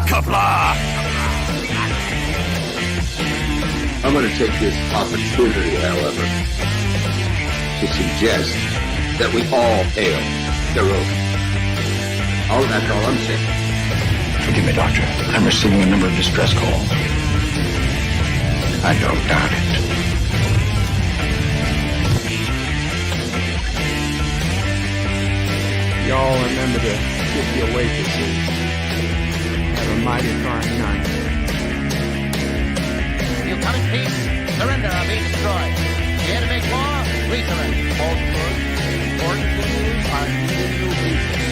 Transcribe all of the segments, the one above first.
Qapla! I'm going to take this opportunity, however, to suggest that we all hail Caroga. Oh, that's all I'm saying. Forgive me, Doctor. I'm receiving a number of distress calls. I don't doubt it. Y'all remember the 50 waitresses. Have a mighty fine night. You come in peace, surrender or be destroyed. Here to make war, we surrender. Falsehood, important news are new pieces.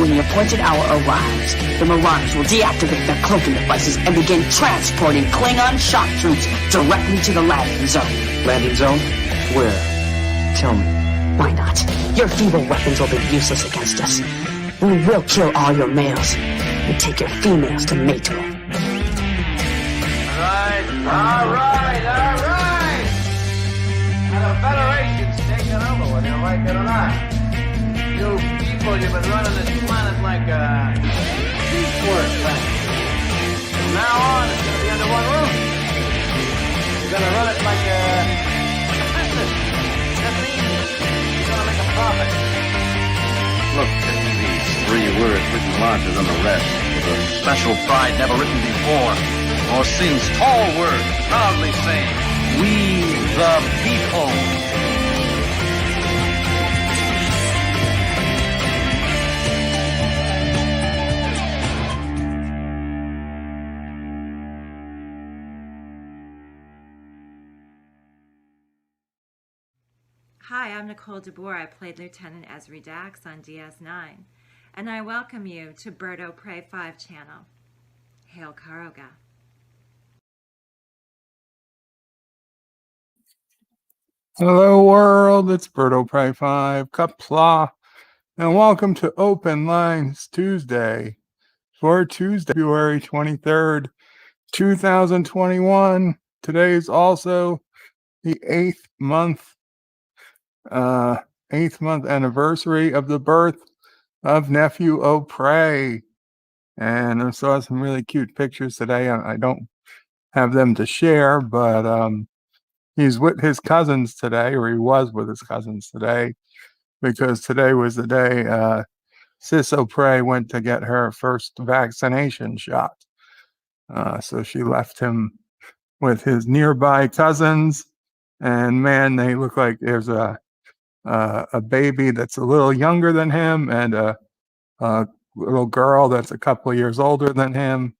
When the appointed hour arrives, the Marauders will deactivate their cloaking devices and begin transporting Klingon shock troops directly to the landing zone. Landing zone? Where? Tell me. Why not? Your feeble weapons will be useless against us. We will kill all your males and take your females to mate with. All right. And the Federation's taking over, whether you like it or not. You people, you've been running this planet like a piecework factory. From now on, it's going to be under one roof. You're going to run it like a business. That means you're going to make a profit. Look at these 3 words written larger than the rest, with a special pride never written before, or since. Tall words, proudly saying, "We the people." Hi, I'm Nicole DeBoer. I played Lieutenant Ezri Dax on DS9, and I welcome you to NephewOPrey 5 channel. Hail Caroga. Hello world, it's NephewOPrey 5, Qapla, and welcome to Open Lines Tuesday for Tuesday, February 23rd, 2021. Today is also the 8th month anniversary of the birth of NephewOPrey. And I saw some really cute pictures today. I don't have them to share, but he's with his cousins today, or he was with his cousins today, because today was the day Sis O'Prey went to get her first vaccination shot. So she left him with his nearby cousins, and man, they look like there's a baby that's a little younger than him, and a little girl that's a couple of years older than him,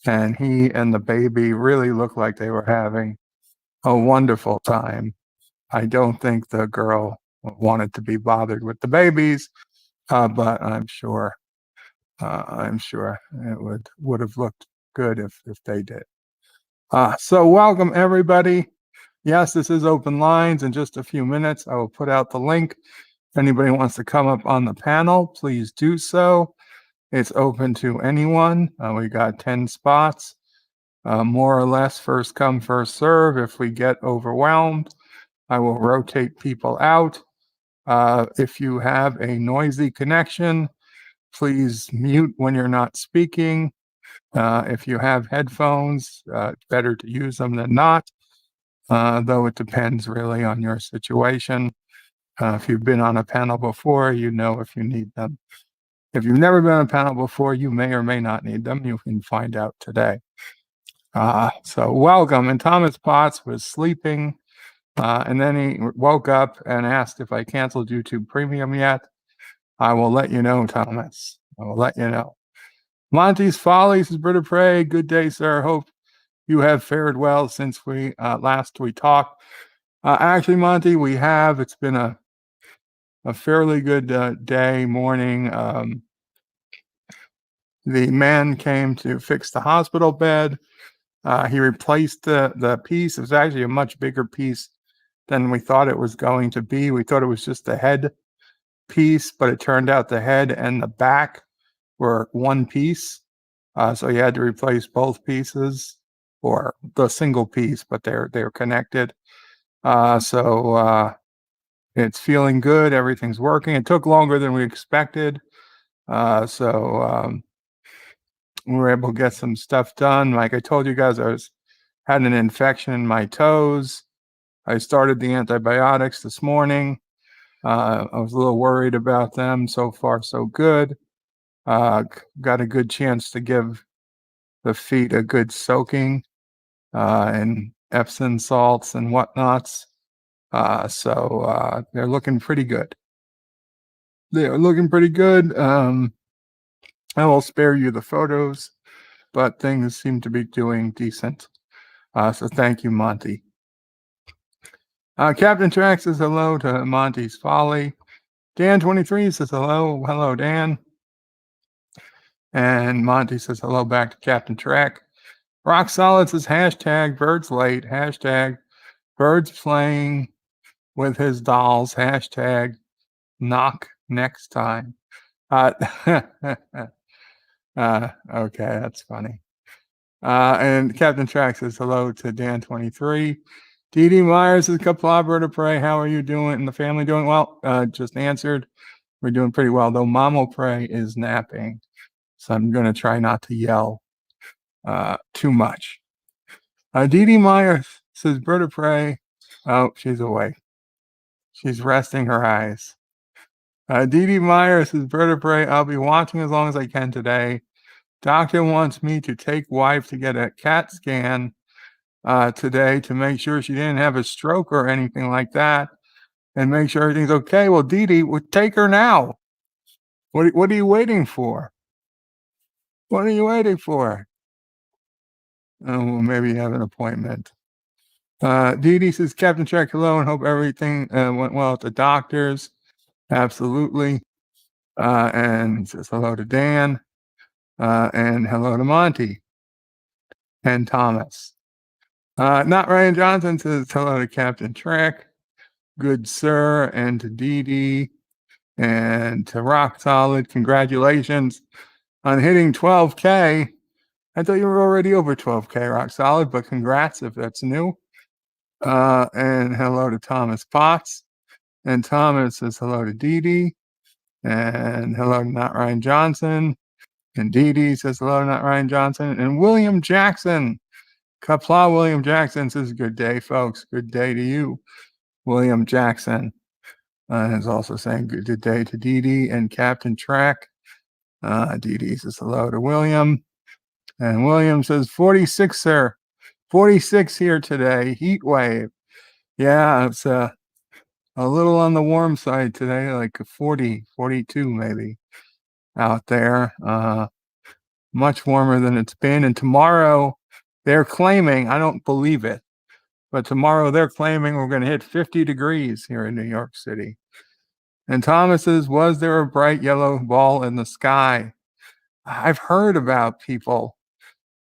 and he and the baby really look like they were having a wonderful time. I don't think the girl wanted to be bothered with the babies, but I'm sure it would have looked good if they did. So welcome everybody. Yes, this is Open Lines. In just a few minutes, I will put out the link. If anybody wants to come up on the panel, please do so. It's open to anyone. We got 10 spots, more or less first come, first serve. If we get overwhelmed, I will rotate people out. If you have a noisy connection, please mute when you're not speaking. If you have headphones, it's better to use them than not. Though it depends really on your situation. If you've been on a panel before, you know if you need them. If you've never been on a panel before, you may or may not need them. You can find out today. So welcome. And Thomas Potts was sleeping, and then he woke up and asked if I canceled YouTube Premium yet. I will let you know, Thomas. I will let you know. Monty's Follies is NephewOPrey. Good day, sir. Hope you have fared well since we last talked. Actually, Monty, we have. It's been a fairly good day, morning. The man came to fix the hospital bed. He replaced the piece. It was actually a much bigger piece than we thought it was going to be. We thought it was just the head piece, but it turned out the head and the back were one piece. So you had to replace both pieces, or the single piece, but they're connected. So it's feeling good. Everything's working. It took longer than we expected. So we were able to get some stuff done. Like I told you guys, had an infection in my toes. I started the antibiotics this morning. I was a little worried about them. So far, so good. Got a good chance to give the feet a good soaking in Epsom salts and whatnots. So they're looking pretty good. They are looking pretty good. I will spare you the photos, but things seem to be doing decent. So thank you, Monty. Captain Track says hello to Monty's Folly. Dan23 says hello. Hello, Dan. And Monty says hello back to Captain Track. Rock Solid says hashtag birds late, hashtag birds playing with his dolls, hashtag knock next time. Okay, that's funny. And Captain Track says hello to Dan23. Dee Myers says, Qapla, BirdoPrey, how are you doing? And the family doing well? Just answered. We're doing pretty well, though NephewOPrey is napping. So I'm going to try not to yell too much. Dee Myers says, BirdoPrey. Oh, she's awake. She's resting her eyes. Dee Myers says, BirdoPrey, I'll be watching as long as I can today. Doctor wants me to take wife to get a CAT scan today to make sure she didn't have a stroke or anything like that and make sure everything's okay. Well, Dee, we'll take her now. What are you waiting for? What are you waiting for? Oh, well, maybe you have an appointment. Dee says, Captain Check, hello, and hope everything went well at the doctors. Absolutely. And says hello to Dan. And hello to Monty. And Thomas. Not Ryan Johnson says hello to Captain Trek. Good sir. And to Dee and to Rock Solid. Congratulations on hitting 12K. I thought you were already over 12K, Rock Solid, but congrats if that's new. And hello to Thomas Potts. And Thomas says hello to Dee. And hello to Not Ryan Johnson. And Dee says hello to Not Ryan Johnson. And William Jackson. Qapla William Jackson says good day, folks. Good day to you, William Jackson. Is also saying good day to Dee and Captain Track. Dee says hello to William. And William says 46, sir. 46 here today. Heat wave. Yeah, it's a little on the warm side today, like 40, 42 maybe out there. Much warmer than it's been. And tomorrow they're claiming, I don't believe it, but tomorrow they're claiming we're going to hit 50 degrees here in New York City. And Thomas says, was there a bright yellow ball in the sky? I've heard about people.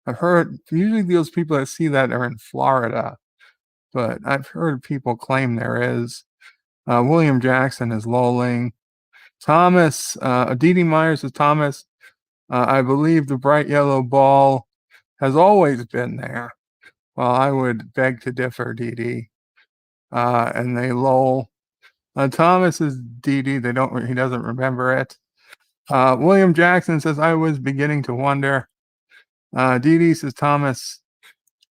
I've heard, usually those people that see that are in Florida, but I've heard people claim there is. William Jackson is lolling. Thomas, Dee Myers says, Thomas, I believe the bright yellow ball has always been there. Well, I would beg to differ, Dee. And they loll. Thomas is Dee. He doesn't remember it. William Jackson says, I was beginning to wonder. Dee says, Thomas,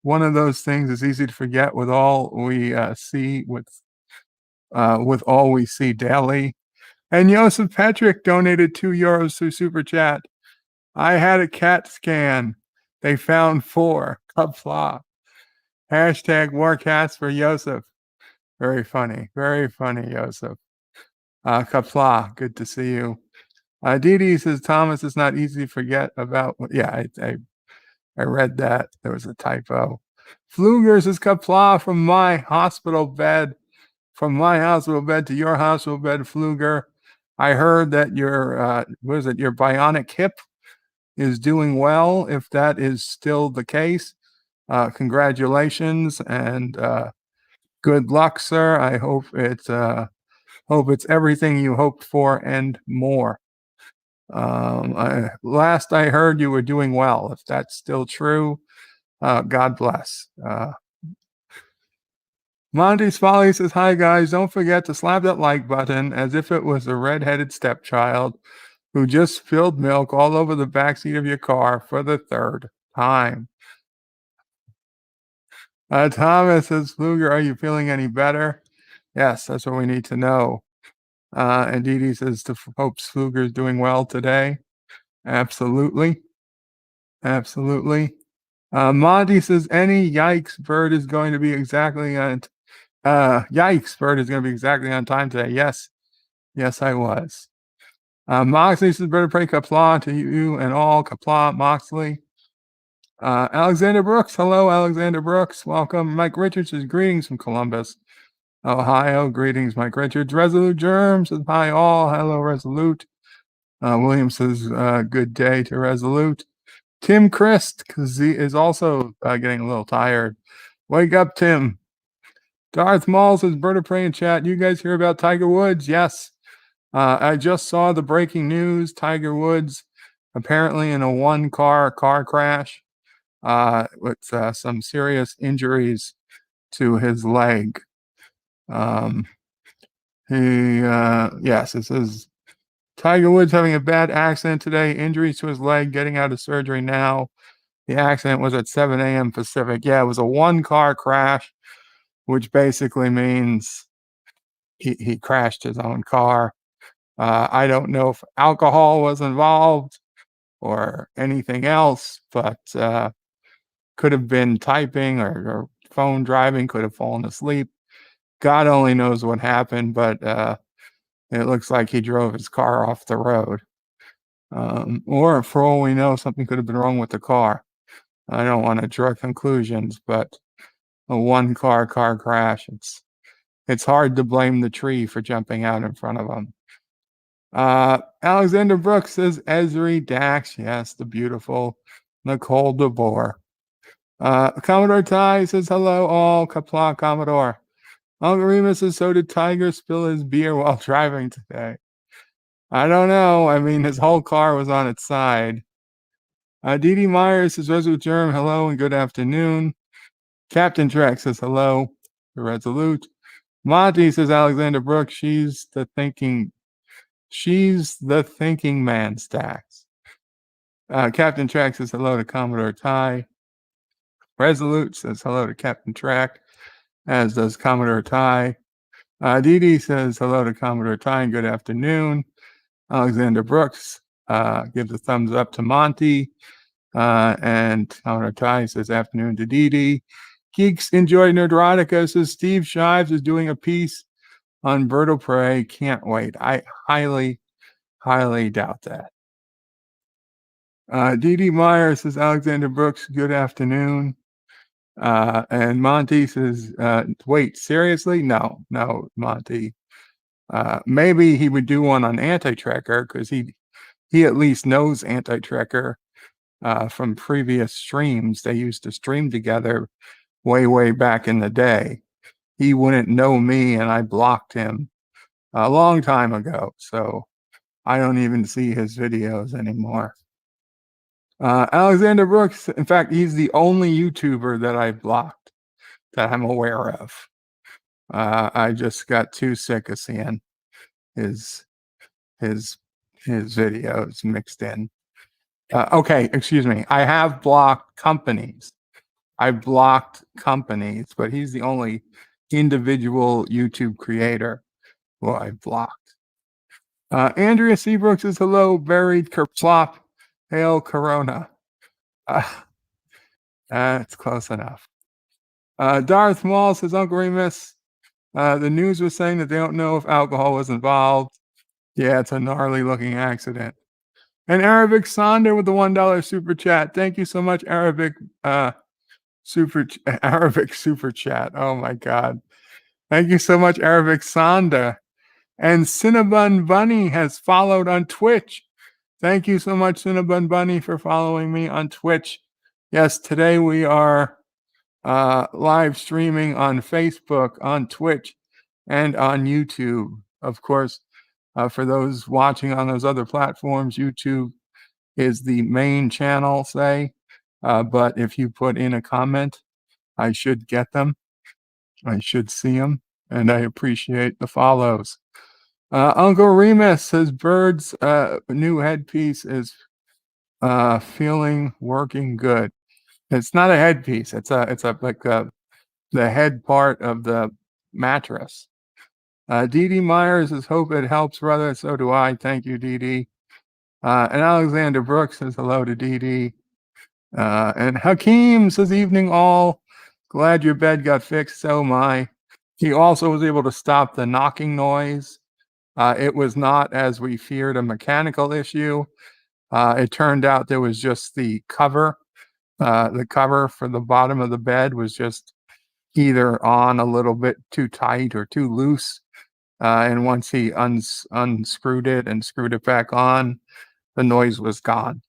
one of those things is easy to forget with all we see with all we see daily. And Joseph Patrick donated €2 through Super Chat. I had a CAT scan. They found 4. Qapla. Hashtag more cats for Joseph. Very funny. Very funny, Joseph. Qapla. Good to see you. Dee says, Thomas, is not easy to forget about. Yeah, I read that. There was a typo. Flugers is Qapla from my hospital bed. From my hospital bed to your hospital bed, Fluger. I heard that your your bionic hip is doing well. If that is still the case, congratulations and good luck, sir. I hope it's everything you hoped for and more. Last I heard, you were doing well. If that's still true, God bless. Monty's Folly says, hi guys, don't forget to slap that like button as if it was a red-headed stepchild. who just spilled milk all over the backseat of your car for the third time. Thomas says, Fluger, are you feeling any better? Yes, that's what we need to know. And Dee Dee says, hopes Fluger is doing well today. Absolutely. Absolutely. Monty says, any yikes bird is going to be exactly on yikes bird is going to be exactly on time today. Yes. Yes, I was. Moxley says, Bird of Prey, Qapla to you and all. Qapla, Moxley. Alexander Brooks. Hello, Alexander Brooks. Welcome. Mike Richards says, greetings from Columbus, Ohio. Greetings, Mike Richards. Resolute Germ says, hi all. Hello, Resolute. William says, good day to Resolute. Tim Christ, because he is also getting a little tired. Wake up, Tim. Darth Maul says, Bird of Prey in chat. You guys hear about Tiger Woods? Yes. I just saw the breaking news. Tiger Woods apparently in a one-car crash with some serious injuries to his leg. Yes, it says Tiger Woods having a bad accident today. Injuries to his leg, getting out of surgery now. The accident was at 7 a.m. Pacific. Yeah, it was a one-car crash, which basically means he crashed his own car. I don't know if alcohol was involved or anything else, but could have been typing or phone driving, could have fallen asleep. God only knows what happened, but it looks like he drove his car off the road. Or for all we know, something could have been wrong with the car. I don't want to draw conclusions, but a one-car crash, it's hard to blame the tree for jumping out in front of him. Alexander Brooks says, Esri Dax. Yes, the beautiful Nicole DeBoer. Commodore Ty says, hello all. Qapla, Commodore. Uncle Remus says, so did Tiger spill his beer while driving today? I don't know. I mean, his whole car was on its side. Dee Dee Myers says, Resolute Germ, hello and good afternoon. Captain Trek says, hello. Resolute. Monty says, Alexander Brooks, she's the thinking man stacks. Captain Track says hello to Commodore Ty. Resolute says hello to Captain Track, as does Commodore Ty. Dee Dee says hello to Commodore Ty and good afternoon. Alexander Brooks gives a thumbs up to Monty. And Commodore Ty says afternoon to Dee Dee. Geeks enjoy Nerdotica says Steve Shives is doing a piece on Bird of Prey. Can't wait. I highly doubt that. Dee Dee Meyer says, Alexander Brooks, good afternoon. And Monty says, wait, seriously? No, Monty. Maybe he would do one on Anti-Trekker because he at least knows Anti-Trekker from previous streams. They used to stream together way back in the day. He wouldn't know me, and I blocked him a long time ago. So I don't even see his videos anymore. Alexander Brooks, in fact, he's the only YouTuber that I blocked that I'm aware of. I just got too sick of seeing his videos mixed in. Okay, excuse me. I have blocked companies. I blocked companies, but he's the only individual YouTube creator who I blocked. Andrea Seabrook says, hello, buried kerplop. Hail Corona. It's close enough. Darth Maul says, Uncle Remus, the news was saying that they don't know if alcohol was involved. Yeah, it's a gnarly looking accident. And Arabic Sonder with the $1 super chat. Thank you so much, Arabic super chat. Oh my God. Thank you so much, Arabic Sonder. And Cinnabon Bunny has followed on Twitch. Thank you so much, Cinnabon Bunny, for following me on Twitch. Yes, today we are live streaming on Facebook, on Twitch, and on YouTube. Of course, for those watching on those other platforms, YouTube is the main channel, say. But if you put in a comment, I should get them. I should see them, and I appreciate the follows. Uncle Remus, his bird's new headpiece is working good. It's not a headpiece. It's the head part of the mattress. Dee Dee Myers says, hope it helps, brother. So do I. Thank you, Dee Dee. And Alexander Brooks says hello to Dee Dee. And Hakeem says, evening all. Glad your bed got fixed. So am I. He also was able to stop the knocking noise. It was not, as we feared, a mechanical issue. It turned out there was just the cover. The cover for the bottom of the bed was just either on a little bit too tight or too loose. And once he unscrewed it and screwed it back on, the noise was gone.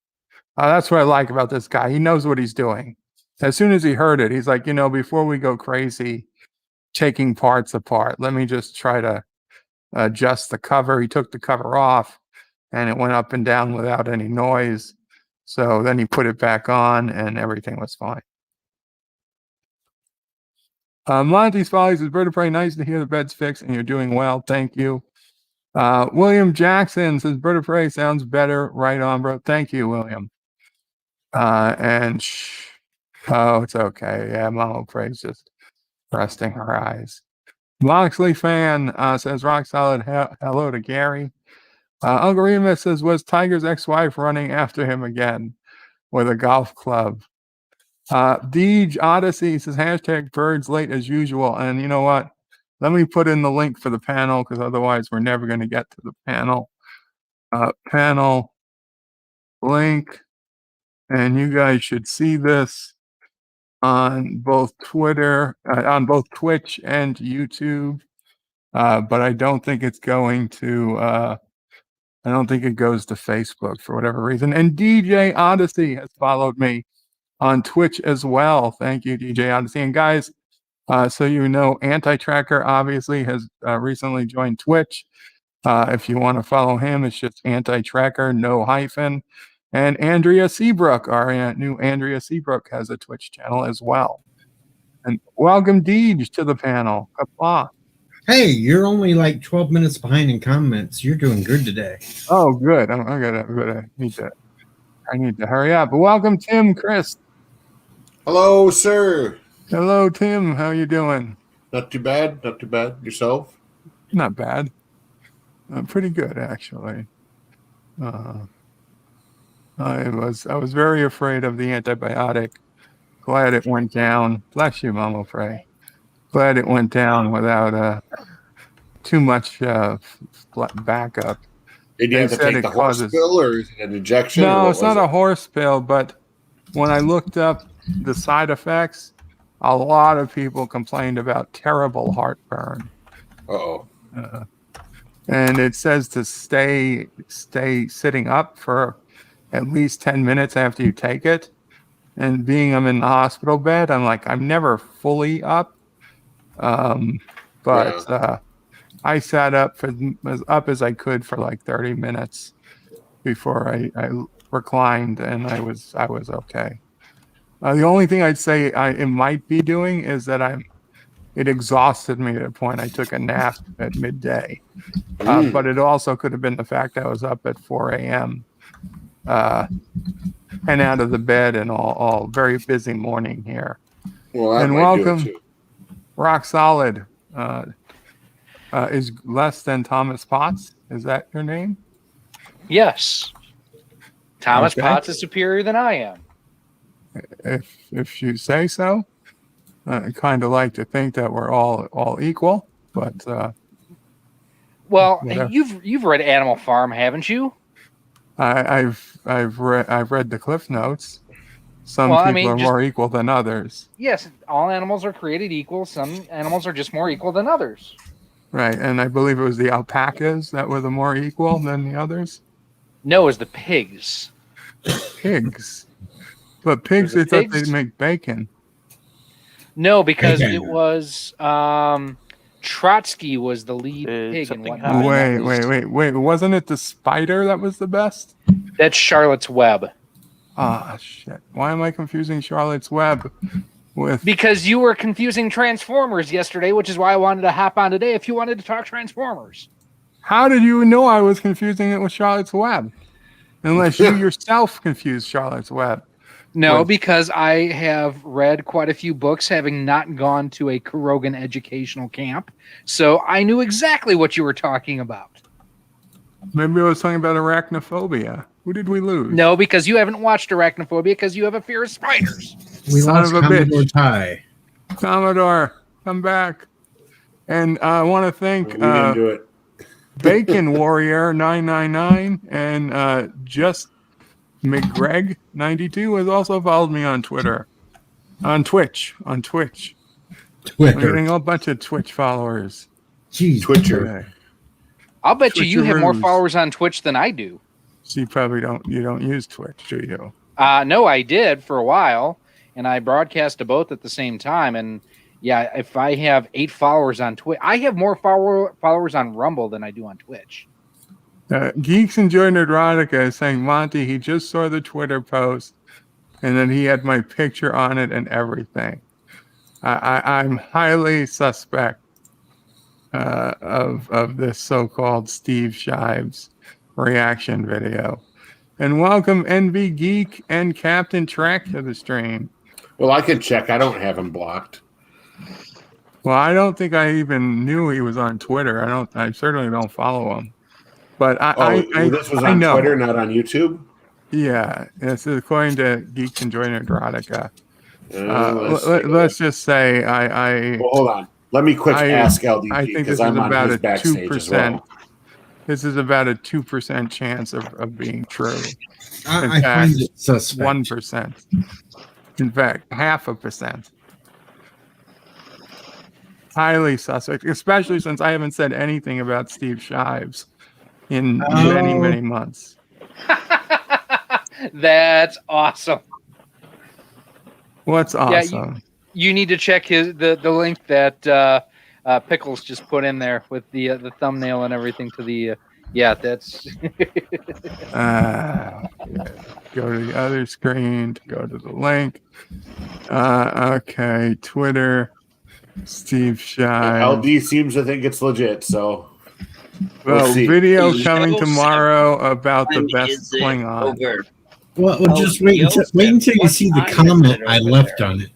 That's what I like about this guy. He knows what he's doing. As soon as he heard it, he's like, before we go crazy taking parts apart, let me just try to adjust the cover. He took the cover off and it went up and down without any noise. So then he put it back on and everything was fine. Monty's Follies is Bird of Prey. Nice to hear the bed's fixed and you're doing well. Thank you. William Jackson says Bird of Prey sounds better. Right on, bro. Thank you, William. It's okay. Yeah, Mama Prey's just resting her eyes. Moxley fan says rock solid. Hello to Gary. Uncle Remus says, was Tiger's ex-wife running after him again with a golf club? Deej Odyssey says hashtag birds late as usual. And you know what? Let me put in the link for the panel because otherwise we're never going to get to the panel. Panel link. And you guys should see this on both Twitter, on both Twitch and YouTube. But I don't think it's going to, I don't think it goes to Facebook for whatever reason. And DJ Odyssey has followed me on Twitch as well. Thank you, DJ Odyssey. And guys, so Anti-Tracker obviously has recently joined Twitch. If you want to follow him, it's just Anti-Tracker, no hyphen. And Andrea Seabrook, our new Andrea Seabrook, has a Twitch channel as well. And welcome, Deej, to the panel. Qapla. Hey, you're only like 12 minutes behind in comments. You're doing good today. Oh, good. I need to hurry up. But welcome, Tim, Chris. Hello, sir. Hello, Tim. How you doing? Not too bad. Not too bad. Yourself? Not bad. Pretty good, actually. I was very afraid of the antibiotic. Glad it went down. Bless you, NephewOPrey. Glad it went down without too much backup. Did you have to take the horse pill or is it an injection? No, it's not a horse pill, but when I looked up the side effects, a lot of people complained about terrible heartburn. Uh-oh. And it says to stay sitting up for at least 10 minutes after you take it. And being I'm in the hospital bed, I'm like, I'm never fully up. But I sat up as I could for like 30 minutes before I reclined, and I was okay. The only thing I'd say it might be doing is that it exhausted me to the point I took a nap at midday. But it also could have been the fact I was up at 4 a.m. And out of the bed and all very busy morning here. Well, and welcome, Rock Solid. Is less than Thomas Potts? Is that your name? Yes. Thomas Potts is superior than I am. If you say so. I kind of like to think that we're all equal, but well, you've read Animal Farm, haven't you? I've read the Cliff Notes. Some people are more equal than others. Yes, all animals are created equal. Some animals are just more equal than others. Right, and I believe it was the alpacas that were the more equal than the others. No, it was the pigs. Pigs, but pigs, they thought they'd make bacon. No, because it was Trotsky was the lead pig and whatnot. Wait! Wasn't it the spider that was the best? That's Charlotte's Web. Ah, shit! Why am I confusing Charlotte's Web with? Because you were confusing Transformers yesterday, which is why I wanted to hop on today. If you wanted to talk Transformers, How did you know I was confusing it with Charlotte's Web? Unless you yourself confused Charlotte's Web. No, because I have read quite a few books, having not gone to a Carogan educational camp, so I knew exactly what you were talking about. Maybe I was talking about arachnophobia. Who did we lose? No, because you haven't watched Arachnophobia because you have a fear of spiders. We Son lost of a Commodore bitch. Ty. Commodore, come back. And I want to thank We didn't do it. Bacon Warrior 999 and Just McGreg 92 has also followed me on Twitter. On Twitch. I'm getting a bunch of Twitch followers. Jeez. Twitcher. I'll bet you have more followers on Twitch than I do. So you probably don't use Twitch, do you? No, I did for a while, and I broadcast to both at the same time. And yeah, if I have 8 followers on Twitch, I have more followers on Rumble than I do on Twitch. Geeks Enjoy Nerdrotica is saying, Monty, he just saw the Twitter post, and then he had my picture on it and everything. I'm highly suspect of this so-called Steve Shives reaction video. And welcome NV Geek and Captain Trek to the stream. Well, I can check. I don't have him blocked. Well, I don't think I even knew he was on Twitter. I certainly don't follow him. But this was on Twitter, not on YouTube? Yeah, this is according to Geeks Enjoy Nerdrotica. Let's just say Well, hold on. Let me quick ask LDG, I think this because is I'm on about his a backstage 2%. as well. This is about a 2% chance of being true. I find it suspect. 1%. In fact, 0.5%. Highly suspect, especially since I haven't said anything about Steve Shives in many months. That's awesome. What's awesome? Yeah, you need to check the link that Pickles just put in there with the thumbnail and everything to the that's go to the other screen to go to the link. Okay, Twitter, Steve Shives. LD seems to think it's legit, so well, see. Video coming tomorrow about the best Klingon. Well, just wait until you see the comment I left on it.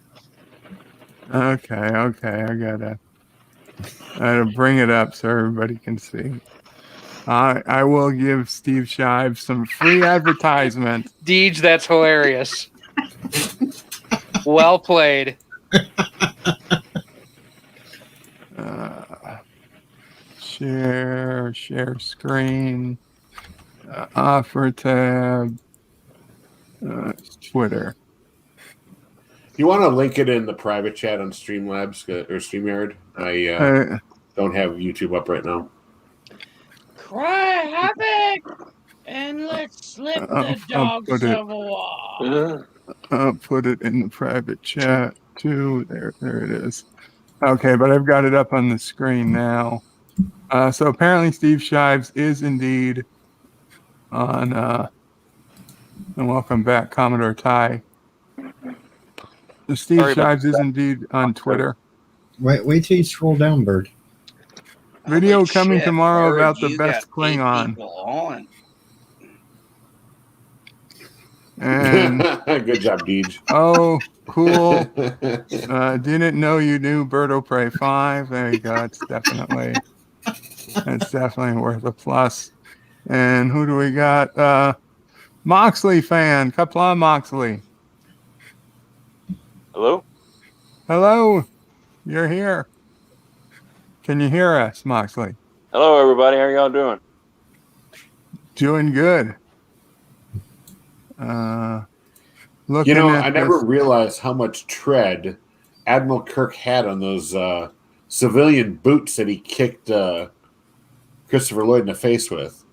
Okay, I gotta bring it up so everybody can see. I will give Steve Shives some free advertisement. Deej, that's hilarious. Well played. Share screen, offer tab, Twitter. You want to link it in the private chat on Streamlabs or StreamYard? I don't have YouTube up right now. Cry havoc and let's slip the dogs of war. I'll put it in the private chat too. There it is. Okay, but I've got it up on the screen now. So apparently Steve Shives is indeed on, and welcome back, Commodore Ty. Steve Shives is indeed on Twitter. Wait till you scroll down, Bird. Video coming tomorrow about the best Klingon. And good job, Deej. Oh, cool. Didn't know you knew NephewOPrey 5. There you go. It's definitely worth a plus. And who do we got? Moxley fan. Qapla Moxley. Hello? Hello. You're here. Can you hear us, Moxley? Hello, everybody. How are y'all doing? Doing good. I never realized how much tread Admiral Kirk had on those civilian boots that he kicked Christopher Lloyd in the face with.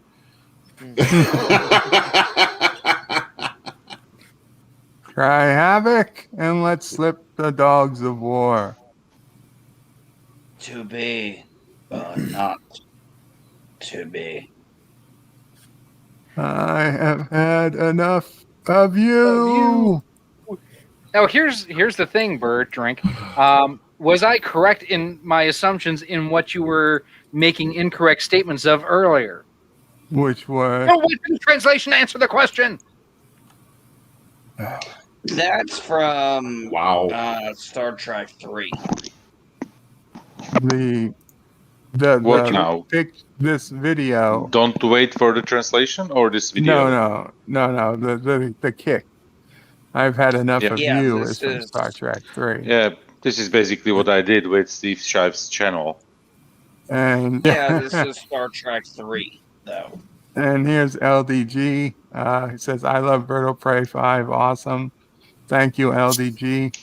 Cry havoc and let's slip the dogs of war. To be, but not to be. I have had enough of you. Now here's the thing, Bert. Drink. was I correct in my assumptions in what you were making incorrect statements of earlier? Which was? Oh, wait, in translation, answer the question. That's from Star Trek 3. What now? This video. Don't wait for the translation or this video? No. The kick. I've had enough of you is from is Star Trek 3. Yeah, this is basically what I did with Steve Shive's channel. And this is Star Trek 3, though. And here's LDG. He says, I love BirdoPrey 5. Awesome. Thank you, LDG.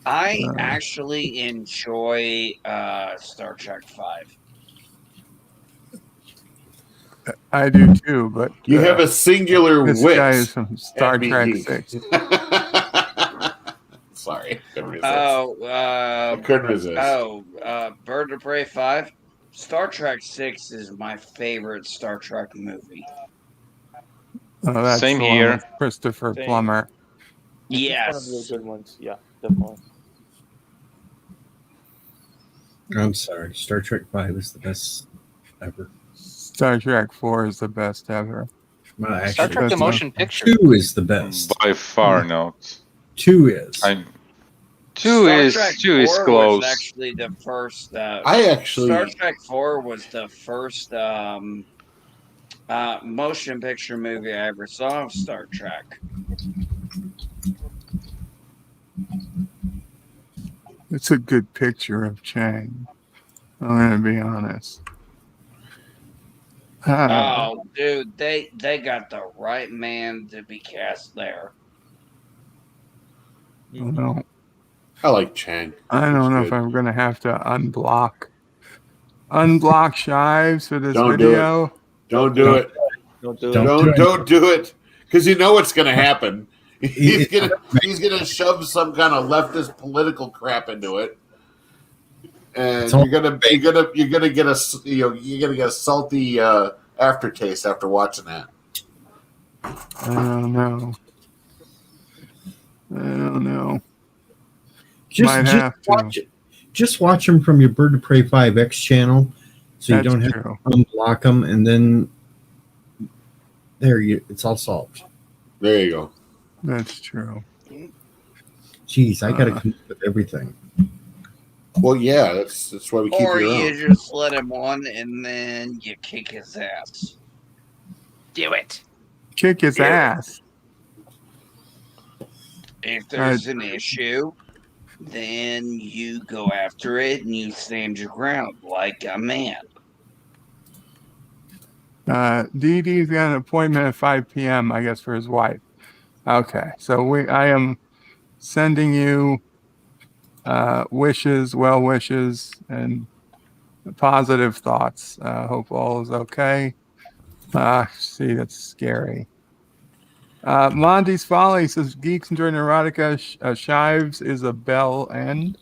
I actually enjoy Star Trek 5. I do too, but you have a singular this wit. guy is from Star Trek 6. Sorry, couldn't resist. I couldn't resist. Bird of Prey 5. Star Trek 6 is my favorite Star Trek movie. Oh, that's Same the one here. with Christopher Same. Plummer. Yes. One of the good ones. Yeah, definitely. I'm sorry. Star Trek 5 is the best ever. Star Trek 4 is the best ever. Well, actually, Star Trek the motion picture. 2 is the best. By far not. 2 is. Two is close. Was actually the first. Star Trek 4 was the first motion picture movie I ever saw of Star Trek. It's a good picture of Chang. I'm going to be honest. Oh, dude, they got the right man to be cast there. No. I like Chang. I don't know if I'm going to have to unblock Shives for this video. Don't do it. Don't do it. Don't do it. Because you know what's going to happen. He's gonna shove some kind of leftist political crap into it, and you're gonna get a salty aftertaste after watching that. I don't know. Just watch them from your Bird of Prey 5X channel, so you don't have to unblock them, and then it's all solved. There you go. That's true. Jeez, I gotta come up with everything. Well, yeah, that's why we keep Or you you around. just let him on and then you kick his ass. Do it. Kick his ass. If there's an issue, then you go after it and you stand your ground like a man. Dee Dee's got an appointment at 5 p.m., I guess, for his wife. Okay, so I am sending you wishes, well wishes, and positive thoughts. Hope all is okay. See, that's scary. Monty's Folly says, Geeks enjoy erotica. Shives is a bell end.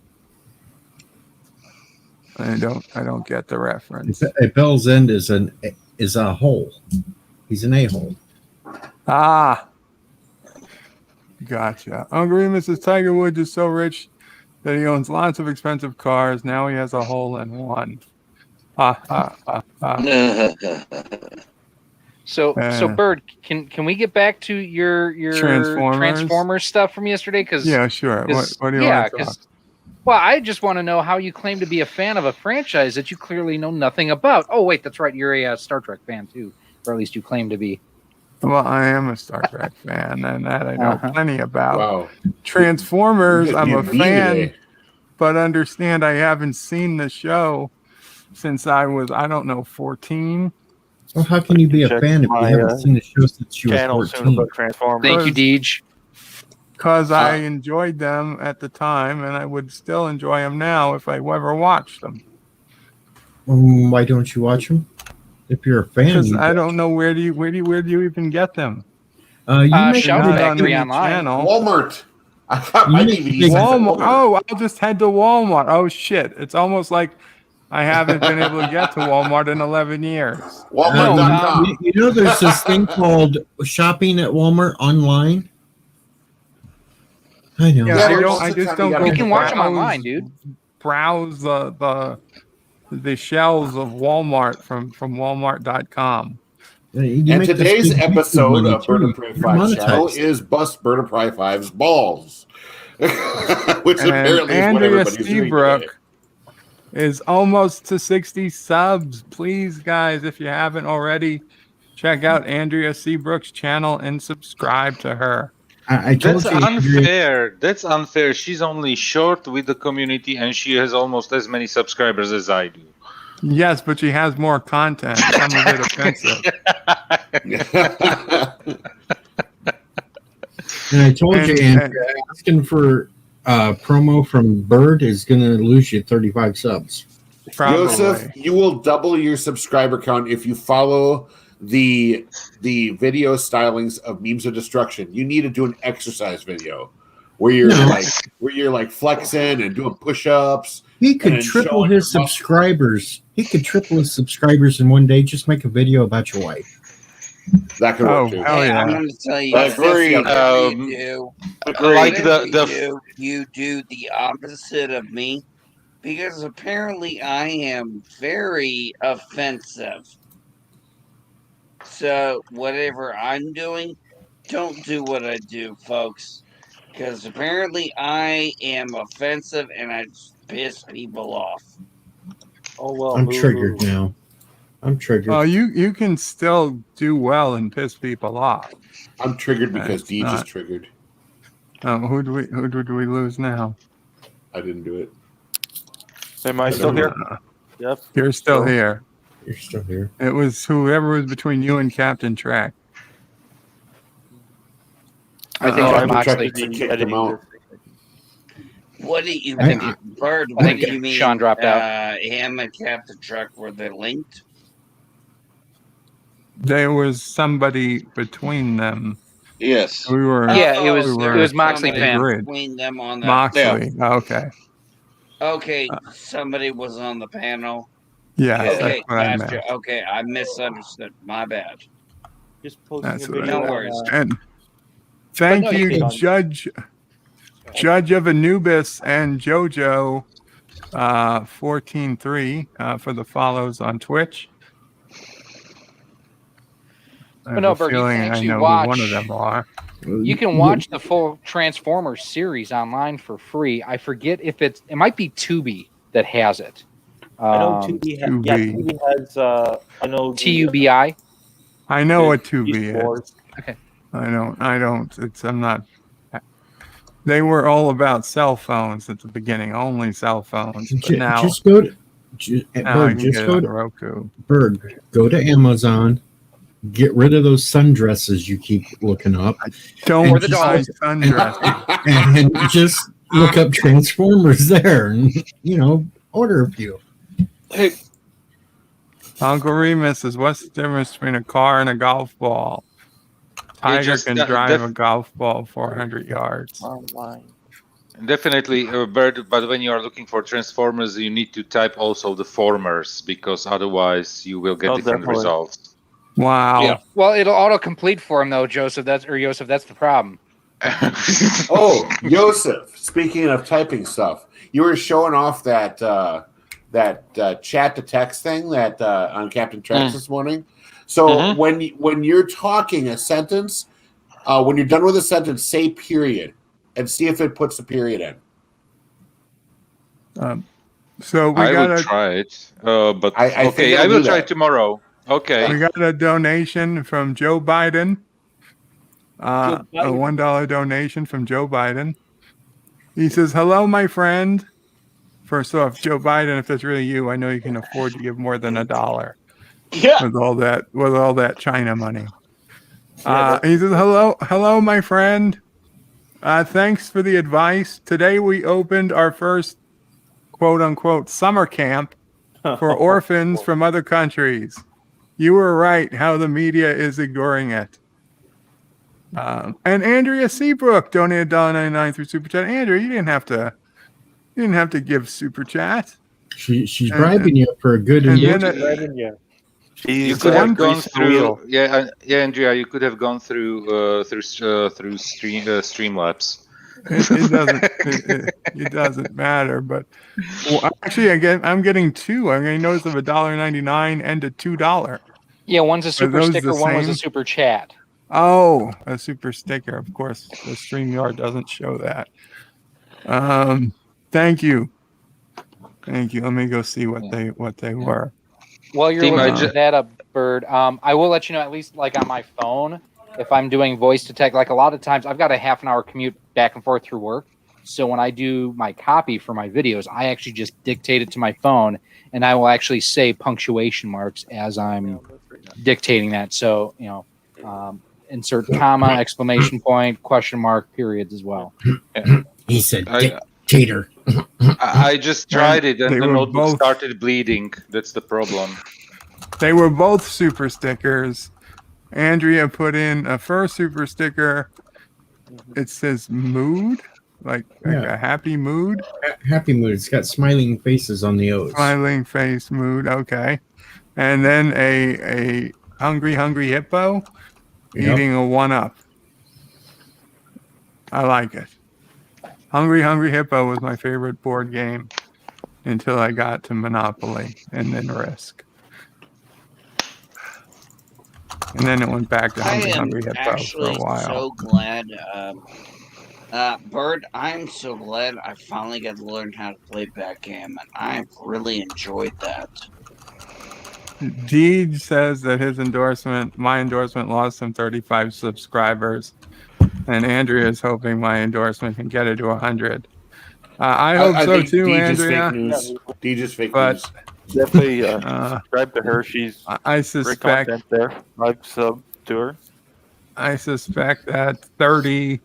I don't get the reference. A bell's end is a hole. He's an a-hole. Gotcha. Uncle Remus says Tiger Woods is so rich that he owns lots of expensive cars. Now he has a hole in one. So Bird, can we get back to your Transformers stuff from yesterday? Yeah, sure. What do you want to talk? Well, I just want to know how you claim to be a fan of a franchise that you clearly know nothing about. Oh, wait, that's right. You're a Star Trek fan too, or at least you claim to be. Well, I am a Star Trek fan, and that I know plenty about. Wow. Transformers, I'm a fan, but understand I haven't seen the show since I was, 14. Well, how can you be a fan if you haven't seen the show since you were 14? Thank you, Deej. Because I enjoyed them at the time, and I would still enjoy them now if I ever watched them. Why don't you watch them? If you're a fan, because I don't know where do you even get them? You Shout Factory online. Walmart. I got my DVDs. Walmart. Oh, I'll just head to Walmart. Oh shit! It's almost like I haven't been able to get to Walmart in 11 years. Walmart.com. You know, there's this thing called shopping at Walmart online. I know. Yeah, I just don't go. You can watch them online, dude. Browse the shelves of Walmart from Walmart.com. And today's episode of Bird of Prey 5 channel is Bust Bird of Prey 5's balls. Which And apparently is what Andrea everybody's doing today. Seabrook is almost to 60 subs. Please, guys, if you haven't already, check out Andrea Seabrook's channel and subscribe to her. I told That's unfair. That's unfair. She's only short with the community, and she has almost as many subscribers as I do. Yes, but she has more content. Some of it offensive. And I told you, Andrea, asking for promo from Bird is going to lose you 35 subs. Joseph, you will double your subscriber count if you follow the video stylings of Memes of Destruction. You need to do an exercise video where you're like flexing and doing push-ups. He could triple his subscribers. He could triple his subscribers in one day. Just make a video about your wife. That could work too. I'm going to tell you. I agree. You do the opposite of me, because apparently I am very offensive. So whatever I'm doing, don't do what I do, folks. Because apparently I am offensive and I piss people off. Oh well. I'm triggered now. I'm triggered. Oh, you can still do well and piss people off. I'm triggered because Deej is triggered. Who did we lose now? I didn't do it. Am I still here? Yep. You're still here. You're still here. It was whoever was between you and Captain Track. I think I'm actually kicked him out. What do you mean, Bird? What do you mean? Sean dropped out. Him and Captain Truck, were they linked? There was somebody between them. Yes. We were. Yeah, it was Moxley Pam. Between them on that. Moxley. Yeah. Okay. Okay, somebody was on the panel. Yeah. Okay, that's what I gotcha. meant. Okay, I misunderstood. My bad. Just posting That's a what I video. No worries. And thank But no, you, you can- Judge of Anubis and JoJo 14.3 for the follows on Twitch. I have no, a Bert, you feeling can I actually know watch- who one of them are. You can watch the full Transformers series online for free. I forget if it might be Tubi that has it. I know Tubi has. Yeah, Tubi has. I know TUBI. I know what Tubi Beast is. Wars. Okay. I don't. I'm not. They were all about cell phones at the beginning, only cell phones. But now, Just go to now I Bird. can Just get it go on to Roku. Bird. Go to Amazon. Get rid of those sundresses you keep looking up. Don't Or the buy dolls. sundresses. and just look up Transformers there, and order a few. Hey, Uncle Remus says, "What's the difference between a car and a golf ball? Tiger can drive a golf ball 400 yards." Online. Definitely, Bird, but when you are looking for Transformers, you need to type also the formers, because otherwise you will get different definitely. results. Wow. Yeah. Well, it'll autocomplete for him though, Joseph. That's the problem. Oh, Joseph, speaking of typing stuff, you were showing off that chat to text thing that on Captain Trax this morning. So when you're talking a sentence, when you're done with a sentence, say period and see if it puts the period in. So we I got will a try it, but I okay, I will try it tomorrow. Okay. we got a donation from Joe Biden. A $1 donation from Joe Biden. He says, "Hello, my friend." First off, Joe Biden, if that's really you, I know you can afford to give more than $1. Yeah. With all that China money. He says, hello, my friend. Thanks for the advice. Today we opened our first quote unquote summer camp for orphans from other countries. You were right how the media is ignoring it. And Andrea Seabrook donated $1.99 through Super Chat. Andrea, you didn't have to give Super Chat. She's bribing you for a good Bribing you. You could have gone through, Andrea. You could have gone through Streamlabs. It doesn't matter. But actually, again, I'm getting two. I'm getting notice of $1.99 and a $2. Yeah, one's a super those sticker, the one was a same? super chat. Oh, a super sticker. Of course, the StreamYard doesn't show that. Thank you. Thank you. Let me go see what they were. While you're looking that up, Bird, I will let you know, at least like on my phone, if I'm doing voice to text, like a lot of times I've got a half an hour commute back and forth through work. So when I do my copy for my videos, I actually just dictate it to my phone, and I will actually say punctuation marks as I'm dictating that. So, insert comma, exclamation point, question mark, periods as well. He said dictator. I just tried it, and They the were notebook both- started bleeding. That's the problem. They were both super stickers. Andrea put in a first super sticker. It says mood, like a happy mood. Happy mood. It's got smiling faces on the O's. Smiling face mood. Okay. And then a hungry hippo eating a 1-up. I like it. Hungry hippo was my favorite board game until I got to Monopoly and then Risk. And then it went back to Hungry Hippo for a while. So glad, Bird, I'm so glad I finally got to learn how to play backgammon. I really enjoyed that. Deej says that my endorsement lost him 35 subscribers. And Andrea is hoping my endorsement can get it to 100. I hope so think too, Deej Andrea. is fake news. Deej is fake But news. Definitely subscribe to her. She's I great suspect content there. Like sub to her. I suspect that 30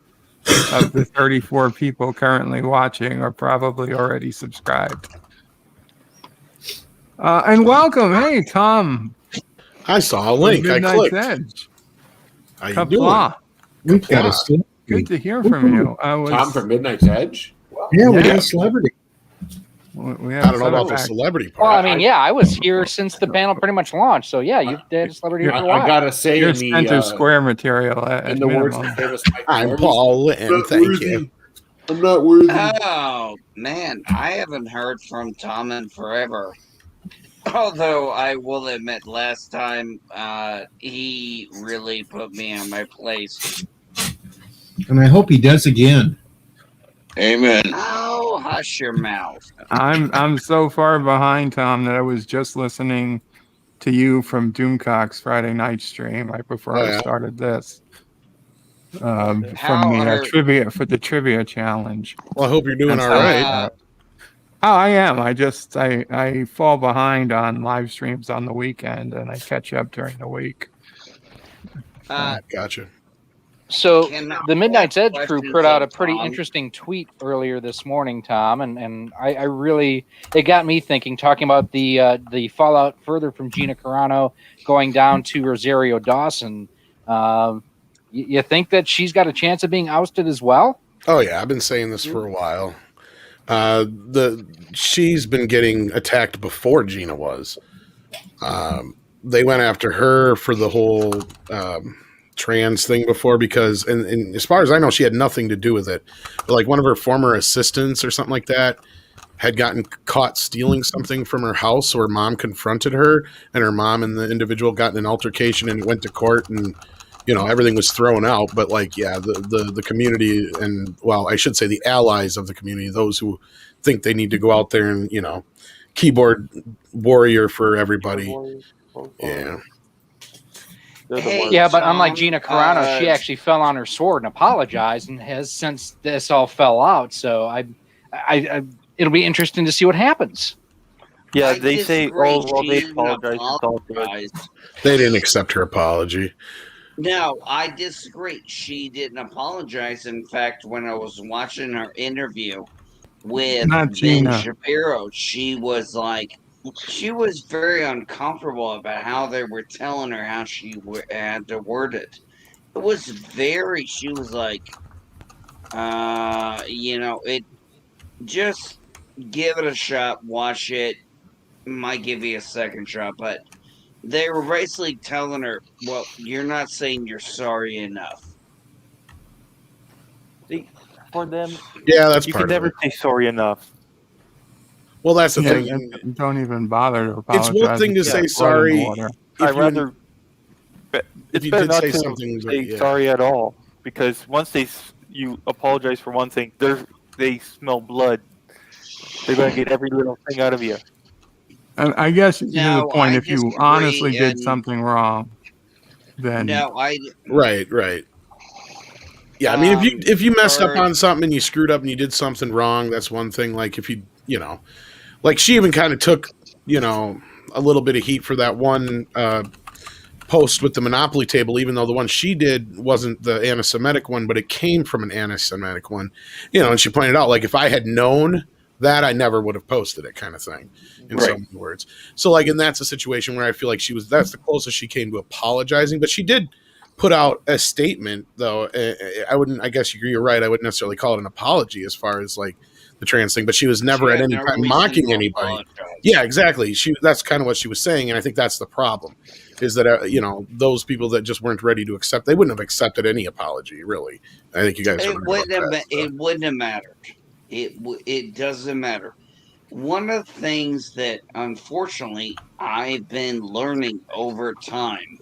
of the 34 people currently watching are probably already subscribed. And welcome, hey Tom. I saw a link. I Midnight's clicked. Edge. How you Qapla. doing? We've got a celebrity. Good to hear from you. Tom from Midnight's Edge? Yeah, we got a celebrity. We I don't know about the celebrity part. Well, I mean, yeah, I was here since the panel pretty much launched. So, yeah, you've had a celebrity here for a while. I gotta say, You're in the center square material at in the words minimum. of famous Mike I'm Norris, Paul Lynn. "Not Thank worthy. you. I'm not worthy." Oh, man, I haven't heard from Tom in forever. Although I will admit, last time he really put me on my place. And I hope he does again. Amen. Oh, hush your mouth. I'm so far behind, Tom, that I was just listening to you from Doomcock's Friday night stream right before I started this. From the trivia challenge. Well, I hope you're doing all right. Oh, I am. I fall behind on live streams on the weekend, and I catch up during the week. Gotcha. So the Midnight's Edge crew put out a pretty interesting tweet earlier this morning, Tom, and I really, it got me thinking, talking about the fallout further from Gina Carano going down to Rosario Dawson. You think that she's got a chance of being ousted as well? Oh yeah, I've been saying this for a while. She's been getting attacked before Gina was. They went after her for the whole trans thing before because, and as far as I know, she had nothing to do with it. But like one of her former assistants or something like that had gotten caught stealing something from her house, so her mom confronted her, and her mom and the individual got in an altercation and went to court, and everything was thrown out. But like, yeah, the community, and well, I should say the allies of the community, those who think they need to go out there and keyboard warrior for everybody. Yeah. Yeah, but unlike Gina Carano, she actually fell on her sword and apologized, and has since this all fell out. So I it'll be interesting to see what happens. Yeah, they say, they apologized. They didn't accept her apology. No, I disagree. She didn't apologize. In fact, when I was watching her interview with Ben Shapiro, she was very uncomfortable about how they were telling her how she had to word it. It was she was like, just give it a shot, watch it. Might give you a second shot, but they were basically telling her, well, you're not saying you're sorry enough. for them. Yeah, that's you part can of never it. say sorry enough. Well, that's the thing. Don't even bother to apologize. It's one thing to say sorry. I'd rather. It's you better did not say to something, but say yeah. sorry at all, because once you apologize for one thing, they smell blood. They're gonna get every little thing out of you. And I guess to the No, point, I if you disagree, honestly did and- something wrong, then No, I. Right. Yeah, I mean, if you messed up on something and you screwed up and you did something wrong, that's one thing. Like if you like she even kind of took a little bit of heat for that one post with the Monopoly table, even though the one she did wasn't the anti-Semitic one, but it came from an anti-Semitic one. And she pointed out, like, if I had known that, I never would have posted it, kind of thing, in so many words. So, like, and that's a situation where I feel like that's the closest she came to apologizing, but she did put out a statement, though. I guess you're right. I wouldn't necessarily call it an apology as far as like the trans thing, but she was never at any time mocking anybody. Yeah, exactly. That's kind of what she was saying. And I think that's the problem is that, those people that just weren't ready to accept, they wouldn't have accepted any apology, really. I think you guys It wouldn't have mattered. It doesn't matter. One of the things that, unfortunately, I've been learning over time,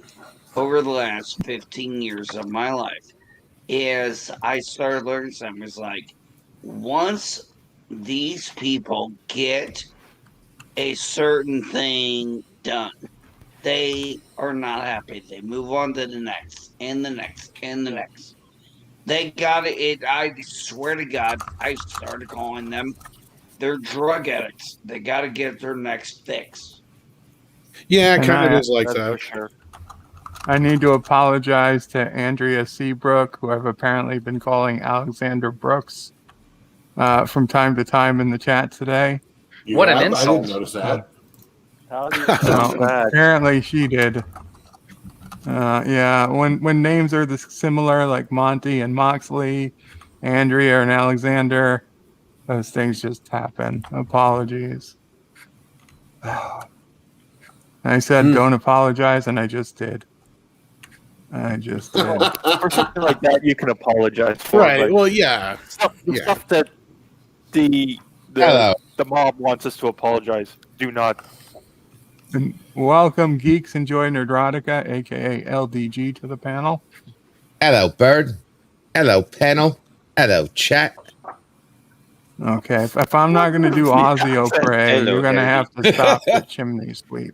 over the last 15 years of my life, is I started learning something. It's like, once these people get a certain thing done, they are not happy. They move on to the next, and the next, and the next. They got it. I swear to God, I started calling them, they're drug addicts. They got to get their next fix. Yeah, it kind of is like that. For sure. I need to apologize to Andrea Seabrook, who I've apparently been calling Alexander Brooks from time to time in the chat today. What an insult. I didn't notice that. Apparently she did. Yeah, when names are similar, like Monty and Moxley, Andrea and Alexander, those things just happen. Apologies. I said don't apologize, and I just did. For something like that, you can apologize for. Right. Well, yeah. Stuff that the mob wants us to apologize. Do not. And welcome, Geeks Enjoy Nerdrotica, aka LDG, to the panel. Hello, Bird. Hello, panel. Hello, chat. Okay, if I'm not going to do OPrey, you're going to have to stop the chimney sweep.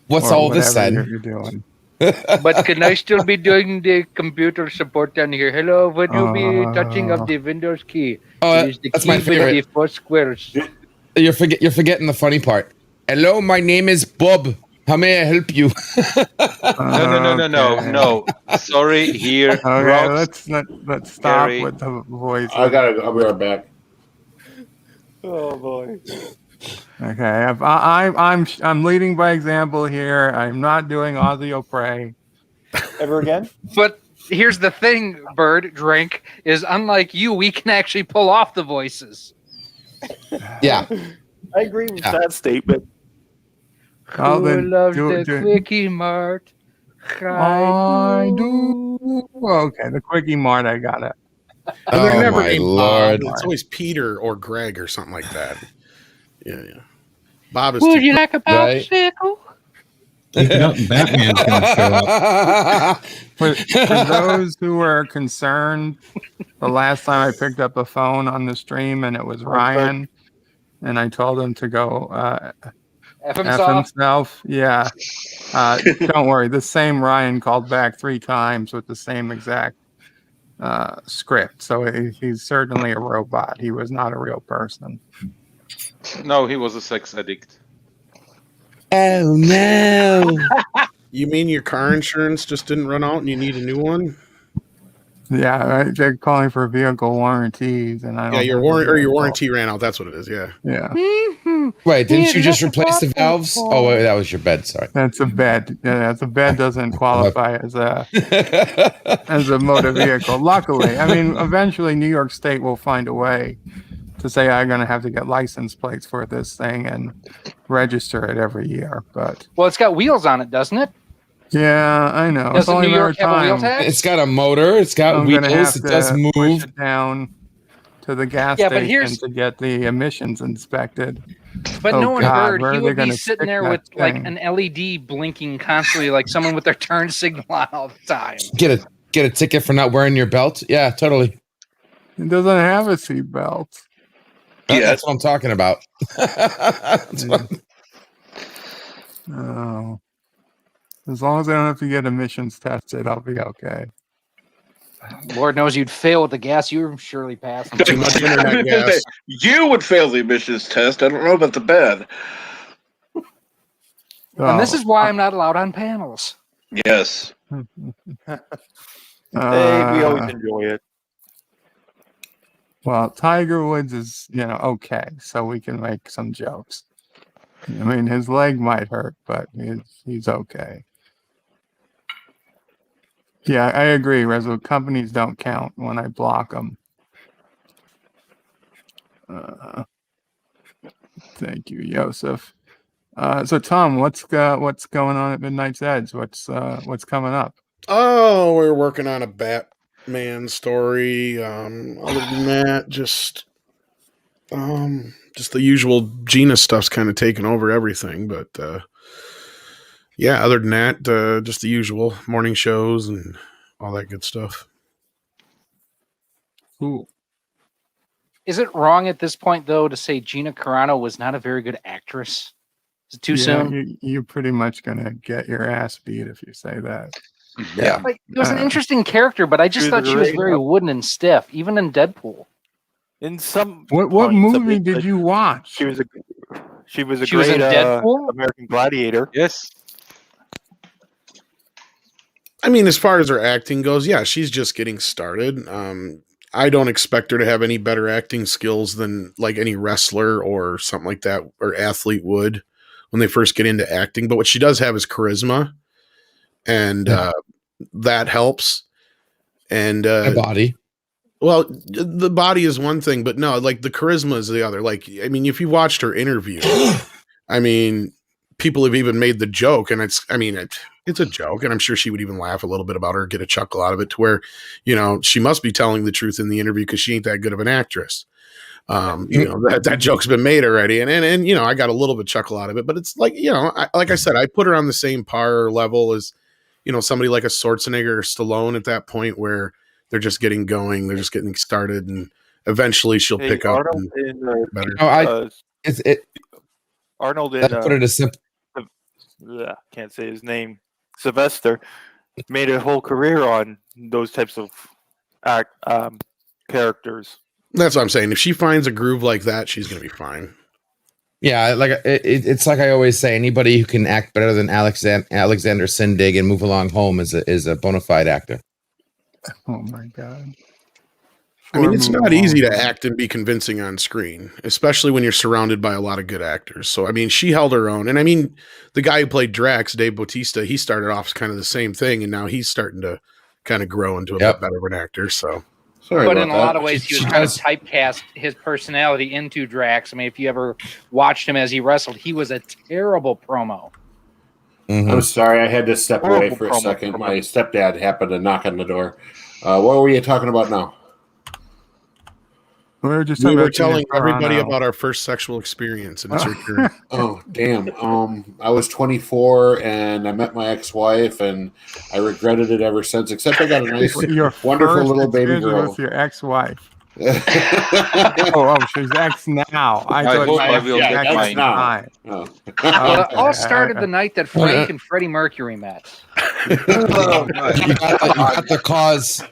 What's all this then? You're doing. But can I still be doing the computer support down here? Hello, would you be touching of the Windows key? That's my favorite. The 4 squares. You're forgetting the funny part. Hello, my name is Bob. How may I help you? No. Sorry, here. Okay, let's stop Gary. with the voice. I'll be right back. Oh boy. Okay, I'm leading by example here. I'm not doing OPrey. Ever again? But here's the thing, Bird, Drink, is unlike you, we can actually pull off the voices. Yeah. I agree with that statement. Oh, then Who loves the Quickie Mart? I do. Okay, the Quickie Mart, I got it. Oh, my Lord. It's always Peter or Greg or something like that. Yeah. Bob is. Would you like a popsicle? Batman's going to show up. For those who are concerned, the last time I picked up a phone on the stream and it was Ryan, and I told him to go F himself. Yeah. Don't worry. The same Ryan called back 3 times with the same exact script. So he's certainly a robot. He was not a real person. No, he was a sex addict. Oh, no. You mean your car insurance just didn't run out and you need a new one? Yeah, right. They're calling for vehicle warranties, and I don't. Yeah, your warranty ran out. That's what it is. Yeah. Yeah. Wait, didn't you just replace the valves? Oh, wait, that was your bed. Sorry. That's a bed. Yeah, that's a bed. Doesn't qualify as a motor vehicle. Luckily, I mean, eventually New York State will find a way to say I'm going to have to get license plates for this thing and register it every year. But well, it's got wheels on it, doesn't it? Yeah, I know. Doesn't New York have a wheel tax? It's got a motor. It's got wheels. It does move. Push it down. to the gas Yeah, but station to get the emissions inspected. But Oh, knowing God, Bird, where he are they would be gonna sitting stick there that with like thing? an LED blinking constantly, like someone with their turn signal on all the time. Get a ticket for not wearing your belt. Yeah, totally. It doesn't have a seatbelt. That's what I'm talking about. Oh. As long as I don't have to get emissions tested, I'll be okay. Lord knows you'd fail with the gas. You surely pass. Too much internet gas. You would fail the emissions test. I don't know about the bed. And this is why I'm not allowed on panels. Yes. Hey, we always enjoy it. Well, Tiger Woods is, okay, so we can make some jokes. I mean, his leg might hurt, but he's okay. Yeah, I agree, Rezo. Companies don't count when I block them. Thank you, Yosef. So, Tom, what's going on at Midnight's Edge? What's coming up? Oh, we're working on a Batman story. Other than that, just the usual Gina stuff's kind of taken over everything. But yeah, other than that, just the usual morning shows and all that good stuff. Cool. Is it wrong at this point, though, to say Gina Carano was not a very good actress? Is it too soon? You're pretty much gonna get your ass beat if you say that. Yeah, like, it was an interesting character, but I just thought she was very wooden and stiff, even in Deadpool. In some what movie did you watch? She was a She great was in Deadpool? American Gladiator. Yes. I mean, as far as her acting goes, yeah, she's just getting started. I don't expect her to have any better acting skills than like any wrestler or something like that or athlete would when they first get into acting. But what she does have is charisma, and that helps. And a body. Well, the body is one thing, but no, like the charisma is the other. Like, I mean, if you watched her interview, I mean, people have even made the joke, and it's a joke, and I'm sure she would even laugh a little bit about her, get a chuckle out of it, to where, she must be telling the truth in the interview because she ain't that good of an actress. That joke's been made already, and I got a little bit chuckle out of it, but it's like, like I said, I put her on the same par level as, somebody like a Schwarzenegger or Stallone at that point where they're just getting going, they're just getting started, and eventually she'll pick up. Better. Arnold in put it as simple. Can't say his name. Sylvester made a whole career on those types of characters. That's what I'm saying. If she finds a groove like that, she's gonna be fine. Yeah, like it's like I always say, anybody who can act better than Alexander Sindig and move along home is a bona fide actor. Oh my God. I mean, it's not easy to act and be convincing on screen, especially when you're surrounded by a lot of good actors. So, I mean, she held her own. And I mean, the guy who played Drax, Dave Bautista, he started off kind of the same thing, and now he's starting to kind of grow into a bit better of an actor. So, but in a lot of ways, he was kind of typecast his personality into Drax. I mean, if you ever watched him as he wrestled, he was a terrible promo. Mm-hmm. I'm sorry, I had to step away for a second. My stepdad happened to knock on the door. What were you talking about now? We were just telling everybody about our first sexual experience, and it's your turn. Oh, damn. I was 24, and I met my ex-wife, and I regretted it ever since, except I got a nice, wonderful little baby girl. With your ex-wife. She's ex now. I thought I will get ex now. Well, it all started the night that Frank and Freddie Mercury met. You got the cause.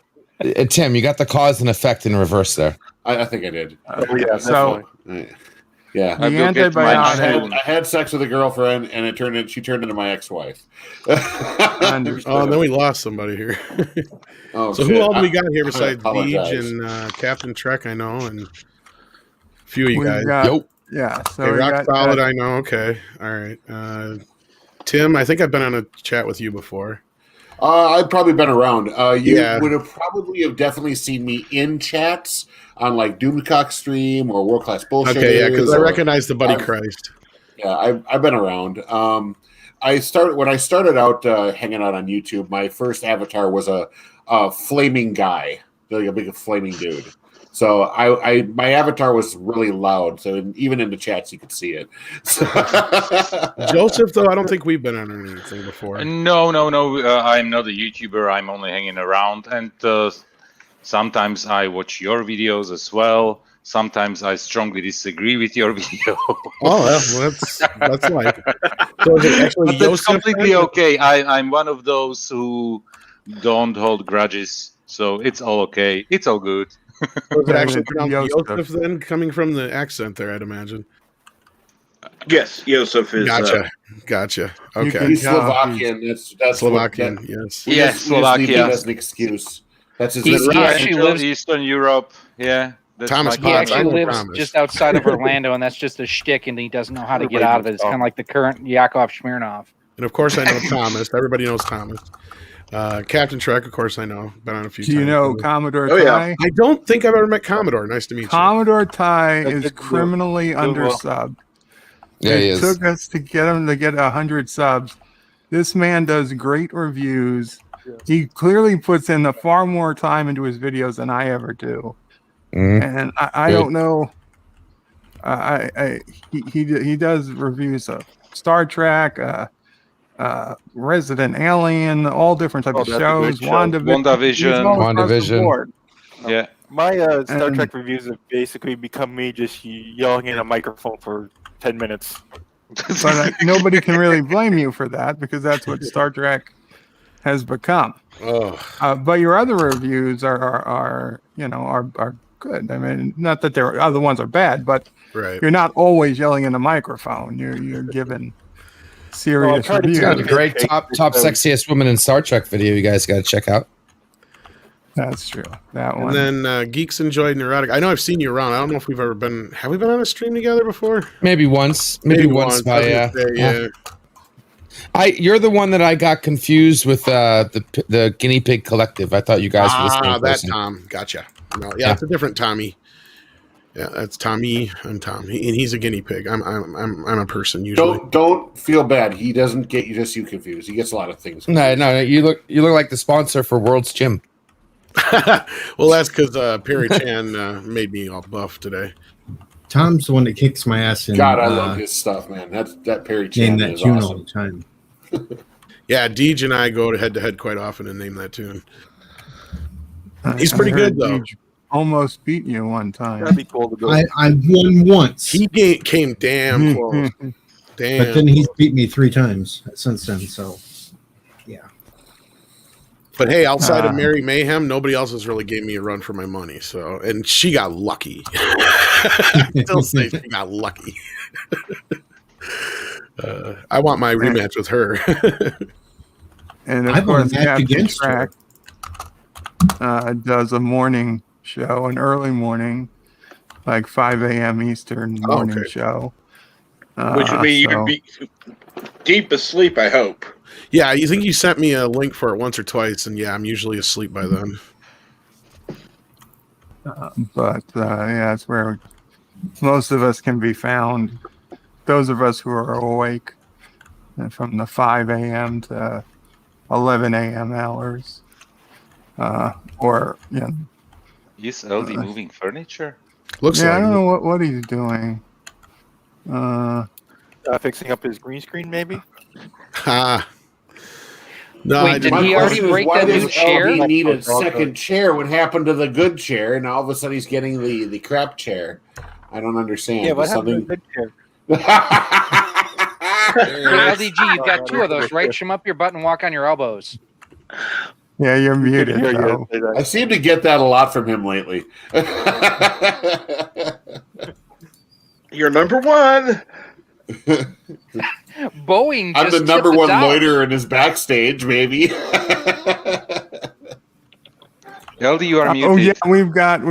Tim, you got the cause and effect in reverse there. I think I did. Yeah. I had sex with a girlfriend, and she turned into my ex-wife. Then we lost somebody here. So shit. Who all do we got here besides Beej and Captain Trek? I know, and a few of you guys. Yeah. So hey, Rock Solid. I know. Okay. All right. Tim, I think I've been on a chat with you before. I've probably been around. You would have definitely seen me in chats on like Doomcock Stream or World Class Bullshit. Okay, yeah, because I recognize the Buddy Christ. Yeah, I've been around. When I started out hanging out on YouTube, my first avatar was a flaming guy, like a big flaming dude. So I my avatar was really loud, so even in the chats you could see it. So Joseph, though, I don't think we've been on anything before. No. I'm not a YouTuber. I'm only hanging around, and sometimes I watch your videos as well. Sometimes I strongly disagree with your video. Oh, well, that's like. So is it actually But that's Joseph completely then? okay. I'm one of those who don't hold grudges, so it's all okay. It's all good. So is it actually pronounced Joseph then, coming from the accent there? I'd imagine. Yes, Joseph is. Gotcha. Okay. He's Slovakian. That's Slovakian. What, yes. We just leave it as an excuse. That's his He actually lives Eastern Europe. Yeah. Thomas He actually lives just outside of Orlando, and that's just a shtick, and he doesn't know how to get out of it. It's kind of like the current Yakov Smirnov. And of course, I know Thomas. Everybody knows Thomas. Captain Trek, of course, I know. Been on a few times. Do you know Commodore Ty? I don't think I've ever met Commodore. Nice to meet you. Commodore Ty is criminally undersubbed. Yeah, he it is. took us to get him to get 100 subs. This man does great reviews. He clearly puts in far more time into his videos than I ever do. And I don't know. He does reviews of Star Trek, Resident Alien, all different types of shows. WandaVision. Yeah. My Star Trek reviews have basically become me just yelling in a microphone for 10 minutes. But nobody can really blame you for that because that's what Star Trek has become. But your other reviews are good. I mean, not that their other ones are bad, but you're not always yelling in a microphone. You're given serious reviews. He's got a great top sexiest woman in Star Trek video. You guys got to check out. That's true. That one. And then Geeks Enjoyed Neurotic. I know I've seen you around. I don't know if we've ever been. Have we been on a stream together before? Maybe once. Maybe once. Yeah. You're the one that I got confused with the Guinea Pig Collective. I thought you guys were the same that person. Tom. Gotcha. No, it's a different Tommy. Yeah, that's Tommy. I'm Tom, and he's a guinea pig. I'm a person usually. Don't feel bad. He doesn't get you confused. He gets a lot of things confused. No. You look like the sponsor for World's Gym. Well, that's because Perry Chan made me all buff today. Tom's the one that kicks my ass in. God, I love his stuff, man. That Perry Chan that is tune awesome. all the time. Yeah, Deej and I go head to head quite often and name that tune. He's pretty good though. Almost beat you one time. That'd be cool to go. I won once. He came damn close. Damn. But then he's beat me 3 times since then. So, yeah. But hey, outside of Mary Mayhem, nobody else has really gave me a run for my money. So, and she got lucky. Still say she got lucky. I want my rematch with her. And of course, Captain Track does a morning show, an early morning, like 5 a.m. Eastern morning show. Which would be you'd be deep asleep, I hope. Yeah, you think you sent me a link for it once or twice, and yeah, I'm usually asleep by then. But it's where most of us can be found. Those of us who are awake from the 5 a.m. to 11 a.m. hours. Is LD moving furniture? Looks like I don't know what he's doing. Fixing up his green screen, maybe? No, wait, did he already break that new chair? He needed a second chair. What happened to the good chair? And all of a sudden he's getting the crap chair. I don't understand. Yeah, what happened to the good chair? LDG, you've got 2 of those, right? Shim up your butt and walk on your elbows. Yeah, you're muted. I seem to get that a lot from him lately. You're number 1. Boeing. I'm the number 1 loiterer in his backstage, maybe. LD, you are muted. Oh yeah, we've got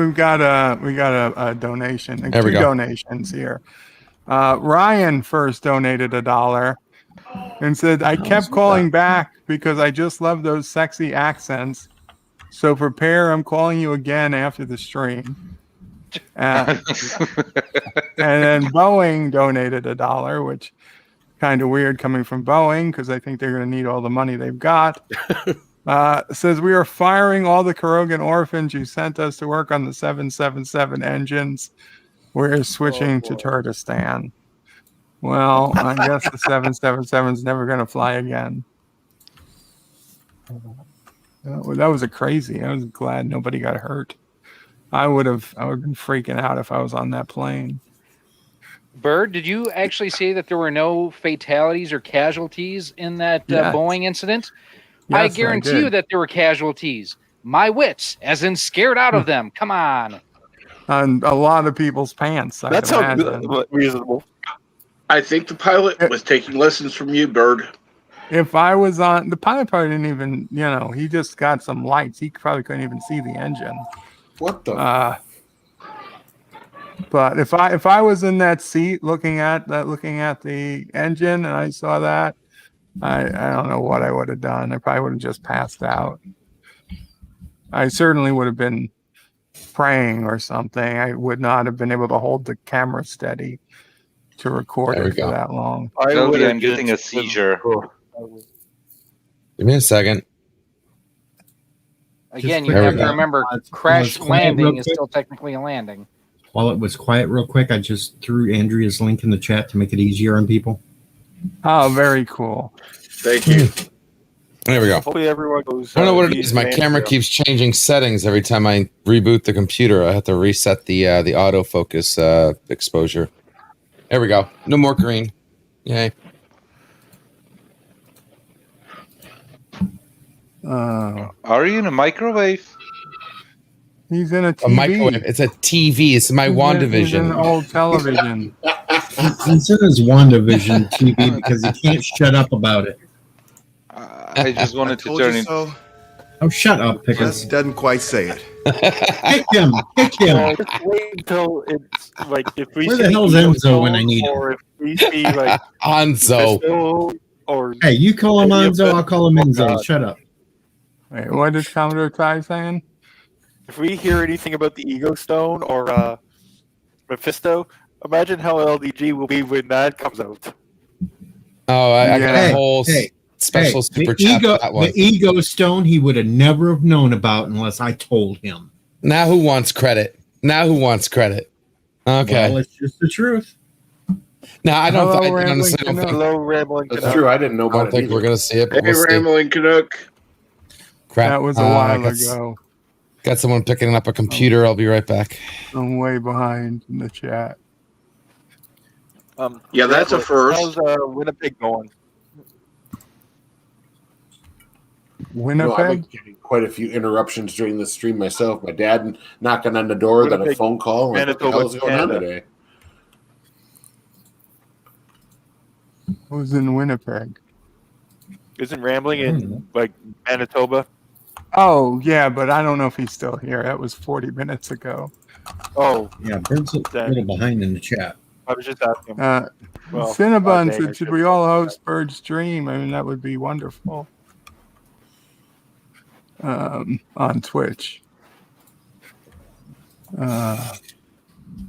a donation. There we 2 go. donations here. Ryan first donated $1 and said, "I kept calling back because I just love those sexy accents. So prepare. I'm calling you again after the stream." And then Boeing donated $1, which kind of weird coming from Boeing because I think they're going to need all the money they've got. Says we are firing all the Carogan orphans you sent us to work on the 777 engines. We're switching to Kurdistan. Well, I guess the 777 is never going to fly again. That was a crazy. I was glad nobody got hurt. I would have been freaking out if I was on that plane. Bird, did you actually say that there were no fatalities or casualties in that Boeing incident? Yes, I guarantee you that there were casualties. My wits, as in scared out of them. Come on. And a lot of people's pants. That's reasonable. I think the pilot was taking lessons from you, Bird. If I was on, the pilot probably didn't even, he just got some lights. He probably couldn't even see the engine. What the? But if I was in that seat looking at the engine and I saw that, I don't know what I would have done. I probably would have just passed out. I certainly would have been praying or something. I would not have been able to hold the camera steady to record it for that long. I'm getting a seizure. Give me a second. Again, you have to remember, crash landing is still technically a landing. While it was quiet, real quick, I just threw Andrea's link in the chat to make it easier on people. Oh, very cool. Thank you. There we go. Hopefully everyone goes. I don't know what it is. My camera keeps changing settings every time I reboot the computer. I have to reset the autofocus exposure. There we go. No more green. Yay. Are you in a microwave? He's in a TV. A microwave. It's a TV. It's my WandaVision. He's in old television. He's in his WandaVision TV because he can't shut up about it. I just wanted to turn it. So. Oh, shut up, Pickens. Doesn't quite say it. Kick him. Kick him. Just wait until it's like if we. Where the hell's Enzo when I need him? Or if we see like Anzo. Or hey, you call him Enzo, I'll call him Enzo. Shut up. Wait, what is Commodore Ty saying? If we hear anything about the Ego Stone or Mephisto, imagine how LDG will be when that comes out. Oh, I got a whole special super chat. The Ego Stone he would have never have known about unless I told him. Now who wants credit? Okay. Well, it's just the truth. Now I don't. Hello, Rambling That's true. I didn't know about it. I don't think we're gonna see it. But Hey, we'll Rambling Canuck. Crap. That was a while ago. Got someone picking up a computer. I'll be right back. I'm way behind in the chat. Yeah, that's a first. How's Winnipeg going? Winnipeg? I've been getting quite a few interruptions during the stream myself. My dad knocking on the door, then a phone call. Like, what the hell is going on today? Who's in Winnipeg? Isn't Rambling in like Manitoba? Oh, yeah, but I don't know if he's still here. That was 40 minutes ago. Oh, yeah, Bird's a little behind in the chat. I was just asking. Cinnabon said, should we all host Bird's stream? I mean, that would be wonderful. On Twitch. I'm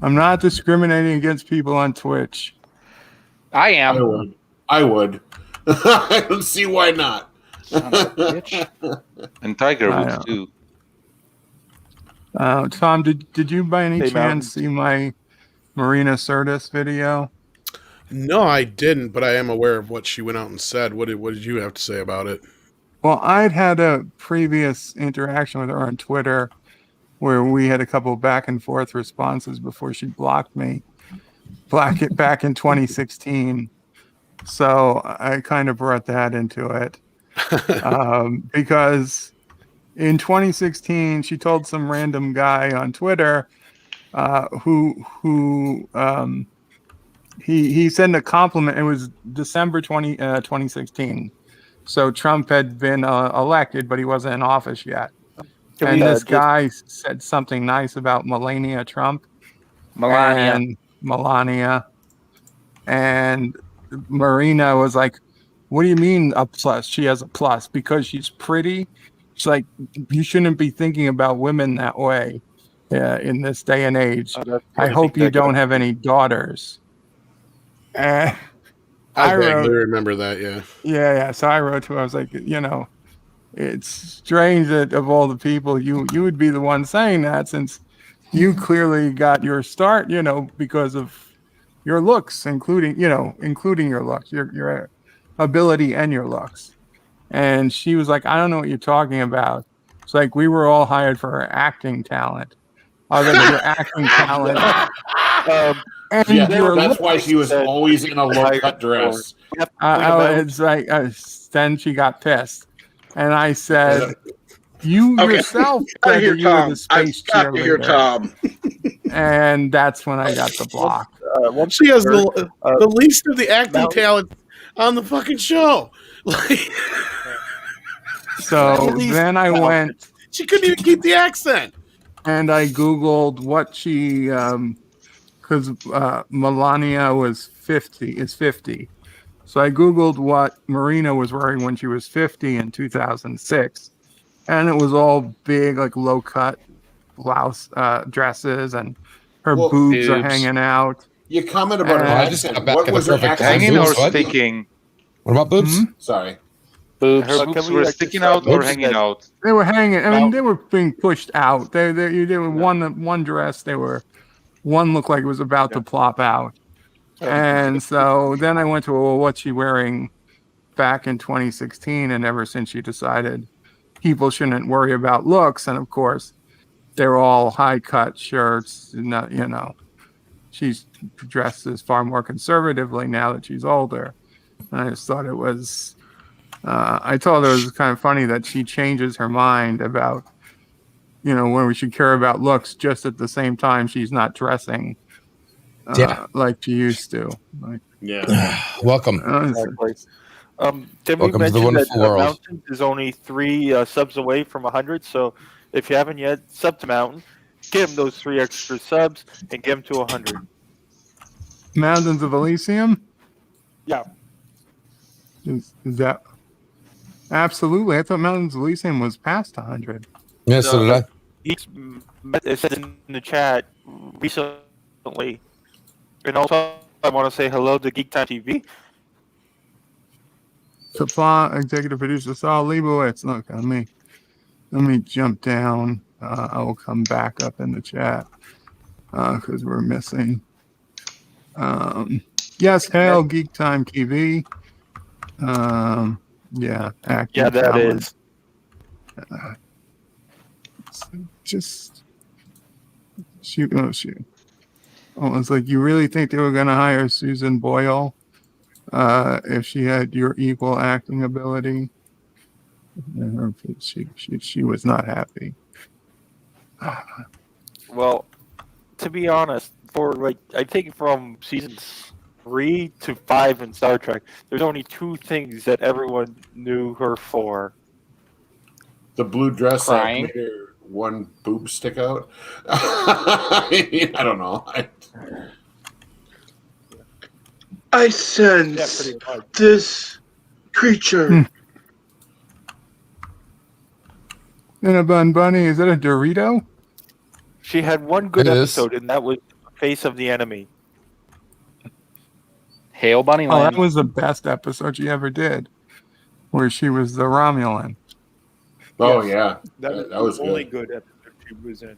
not discriminating against people on Twitch. I am. I would. I don't see why not. And Tiger would too. Tom, did you by any chance see my Marina Sirtis video? No, I didn't, but I am aware of what she went out and said. What did you have to say about it? Well, I'd had a previous interaction with her on Twitter where we had a couple back and forth responses before she blocked me back in 2016. So I kind of brought that into it because in 2016 she told some random guy on Twitter who he sent a compliment. It was December 2016. So Trump had been elected, but he wasn't in office yet. And this guy said something nice about Melania Trump. Melania. And Marina was like, what do you mean a plus? She has a plus because she's pretty. She's like, you shouldn't be thinking about women that way in this day and age. I hope you don't have any daughters. I vaguely remember that, yeah. Yeah. So I wrote to her, I was like, it's strange that of all the people, you would be the one saying that, since you clearly got your start, because of your looks, including your looks, your ability and your looks. And she was like, I don't know what you're talking about. It's like, we were all hired for her acting talent. I was like, your acting talent. That's why she was always in a low-cut dress. It's like, then she got pissed. And I said, you yourself said that you were the space cheerleader. Tom. And that's when I got the block. She has the least of the acting talent on the fucking show. So then I went. She couldn't even keep the accent. And I Googled what she, because Melania is 50. So I Googled what Marina was wearing when she was 50 in 2006. And it was all big, like low cut blouse dresses, and her boobs are hanging out. You comment about her accent. What was her accent? Hanging or sticking? What about boobs? Sorry. Her boobs were sticking out or hanging out? They were hanging. I mean, they were being pushed out. They were one dress. One looked like it was about to plop out. And so then I went to, what's she wearing back in 2016? And ever since she decided people shouldn't worry about looks. And of course, they're all high cut shirts. She's dresses far more conservatively now that she's older. And I just thought it was, I told her it was kind of funny that she changes her mind about, when we should care about looks, just at the same time she's not dressing like she used to. Welcome. Tim, Welcome to the wonderful world. Mountain is only 3 subs away from 100, so if you haven't yet, sub to Mountain, give him those 3 extra subs, and get him to 100. Mountains of Elysium? Yeah. Is that... Absolutely. I thought Mountains of Elysium was past 100. Yeah, so did I. It said in the chat recently. And also, I want to say hello to Geek Time TV. Qapla, executive producer Saul Leibowitz. Look, let me jump down. I will come back up in the chat because we're missing. Yes, hail Geek Time TV. Yeah, that talent. is. Just shoot. Oh, it's like, you really think they were going to hire Susan Boyle if she had your equal acting ability? And she was not happy. Well, to be honest, I think from seasons 3 to 5 in Star Trek, there's only 2 things that everyone knew her for. The blue dress Crying. that made her one boob stick out. I don't know. I sense this creature. And a Bun Bunny, is that a Dorito? She had one good episode, and that was Face of the Enemy. Hail Bunny Oh, Land. that was the best episode she ever did, where she was the Romulan. Oh, Yes. yeah. That That was the only good. good episode she was in.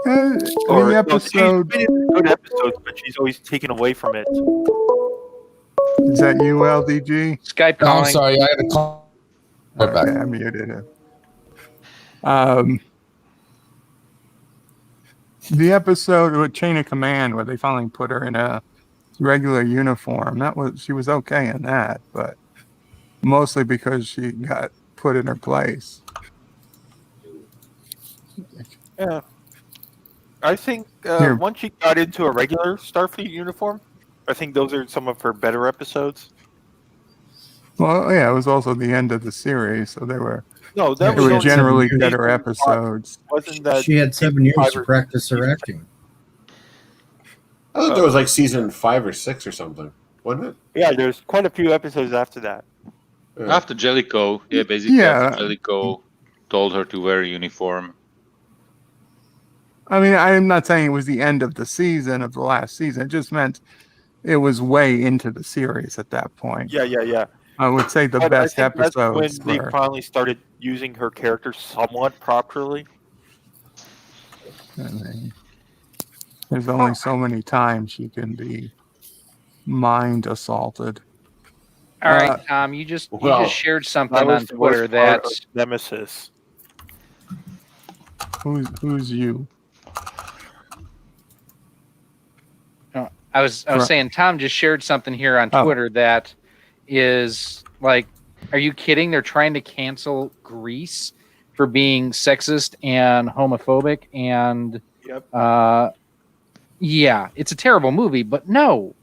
The episode. She's been in good episodes, but she's always taken away from it. Is that you, LDG? Skype No, calling. I'm sorry. I had to call. Right back. Okay, I muted it. The episode with Chain of Command, where they finally put her in a regular uniform, she was okay in that, but mostly because she got put in her place. Yeah. I think once she got into a regular Starfleet uniform, I think those are some of her better episodes. Well, yeah, it was also the end of the series, so they were was generally season better 3. episodes. Wasn't that She had 7 years to practice her acting. I thought there was like season 5 or 6 or something, wasn't it? Yeah, there's quite a few episodes after that. After Jellicoe, basically Yeah. after Jellicoe told her to wear a uniform. I mean, I'm not saying it was the end of the season, of the last season. It just meant it was way into the series at that point. Yeah. I would say the best episodes that's when they finally started using her character somewhat properly. There's only so many times she can be mind assaulted. All right, Tom, you just shared something on Twitter that Nemesis. Who's you? I was saying Tom just shared something here on Twitter that is like, are you kidding? They're trying to cancel Grease for being sexist and homophobic, and yeah, it's a terrible movie, but no.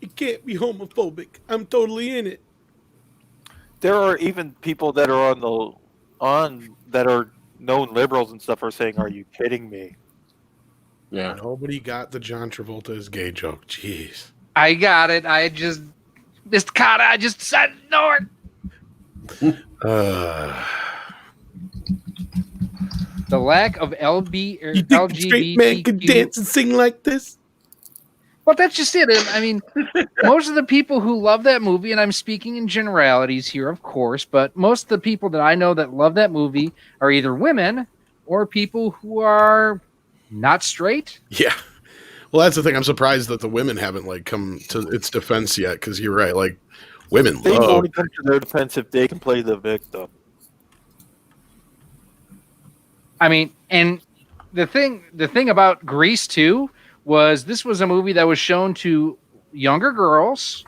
It can't be homophobic. I'm totally in it. There are even people that are that are known liberals and stuff are saying, "Are you kidding me?" Yeah. Nobody got the John Travolta is gay joke. Jeez. I got it. I just Mr. Carter. I just decided to ignore it. The lack of You think a straight man can dance and sing like this? Well, that's just it. I mean, most of the people who love that movie, and I'm speaking in generalities here, of course, but most of the people that I know that love that movie are either women or people who are not straight. Yeah. Well, that's the thing. I'm surprised that the women haven't come to its defense yet, because you're right. Like, women They love. only come to their defense if they can play the victim. I mean, and the thing about Grease too was this was a movie that was shown to younger girls,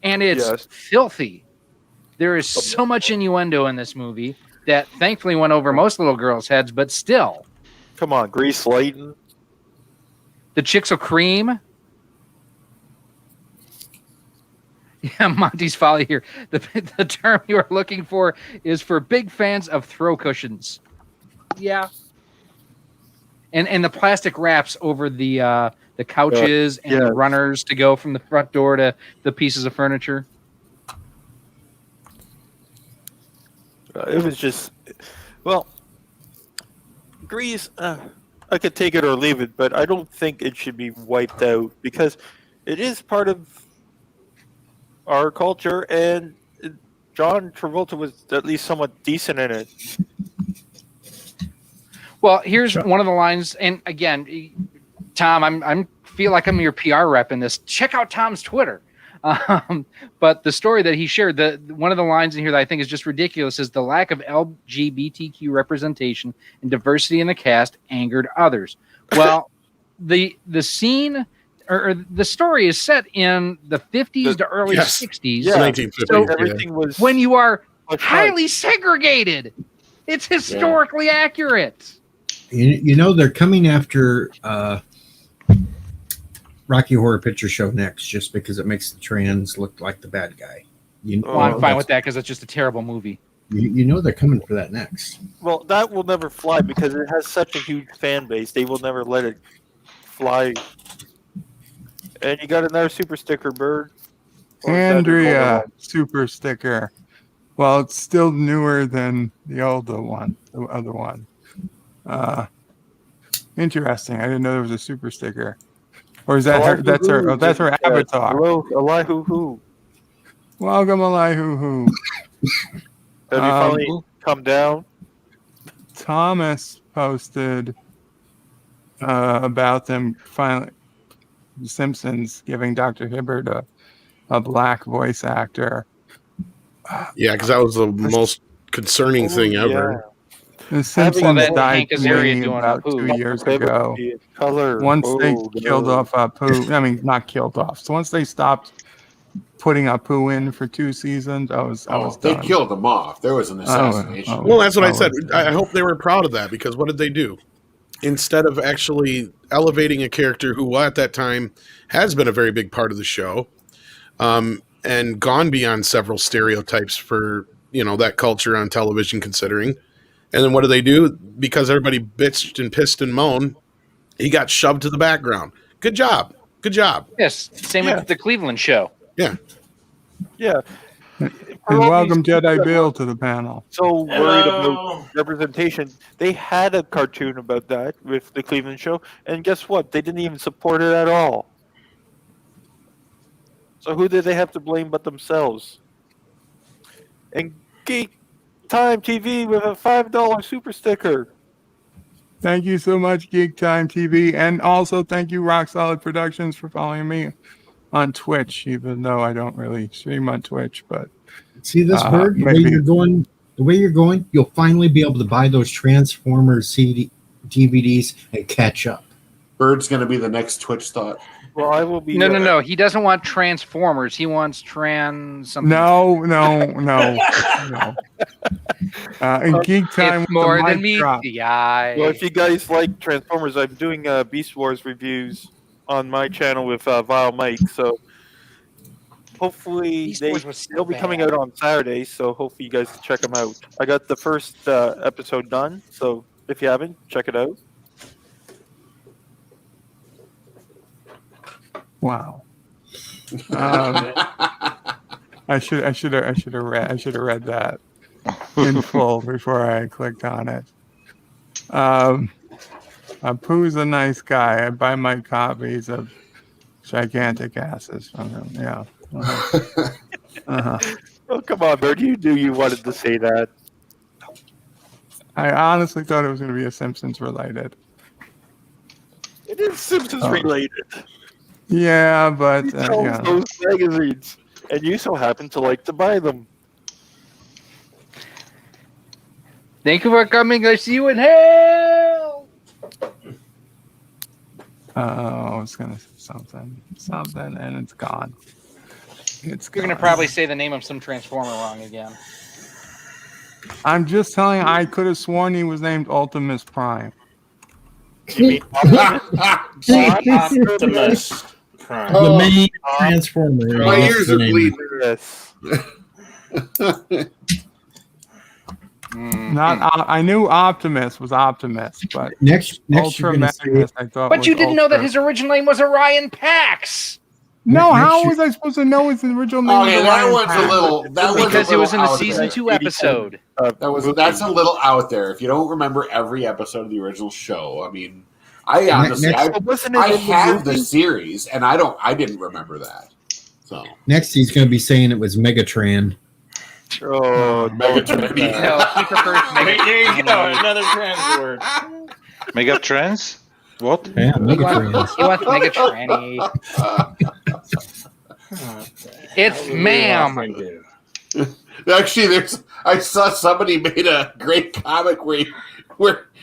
and it's filthy. There is so much innuendo in this movie that thankfully went over most little girls' heads, but still. Come on, Grease Lightning. The chicks will cream. Yeah, Monty's folly here. The term you are looking for is for big fans of throw cushions. Yeah. And the plastic wraps over the couches and the runners to go from the front door to the pieces of furniture. It was just, well, Grease, I could take it or leave it, but I don't think it should be wiped out because it is part of our culture, and John Travolta was at least somewhat decent in it. Well, here's one of the lines, and again, Tom, I'm feel like I'm your PR rep in this. Check out Tom's Twitter. But the story that he shared, one of the lines in here that I think is just ridiculous is the lack of LGBTQ representation and diversity in the cast angered others. Well, the scene or the story is set in the 50s to early 60s. Yeah, 1950s. So everything was when you are highly segregated. It's historically accurate. You know, they're coming after Rocky Horror Picture Show next just because it makes the trans look like the bad guy. Well, I'm fine with that because it's just a terrible movie. You know they're coming for that next. Well, that will never fly because it has such a huge fan base. They will never let it fly. And you got another super sticker, Bird. Andrea super sticker. Well, it's still newer than the other one. Interesting. I didn't know there was a super sticker. Or is that her? That's her. Oh, that's her avatar. Hello, Elihu. Welcome, Elihu. Have you finally come down? Thomas posted about them finally. The Simpsons giving Dr. Hibbert a black voice actor. Yeah, because that was the most concerning thing ever. The Simpsons died about 2 years ago. Once they killed off Apu, I mean, not killed off. So once they stopped putting Apu in for 2 seasons, I was they done. killed him off. There was an assassination. Well, that's what I said. I hope they were proud of that because what did they do? Instead of actually elevating a character who at that time has been a very big part of the show, and gone beyond several stereotypes for that culture on television, considering. And then what do they do? Because everybody bitched and pissed and moaned, he got shoved to the background. Good job. Yes, same with the Cleveland show. Yeah. And welcome Jedi Bill to the panel. So worried about representation. They had a cartoon about that with the Cleveland show, and guess what? They didn't even support it at all. So who did they have to blame but themselves? And Geek Time TV with a $5 super sticker. Thank you so much, Geek Time TV. And also thank you, Rock Solid Productions, for following me on Twitch, even though I don't really stream on Twitch. But see this bird, the way you're going, you'll finally be able to buy those Transformers DVDs and catch up. Bird's going to be the next Twitch thought. Well, I will be. No. He doesn't want Transformers. He wants something. No. In Geek Time, it's more than meets drop. the eye. Well, if you guys like Transformers, I'm doing Beast Wars reviews on my channel with Vile Mike. So hopefully they'll be coming out on Saturday. So hopefully you guys can check them out. I got the first episode done. So if you haven't, check it out. Wow. I should have read that in full before I clicked on it. Pooh's a nice guy. I buy my copies of Gigantic Asses from him. Yeah. Oh, come on, Bird. You knew you wanted to say that. I honestly thought it was going to be a Simpsons related. It is Simpsons related. Yeah, but He sells those magazines, and you so happen to like to buy them. Thank you for coming. I see you in hell. I was gonna say something, and it's gone. You're gonna probably say the name of some Transformer wrong again. I'm just telling you, I could have sworn he was named Optimus Prime. Optimus Prime. The main Transformer. My ears are bleeding. I knew Optimus was Optimus, but next Ultra Magnus, I thought. But you didn't know that his original name was Orion Pax. No, how was I supposed to know his original name? Okay, that one's a little. Because it was in the season 2 episode. That's a little out there. If you don't remember every episode of the original show, I mean, I honestly, I have the series, and I didn't remember that. So next, he's going to be saying it was Megatron. Oh, Megatron. No, he prefers Megatron. There you go, another trans word. Megatrans? What? Yeah, Megatron. He wants Megatron. It's ma'am. Actually, I saw somebody made a great comic where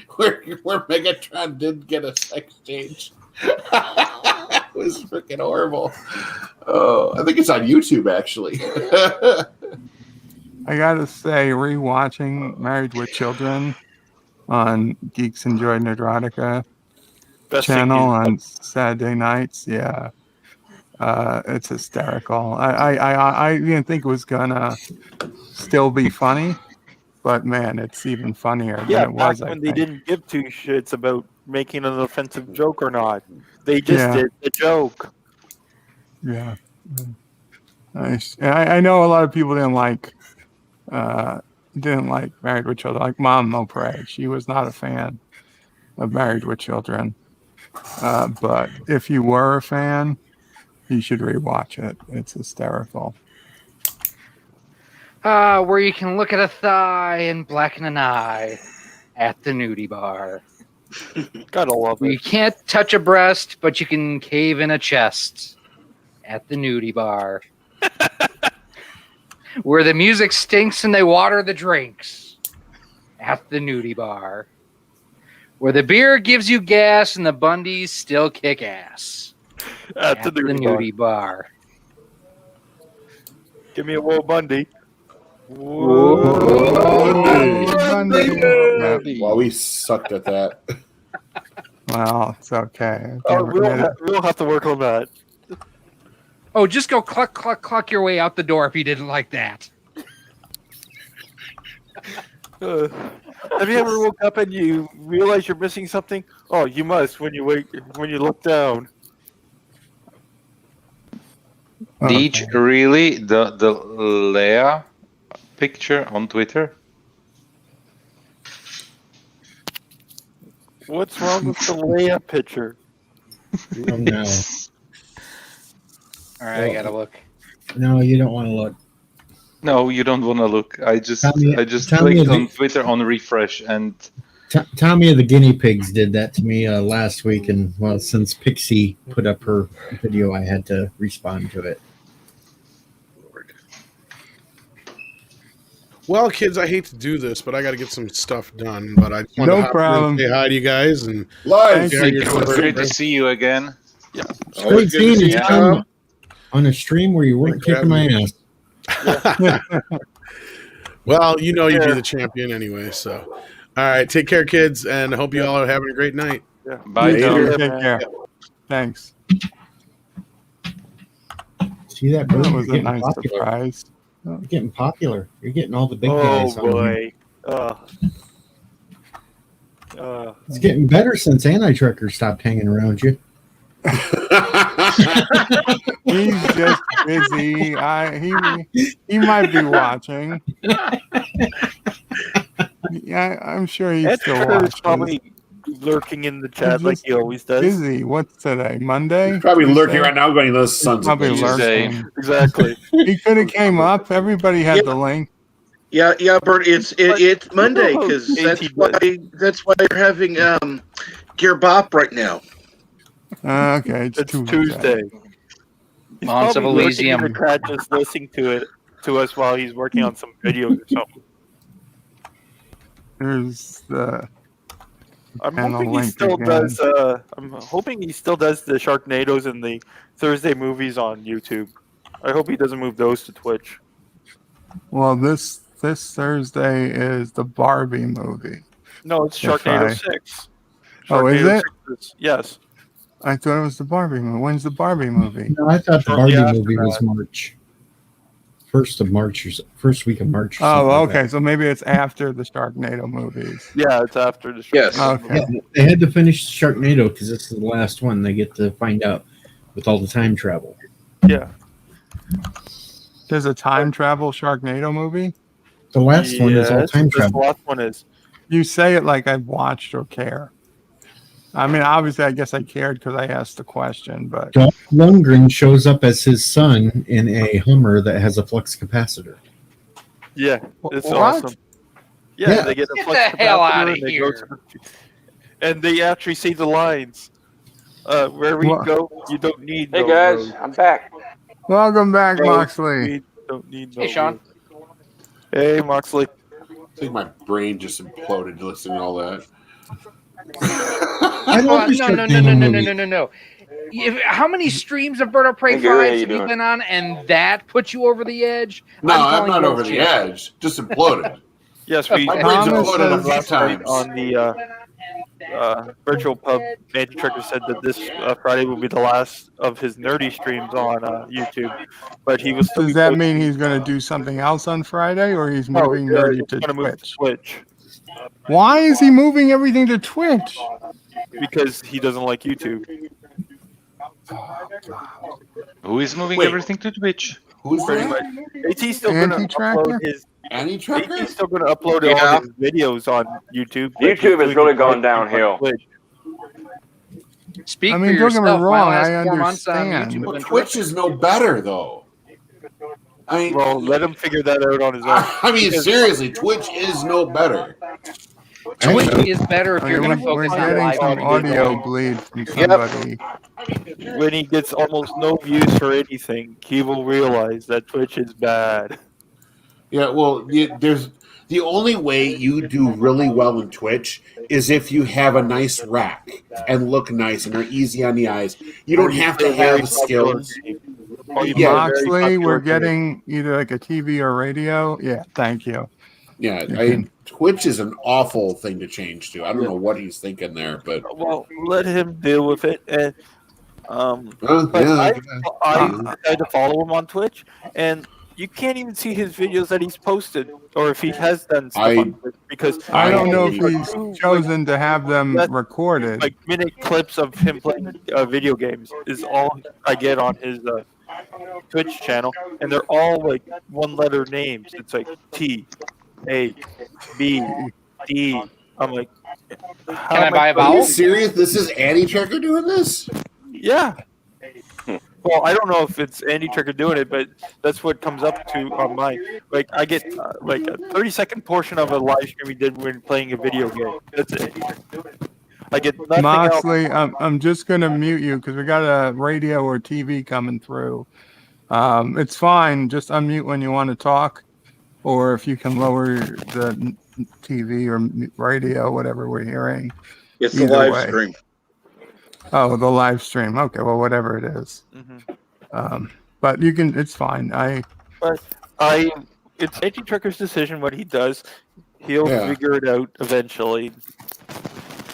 Megatron did get a sex change. It was freaking horrible. Oh, I think it's on YouTube actually. I gotta say, rewatching Married with Children on Geeks Enjoy Nerdrotica channel on Saturday nights, yeah, it's hysterical. I didn't think it was gonna still be funny, but man, it's even funnier than it was. Back when they didn't give two shits about making an offensive joke or not, they just did the joke. Yeah, I know a lot of people didn't like Married with Children, like NephewOPrey. She was not a fan of Married with Children, but if you were a fan, you should rewatch it. It's hysterical. Where you can look at a thigh and blacken an eye at the nudie bar. Gotta love it. You can't touch a breast, but you can cave in a chest at the nudie bar. Where the music stinks and they water the drinks at the nudie bar. Where the beer gives you gas and the Bundys still kick ass at the nudie bar. Give me a Whoa Bundy. Well, we sucked at that. Well, it's okay. We'll have to work on that. Oh, just go cluck, cluck, cluck your way out the door if you didn't like that. Have you ever woke up and you realize you're missing something? Oh, you must when you look down. Did really the Leia picture on Twitter? What's wrong with the Leia picture? Oh no. All right, I gotta look. No, you don't want to look. No, you don't want to look. I just Tommy clicked on Twitter on refresh and Tommy of the Guinea Pigs did that to me last week, and well, since Pixie put up her video, I had to respond to it. Well, kids, I hate to do this, but I got to get some stuff done. But I just wanted No to hop in problem. and say hi to you guys and it's great to see you again. Yeah, It's great seeing you, Tom, on a stream where you weren't kicking my ass. Well, you know you'd be the champion anyway. So, all right, take care, kids, and I hope you all are having a great night. Yeah. Bye, Take Tom. care. Thanks. See that bird? That was You're a getting nice popular. surprise. You're getting popular. You're getting all the big guys. Oh boy. It's getting better since Anti-Trucker stopped hanging around you. He's just busy. He might be watching. Yeah, I'm sure he's still watching. Probably lurking in the chat like he always does. Busy. What's today? Monday? He's probably lurking Tuesday? right now, going those sons of Probably bitches. lurking. Exactly. He could have came up. Everybody had the link. Yeah, Bert. It's Monday because that's why you're having Gear Bop right now. Okay, it's Tuesday. Months He's of probably lurking in Elysium. the chat just listening to us while he's working on some videos or something. There's the. I'm channel hoping he link still again. does. I'm hoping he still does the Sharknadoes and the Thursday movies on YouTube. I hope he doesn't move those to Twitch. Well, this Thursday is the Barbie movie. No, it's If Sharknado I- 6. Oh, is Sharknado it? 6 yes. I thought it was the Barbie movie. When's the Barbie movie? No, I thought the Shortly Barbie after movie was that. March. First week of March. or Oh, something like okay. So maybe it's after the Sharknado movies. Yeah, it's after the Yes. Sharknado. Okay. Yeah, they had to finish Sharknado because this is the last one. They get to find out with all the time travel. Yeah. There's a time travel Sharknado movie? The last one is all Yes, time this travel. last one is. You say it like I've watched or care. I mean, obviously, I guess I cared because I asked the question, but Dolph Lundgren shows up as his son in a Hummer that has a flux capacitor. Yeah, it's What? awesome. Yeah, Yeah. they get a Get flux the hell capacitor outta and they here. go to and they actually say the lines. Wherever you What? go, you don't need Hey no guys, road. I'm back. welcome back, Road, Moxley. you don't need no Hey, Sean. road. Hey, Moxley. I think my brain just imploded listening to all that. I love Well, the Sharknado movie. no. How many streams of Bird of Prey Hey, Gary, how 5 you have you doing? been on, and that put you over the edge? No, I'm calling not over bullshit. the edge. Just imploded. Yes, we My brain's Thomas imploded a says- few last night times. on the virtual pub. Anti-Trucker said that this Friday will be the last of his nerdy streams on YouTube, but he was. Does that mean he's going to do something else on Friday, or he's moving nerdy to going to move to Twitch? Twitch Why is he moving everything to Twitch? because he doesn't like YouTube. Who is moving Wait. everything to Twitch? Who's Pretty that? much. AT's still going to Anti-Tracker? upload his. Anti-Trucker? AT's still going to upload Yeah. all his videos on YouTube. but he's YouTube has doing really his gone live stream on downhill. Twitch. Speak I mean, for don't get me yourself. wrong, My last I 4 months on understand. YouTube Well, have been Twitch is no better, though. I mean, Well, let him figure that out on his own. I mean, seriously, Twitch is no better. Twitch is better if Okay, you're going to we're focus on getting live some video. audio bleed from somebody. When he gets almost no views for anything, he will realize that Twitch is bad. Yeah, well, there's the only way you do really well in Twitch is if you have a nice rack and look nice and are easy on the eyes. You don't have to have the skills. Yeah, Moxley, we're getting either like a TV or radio. Yeah, thank you. Yeah, You can- Twitch is an awful thing to change to. I don't know what he's thinking there, but Well, let him deal with it. And but yeah, I decided to follow him on Twitch, and you can't even see his videos that he's posted, or if he has done stuff on Twitch, because I don't know if he's chosen to have them recorded. like minute clips of him playing video games is all I get on his Twitch channel, and they're all like one-letter names. It's like T, A, B, D. I'm like, Can I buy a Are you vowel? serious? This is Anti-Trucker doing this? Yeah. Well, I don't know if it's Andy Tricker doing it, but that's what comes up to on my. Like, I get like a 30-second portion of a live stream he did when playing a video game. That's it. I get nothing Moxley, else. I'm just going to mute you because we got a radio or TV coming through. It's fine. Just unmute when you want to talk, or if you can lower the TV or radio, whatever we're hearing. It's the live stream. Oh, the live stream. Okay, well, whatever it is. But you can. It's fine. It's Andy Tricker's decision what he does. He'll figure it out eventually.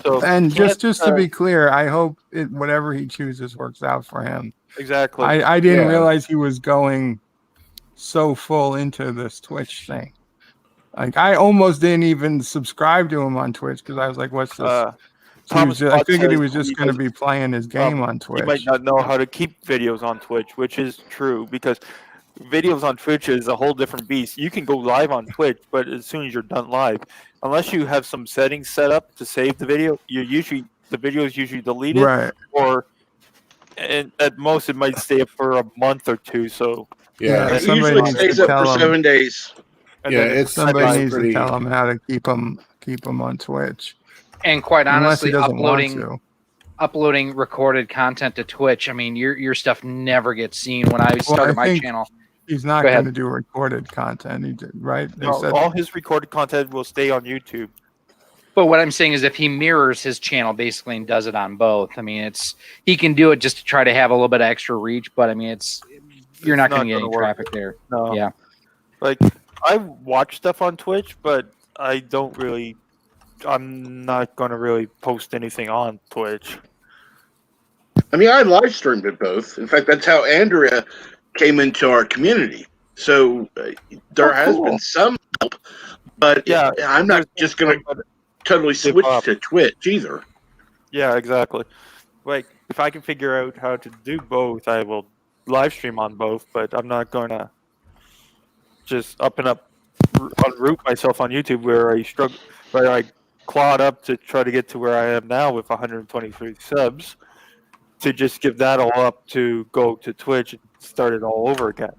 So and just to be clear, I hope whatever he chooses works out for him. Exactly. I didn't realize he was going so full into this Twitch thing. Like, I almost didn't even subscribe to him on Twitch because I was like, "What's this?" I figured he was just going to be playing his game on Twitch. He might not know how to keep videos on Twitch, which is true because videos on Twitch is a whole different beast. You can go live on Twitch, but as soon as you're done live, unless you have some settings set up to save the video, the video is usually deleted, right? Or at most it might stay up for a month or two. So it usually stays up for 7 days. And somebody needs to tell him how to keep them on Twitch. And quite honestly, Unless he doesn't want to. uploading recorded content to Twitch, I mean, your stuff never gets seen. When I started my channel, he's not going to do recorded content. He did, right? No, all his recorded content will stay on YouTube. But what I'm saying is, if he mirrors his channel basically and does it on both, I mean, he can do it just to try to have a little bit of extra reach. But I mean, you're not going to get any traffic there. No. Yeah. Like, I watch stuff on Twitch, but I don't really. I'm not going to really post anything on Twitch. I mean, I live streamed it both. In fact, that's how Andrea came into our community. So there has been some help, but I'm not just going to totally switch to Twitch either. Yeah, exactly. Like, if I can figure out how to do both, I will live stream on both, but I'm not going to just unroot myself on YouTube where I clawed up to try to get to where I am now with 123 subs, to just give that all up to go to Twitch and start it all over again.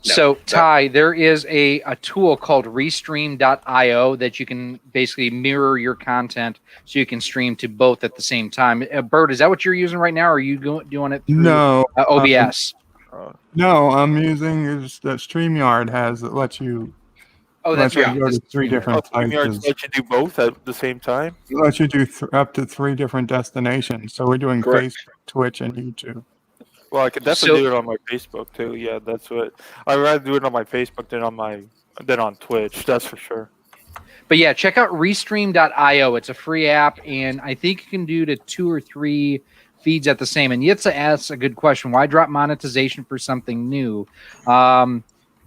So, Ty, there is a tool called Restream.io that you can basically mirror your content so you can stream to both at the same time. Bert, is that what you're using right now, or are you doing it through OBS? No, I'm using that StreamYard it lets you. Oh, that's right. Go to 3 different places. Let you do both at the same time? It lets you do up to 3 different destinations. So we're doing Facebook, Twitch, and YouTube. Well, I could definitely do it on my Facebook too. Yeah, that's what I'd rather do it on my Facebook than on Twitch. That's for sure. But yeah, check out Restream.io. It's a free app, and I think you can do to 2 or 3 feeds at the same. And Yitza asks a good question: why drop monetization for something new?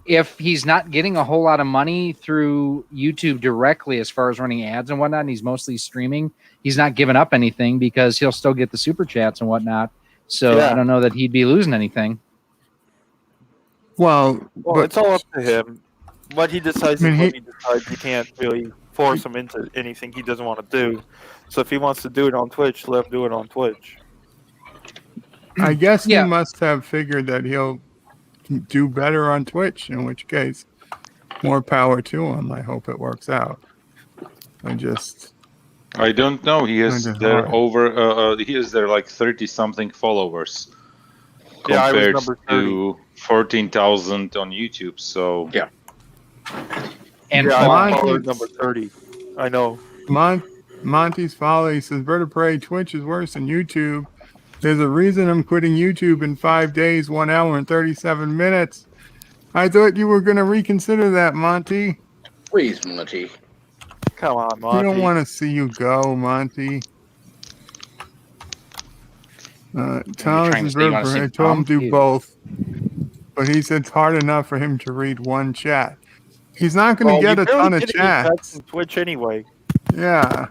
If he's not getting a whole lot of money through YouTube directly as far as running ads and whatnot, and he's mostly streaming, he's not giving up anything because he'll still get the super chats and whatnot. So I don't know that he'd be losing anything. Well, it's all up to him. What he decides is what he decides. You can't really force him into anything he doesn't want to do. So if he wants to do it on Twitch, let him do it on Twitch. I guess he must have figured that he'll do better on Twitch, in which case, more power to him. I hope it works out. I don't know. He is there he is there like 30-something followers compared to 14,000 on YouTube. So and I'm number 30. I know. Monty's Folly says, "Vertebrae, Twitch is worse than YouTube. There's a reason I'm quitting YouTube in 5 days, 1 hour, and 37 minutes. I thought you were going to reconsider that, Monty." Please, Monty. Come on, Monty. We don't want to see you go, Monty. Thomas is Vertebrae. I told him to do both, but he said it's hard enough for him to read one chat. He's not going to get a ton of chats. On Twitch anyway. Yeah.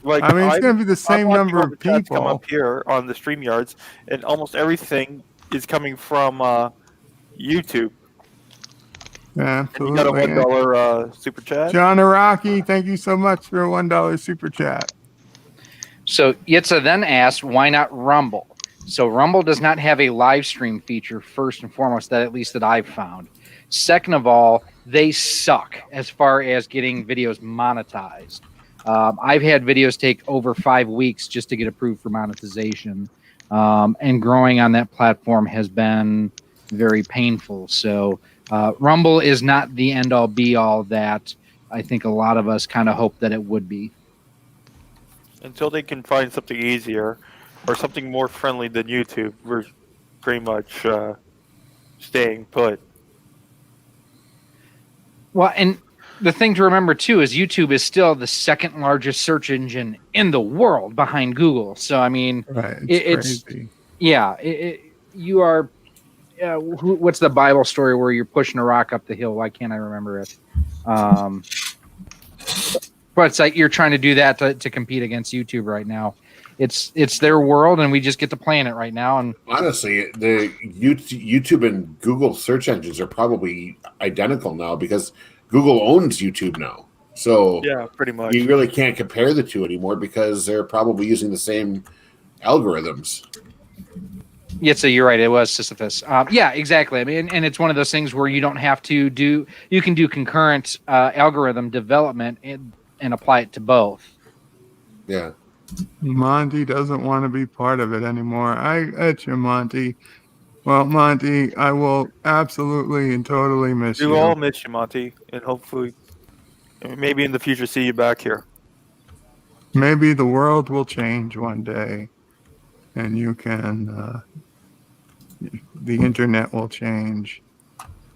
Like, I mean, it's going to be the same number of people. Come up here on the StreamYards, and almost everything is coming from YouTube. Yeah, absolutely. And you got a $1 super chat. John Araki, thank you so much for a $1 super chat. So Yitza then asked, why not Rumble? So Rumble does not have a live stream feature, first and foremost, that at least that I've found. Second of all, they suck as far as getting videos monetized. I've had videos take over 5 weeks just to get approved for monetization. And growing on that platform has been very painful. So Rumble is not the end-all be-all that I think a lot of us kind of hope that it would be. Until they can find something easier or something more friendly than YouTube, we're pretty much staying put. Well, and the thing to remember too is YouTube is still the second largest search engine in the world behind Google. So I mean, it's crazy. Yeah, you are. What's the Bible story where you're pushing a rock up the hill? Why can't I remember it? But it's like you're trying to do that to compete against YouTube right now. It's their world, and we just get to play in it right now. And honestly, the YouTube and Google search engines are probably identical now because Google owns YouTube now. So yeah, pretty much. You really can't compare the two anymore because they're probably using the same algorithms. Yeah, so you're right. It was Sisyphus. Yeah, exactly. I mean, and it's one of those things where you don't have to do. You can do concurrent algorithm development and apply it to both. Yeah. Monty doesn't want to be part of it anymore. I get you, Monty. Well, Monty, I will absolutely and totally miss you. We all miss you, Monty, and hopefully, maybe in the future, see you back here. Maybe the world will change one day, and you can. The internet will change,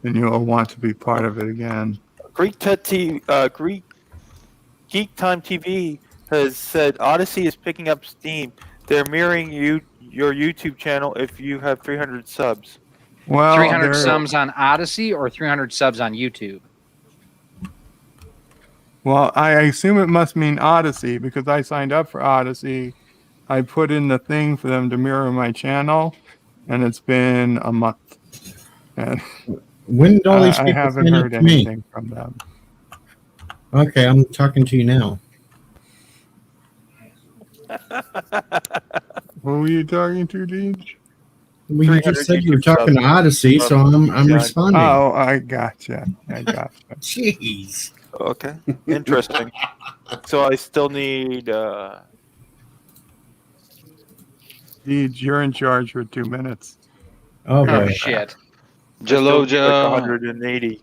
and you'll want to be part of it again. Greek Geek Time TV has said Odyssey is picking up steam. They're mirroring your YouTube channel if you have 300 subs. Well, 300 subs on Odyssey or 300 subs on YouTube? Well, I assume it must mean Odyssey because I signed up for Odyssey. I put in the thing for them to mirror my channel, and it's been a month. And when did all these people I haven't heard anything from them. Okay, I'm talking to you now. Who were you talking to, Deej? Well, you just said you were talking to Odyssey, so I'm responding. Oh, I gotcha. Jeez. Okay, interesting. So I still need. Deej, you're in charge for 2 minutes. Oh shit. Jaloja. 180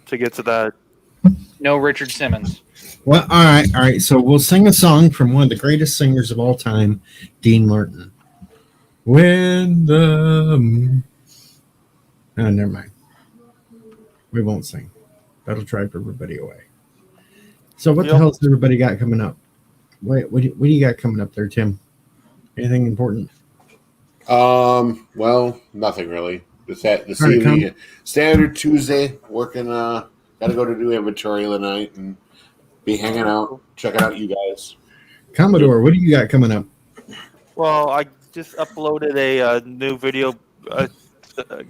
to get to that. No Richard Simmons. Well, all right. So we'll sing a song from one of the greatest singers of all time, Dean Martin. When the... Oh, never mind. We won't sing. That'll drive everybody away. So what the hell's everybody got coming up? What do you got coming up there, Tim? Anything important? Well, nothing really. This evening, standard Tuesday, working, got to go to do inventory tonight and be hanging out, checking out you guys. Commodore, what do you got coming up? Well, I just uploaded a new video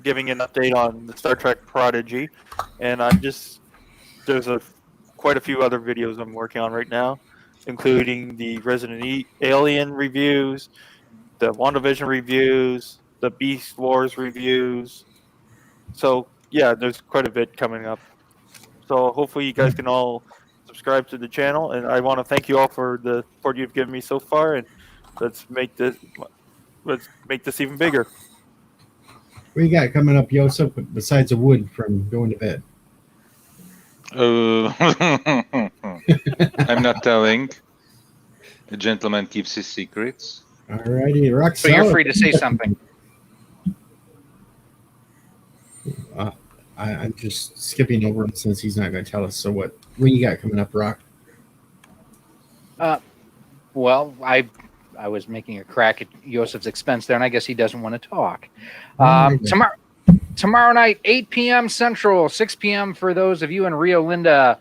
giving an update on the Star Trek Prodigy, and there's quite a few other videos I'm working on right now, including the Resident Alien reviews, the WandaVision reviews, the Beast Wars reviews. So yeah, there's quite a bit coming up. So hopefully you guys can all subscribe to the channel, and I want to thank you all for the support you've given me so far, and let's make this even bigger. What you got coming up, Yosef, besides the wood from going to bed? I'm not telling. A gentleman keeps his secrets. All righty, rock solid. But you're free to say something. I'm just skipping over him since he's not going to tell us. So what you got coming up, Rock? Well, I was making a crack at Yosef's expense there, and I guess he doesn't want to talk. Tomorrow night, 8 p.m. Central, 6 p.m. for those of you in Rio Linda,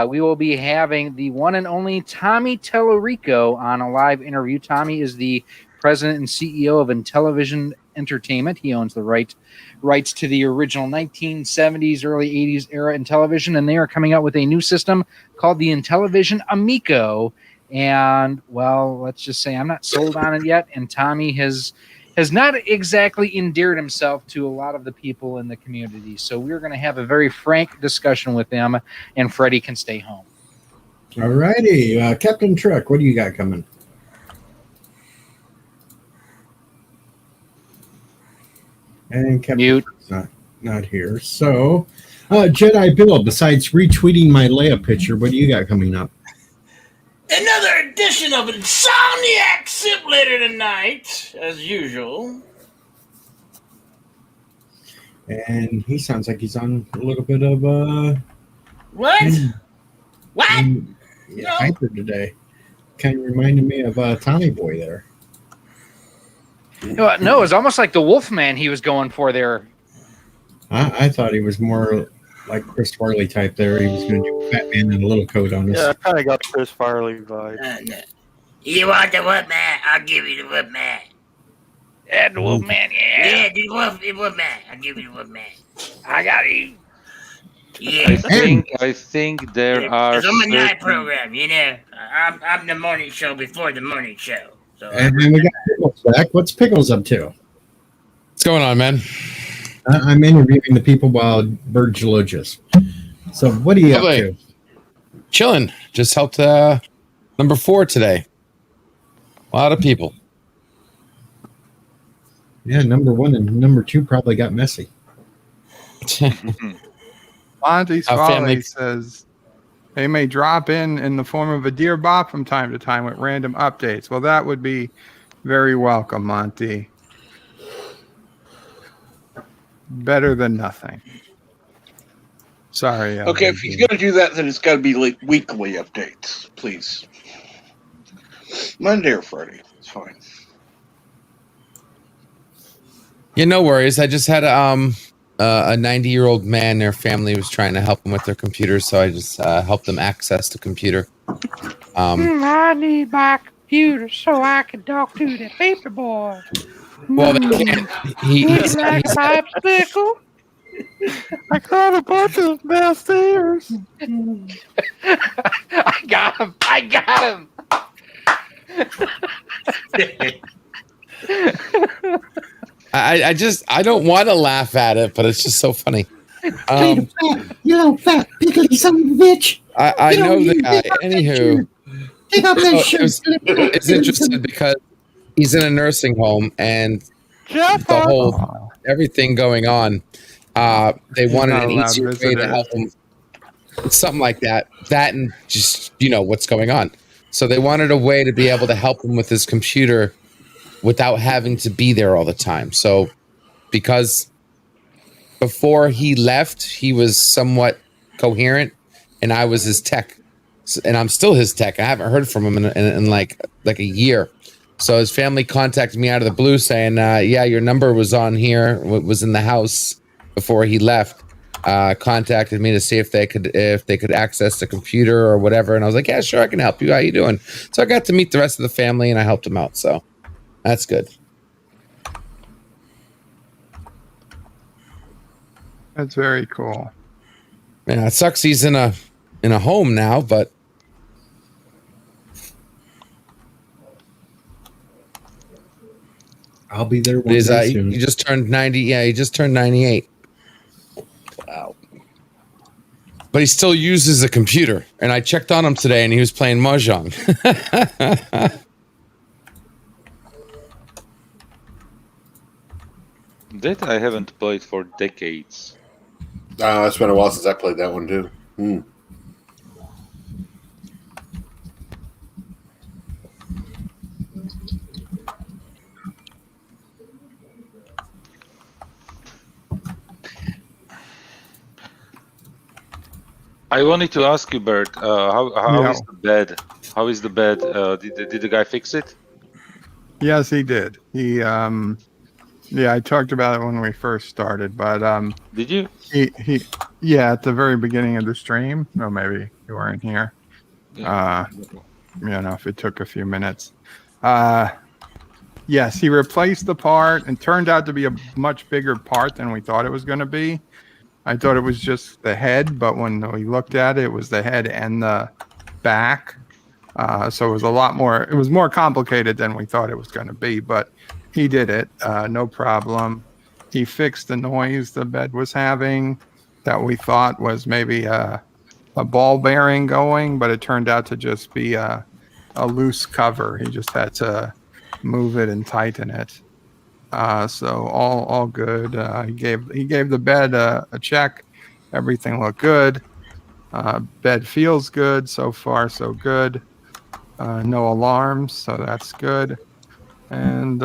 we will be having the one and only Tommy Tellerico on a live interview. Tommy is the president and CEO of Intellivision Entertainment. He owns the rights to the original 1970s, early 80s era Intellivision, and they are coming out with a new system called the Intellivision Amico. And well, let's just say I'm not sold on it yet. And Tommy has not exactly endeared himself to a lot of the people in the community. So we're going to have a very frank discussion with them, and Freddie can stay home. All righty. Captain Truck, what do you got coming? And Captain Truck's not here. So, Jedi Bill, besides retweeting my Leia picture, what do you got coming up? Another edition of Insomniac Sip later tonight, as usual. And he sounds like he's on a little bit of What? What? Yeah, hyper today. Kind of reminded me of Tommy Boy there. No, it's almost like the Wolfman he was going for there. I thought he was more like Chris Farley type there. He was going to do Batman in a little coat on us. Yeah, I kind of got the Chris Farley vibe. No. You want the Wolfman? I'll give you the Wolfman. Yeah, the Wolfman, yeah. Yeah, the Wolfman. I'll give you the Wolfman. I got you. Yeah. I think there are. It's on my night program, you know. I'm the morning show before the morning show. So. And then we got Pickles back. What's Pickles up to? What's going on, man? I'm interviewing the people while Bird Geologists. So what are you up to? Chilling. Just helped number 4 today. A lot of people. Yeah, number 1 and number 2 probably got messy. Monty's Folly says they may drop in the form of a dear bop from time to time with random updates. Well, that would be very welcome, Monty. Better than nothing. Sorry. Okay, if he's going to do that, then it's got to be like weekly updates, please. Monday or Friday, it's fine. Yeah, no worries. I just had a 90-year-old man. Their family was trying to help them with their computer, so I just helped them access the computer. I need my computer so I can talk to the paper boy. Well, they can't. He's like popsicle. I got a bunch of best ears. I got him. I don't want to laugh at it, but it's just so funny. You fat pickly son of a bitch. I know the guy. Anywho, Take off that shirt. It's interesting because he's in a nursing home and the whole everything going on. They wanted an easier way to help him. Something like that. That and just what's going on. So they wanted a way to be able to help him with his computer without having to be there all the time. So because before he left, he was somewhat coherent and I was his tech. And I'm still his tech. I haven't heard from him in like a year. So his family contacted me out of the blue saying, yeah, your number was on here, was in the house before he left. Contacted me to see if they could access the computer or whatever. And I was like, yeah, sure, I can help you. How you doing? So I got to meet the rest of the family and I helped them out. So that's good. That's very cool. Yeah, it sucks he's in a home now, but I'll be there. He just turned 90. Yeah, he just turned 98. Wow. But he still uses a computer. And I checked on him today and he was playing Mahjong. That I haven't played for decades. It's been a while since I played that one too. I wanted to ask you, Bert, how is the bed? How is the bed? Did the guy fix it? Yes, he did. He I talked about it when we first started, but did you? He at the very beginning of the stream. No, maybe you weren't here. Yeah. If it took a few minutes. Yes, he replaced the part and turned out to be a much bigger part than we thought it was going to be. I thought it was just the head, but when we looked at it, it was the head and the back. So it was a lot more. It was more complicated than we thought it was going to be, but he did it, no problem. He fixed the noise the bed was having that we thought was maybe a ball bearing going, but it turned out to just be a loose cover. He just had to move it and tighten it. So all good. He gave the bed a check. Everything looked good. Bed feels good so far, so good. No alarms, so that's good. And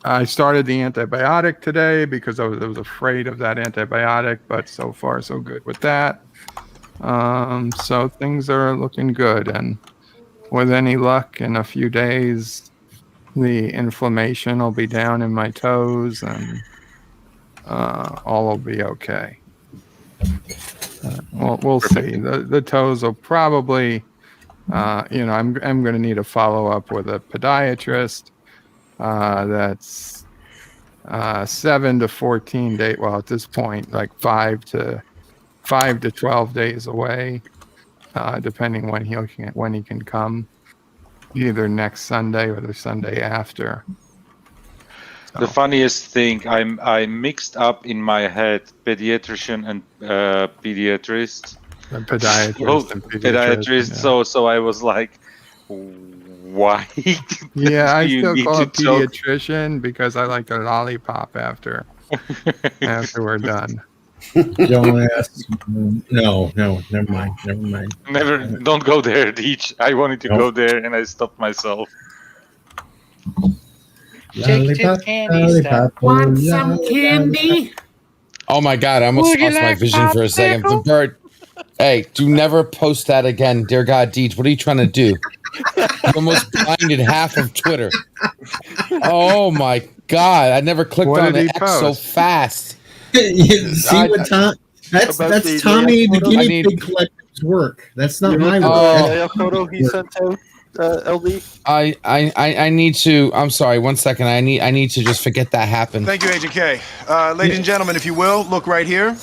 I started the antibiotic today because I was afraid of that antibiotic, but so far so good with that. So things are looking good, and with any luck, in a few days, the inflammation will be down in my toes, and all will be okay. We'll see. The toes will probably, I'm going to need a follow up with a podiatrist. That's 7 to 14 days. Well, at this point, like 5 to 12 days away, depending when he can come. Either next Sunday or the Sunday after. So. The funniest thing, I mixed up in my head pediatrician and pediatrist. And podiatrist and pediatrist. Yeah. So I was like, why? Yeah, I still call it pediatrician because I like a lollipop after we're done. Don't ask. No, never mind. Don't go there, Deej. I wanted to go there and I stopped myself. Take two candy stuff. Want some candy? Oh my God, I almost lost my vision for a second. The bird. Hey, do never post that again. Dear God, Deej, what are you trying to do? You almost blinded half of Twitter. Oh my God, I never clicked on the X so fast. See what Tom? That's Tommy the guinea pig collective's work. That's not my work. Photo he sent out, LD. I need to. I'm sorry. 1 second. I need to just forget that happened. Thank you, Agent K. Ladies and gentlemen, if you will, look right here.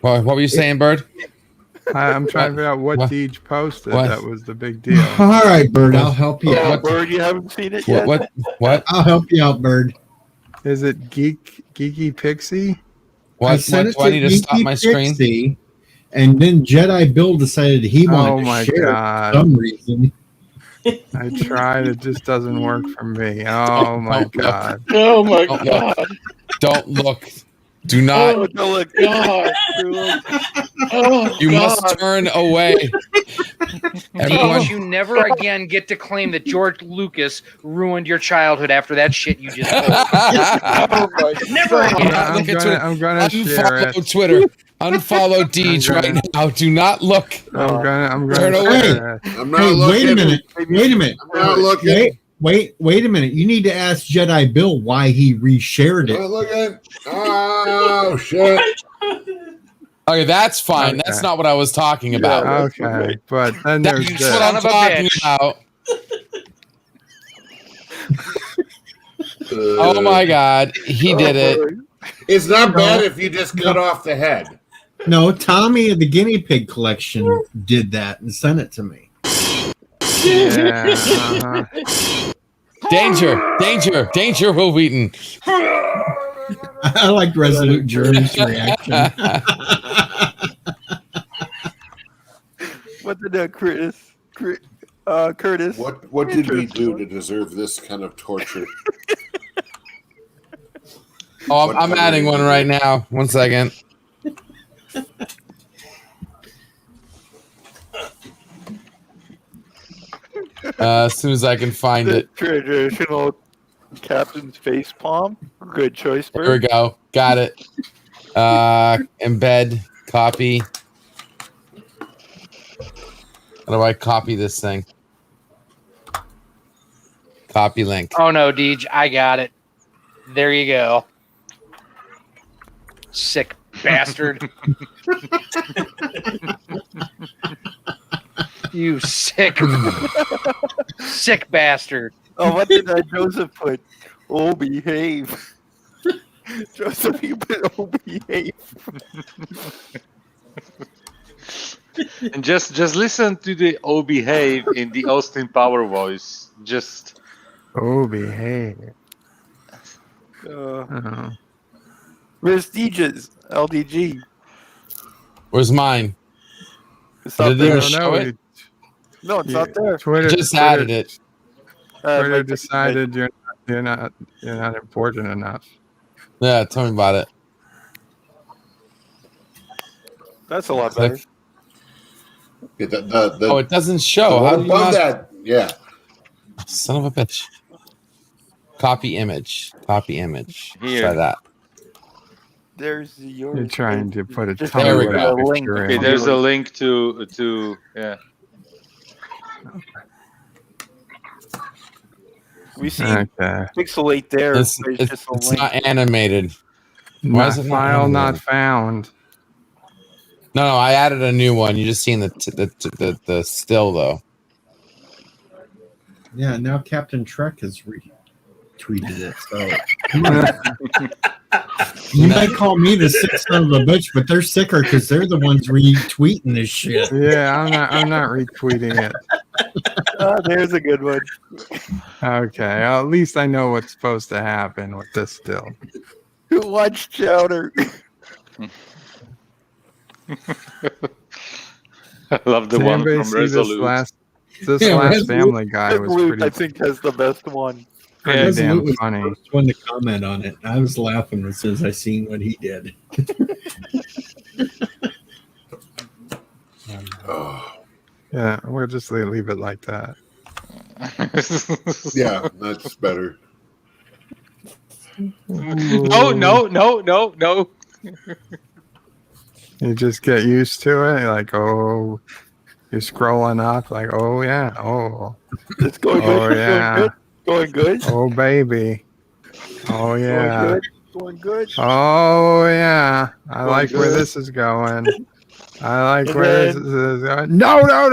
What were you saying, Bird? I'm trying to figure out what Deej posted. That was the big deal. All right, Bird. I'll help you out. Bird, you haven't seen it yet. What? I'll help you out, Bird. Is it Geeky Pixie? What do I need to stop my screen? And then Jedi Bill decided he wanted to share it for some reason. I tried. It just doesn't work for me. Oh my God. Oh my God. Don't look. Do not. Oh God. You must turn away. Everyone, you never again get to claim that George Lucas ruined your childhood after that shit you just posted. Never again. I'm gonna share it. Unfollow Twitter. Unfollow Deej right now. Do not look. I'm gonna turn away. I'm not looking. Wait a minute. I'm not looking. Wait a minute. You need to ask Jedi Bill why he reshared it. Look at. Oh shit. Okay, that's fine. Okay. That's not what I was talking about. Okay, but then there's that's what I'm talking about. Oh my God, he did it. It's not bad if you just cut off the head. No, Tommy of the Guinea Pig Collection did that and sent it to me. Yeah. Danger, Will Wheaton. I like Resolute Germ's reaction. What did Curtis? What did we do to deserve this kind of torture? Oh, I'm adding one right now. 1 second. As soon as I can find it. Traditional captain's face palm. Good choice, Bird. There we go. Got it. Embed, copy. How do I copy this thing? Copy link. Oh no, Deej, I got it. There you go. Sick bastard. You sick bastard. Oh, what did Joseph put? Oh, behave. Joseph, you put oh, behave. And just listen to the "Oh behave" in the Austin Power voice. Just Oh behave. Prestigious LDG. Where's mine? It's Did not it there. even show it? No, it's not there. Twitter Just added it. Twitter decided you're not important enough. Yeah, tell me about it. That's a lot better. Oh, it doesn't show. The How one do you above not? that, yeah. Son of a bitch. Copy image. Copy image. Here. Try that. There's yours. You're trying to put a Just There we Tumblr go. picture okay. in. There's a link to yeah. We see Okay. pixelate there. It's, but it's, just a it's link. not animated. Why is it not File not animated? found. No, I added a new one. You just seen the still though. Yeah, now Captain Trek has retweeted it. So you might call me the sick son of a bitch, but they're sicker because they're the ones retweeting this shit. Yeah, I'm not retweeting it. There's a good one. Okay, at least I know what's supposed to happen with this still. Watch Chowder. I love the Did one anybody from see this Resolute. This Yeah, last Resolute- Family Guy was Resolute, I pretty think, has the best one. Yeah, damn was funny. the first one to comment on it. I was laughing as soon as I seen what he did. Yeah, we'll just leave it like that. Yeah, that's better. No. You just get used to it. Like, oh, you're scrolling up. Like, oh yeah, oh, It's going oh good. yeah, Going good. oh baby, oh yeah, Going good. oh yeah. I Going like where good. this is going. I like And where then- this is going. No. No.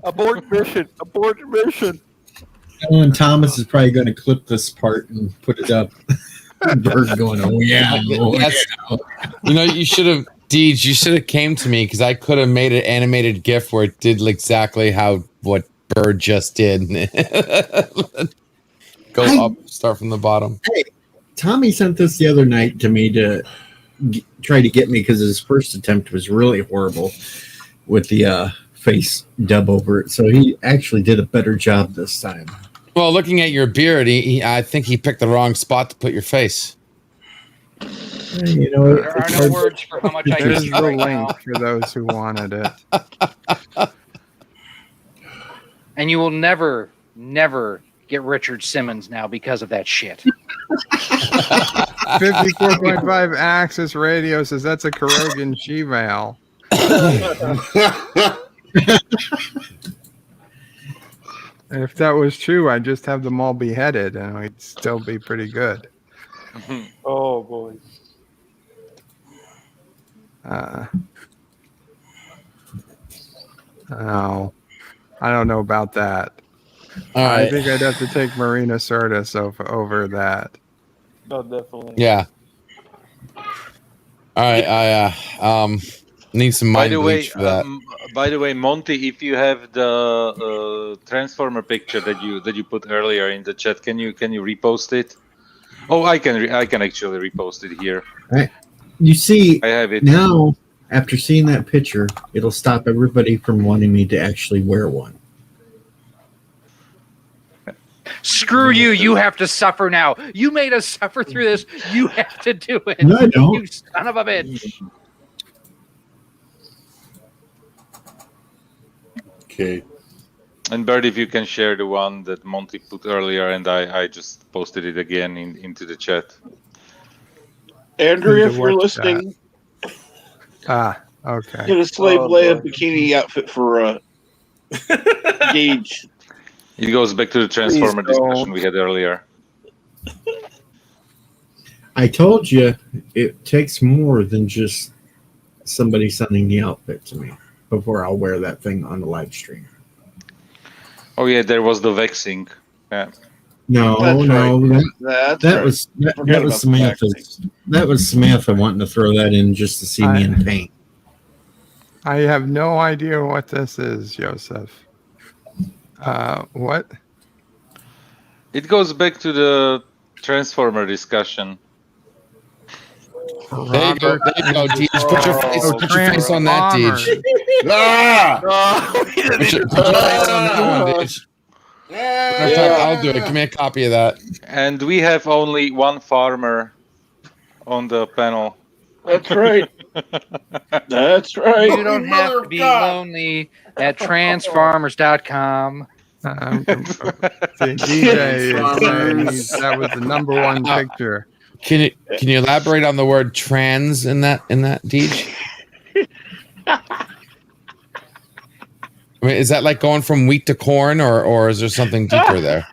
Abort mission. Abort mission. Oh, and Thomas is probably going to clip this part and put it up. Bird going, oh yeah, oh, That's- yeah. You know, you should have, Deej, you should have came to me because I could have made an animated GIF where it did exactly what Bird just did. Go up, start from the bottom. Hey, Tommy sent this the other night to me to try to get me because his first attempt was really horrible with the face dub over it. So he actually did a better job this time. Well, looking at your beard, I think he picked the wrong spot to put your face. You know, There are no words for how much I There's hate you the right link now. for those who wanted it. And you will never get Richard Simmons now because of that shit. 54.5 Axis Radio says that's a Carogan she-veil. If that was true, I'd just have them all beheaded and we'd still be pretty good. Oh boy. Oh, I don't know about that. All I right. think I'd have to take Marina Sirtis over that. No, definitely. Yeah. All right. I need some mind bleach for that. By the way, Monty, if you have the Transformer picture that you put earlier in the chat, can you repost it? Oh, I can actually repost it here. Right. You see, I have it now. After seeing that picture, it'll stop everybody from wanting me to actually wear one. Screw you. You have to suffer now. You made us suffer through this. You have to do it. No, I don't. You son of a bitch. Okay. And Bert, if you can share the one that Monty put earlier, and I just posted it again into the chat. Andrea, if you're Watch that. listening, Okay. get a slave Leia bikini outfit for Gage. It goes back to the Transformer Please don't. discussion we had earlier. I told you it takes more than just somebody sending the outfit to me before I'll wear that thing on the live stream. Oh yeah, there was the vexing. Yeah. No, That's no, right. That's that right. was Forget about the Samantha's. That was Samantha wanting to throw that in just to see me in paint. I have no idea what this is, Joseph. What? It goes back to the Transformer discussion. There you go, Deej. Put your face on that, Deej. Put your face on that one, Deej. I'll do it. Give me a copy of that. And we have only one farmer on the panel. That's right. That's right. You don't have to be lonely at transfarmers.com. DJ that was the number one picture. Can you elaborate on the word trans in that Deej? I mean, is that like going from wheat to corn, or is there something deeper there?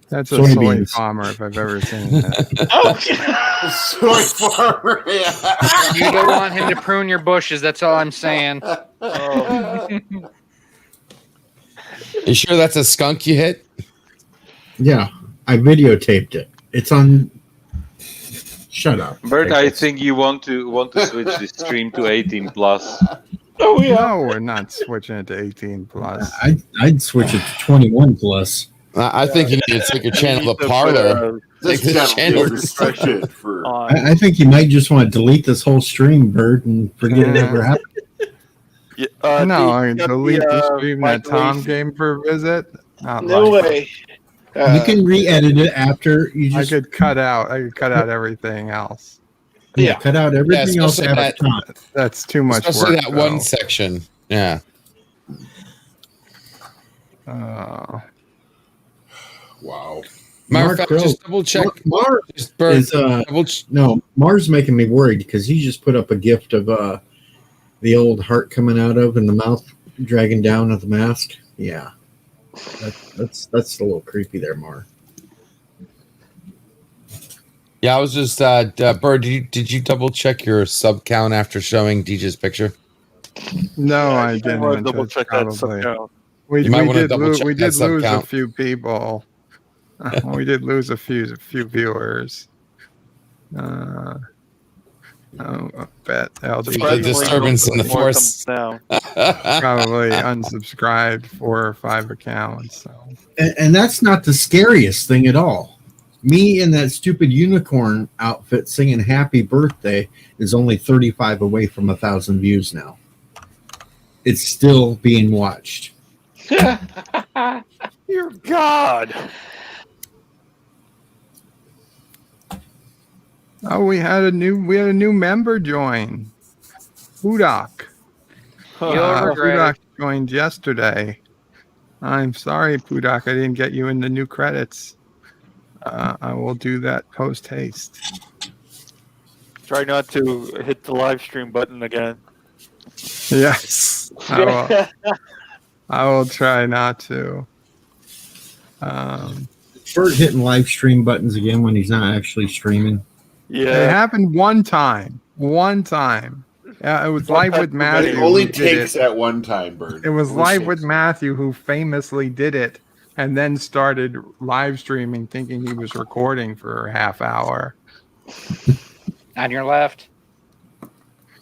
That's a soy farmer if I've ever seen that. Soy farmer. Yeah. You don't want him to prune your bushes. That's all I'm saying. You sure that's a skunk you hit? Yeah, I videotaped it. It's on. Shut up, Bert. I think you want to switch the stream to 18 plus. Oh yeah. No, we're not switching it to 18 plus. I'd switch it to 21 plus. I think you need to take your channel to Parlor. This channel is restricted for. I think you might just want to delete this whole stream, Bert, and forget it ever happened. No, I can delete the stream that Tom gave for a visit. No way. You can re-edit it after you just. I could cut out everything else. Yeah, cut out everything else. That's too much especially work. That one section. Yeah. Wow. Mark, just double check. Mars making me worried because he just put up a gift of the old heart coming out of and the mouth dragging down of the mask. Yeah, that's a little creepy there, Mar. Yeah, I was just Bird. Did you double check your sub count after showing DJ's picture? No, I didn't. Double check that sub count. We did lose a few people. We did lose a few viewers. I bet the disturbance in the force. Probably unsubscribed 4 or 5 accounts. So. And that's not the scariest thing at all. Me in that stupid unicorn outfit singing "Happy Birthday" is only 35 away from 1,000 views now. It's still being watched. Dear God. Oh, we had a new member join. Pudak. Pudak joined yesterday. I'm sorry, Pudak, I didn't get you in the new credits. I will do that post haste. Try not to hit the live stream button again. Yes, I will try not to. Bert hitting live stream buttons again when he's not actually streaming. Yeah, it happened one time. Yeah, it was live with Matthew. It only takes at one time, Bert. It was live with Matthew, who famously did it, and then started live streaming, thinking he was recording for a half hour. On your left.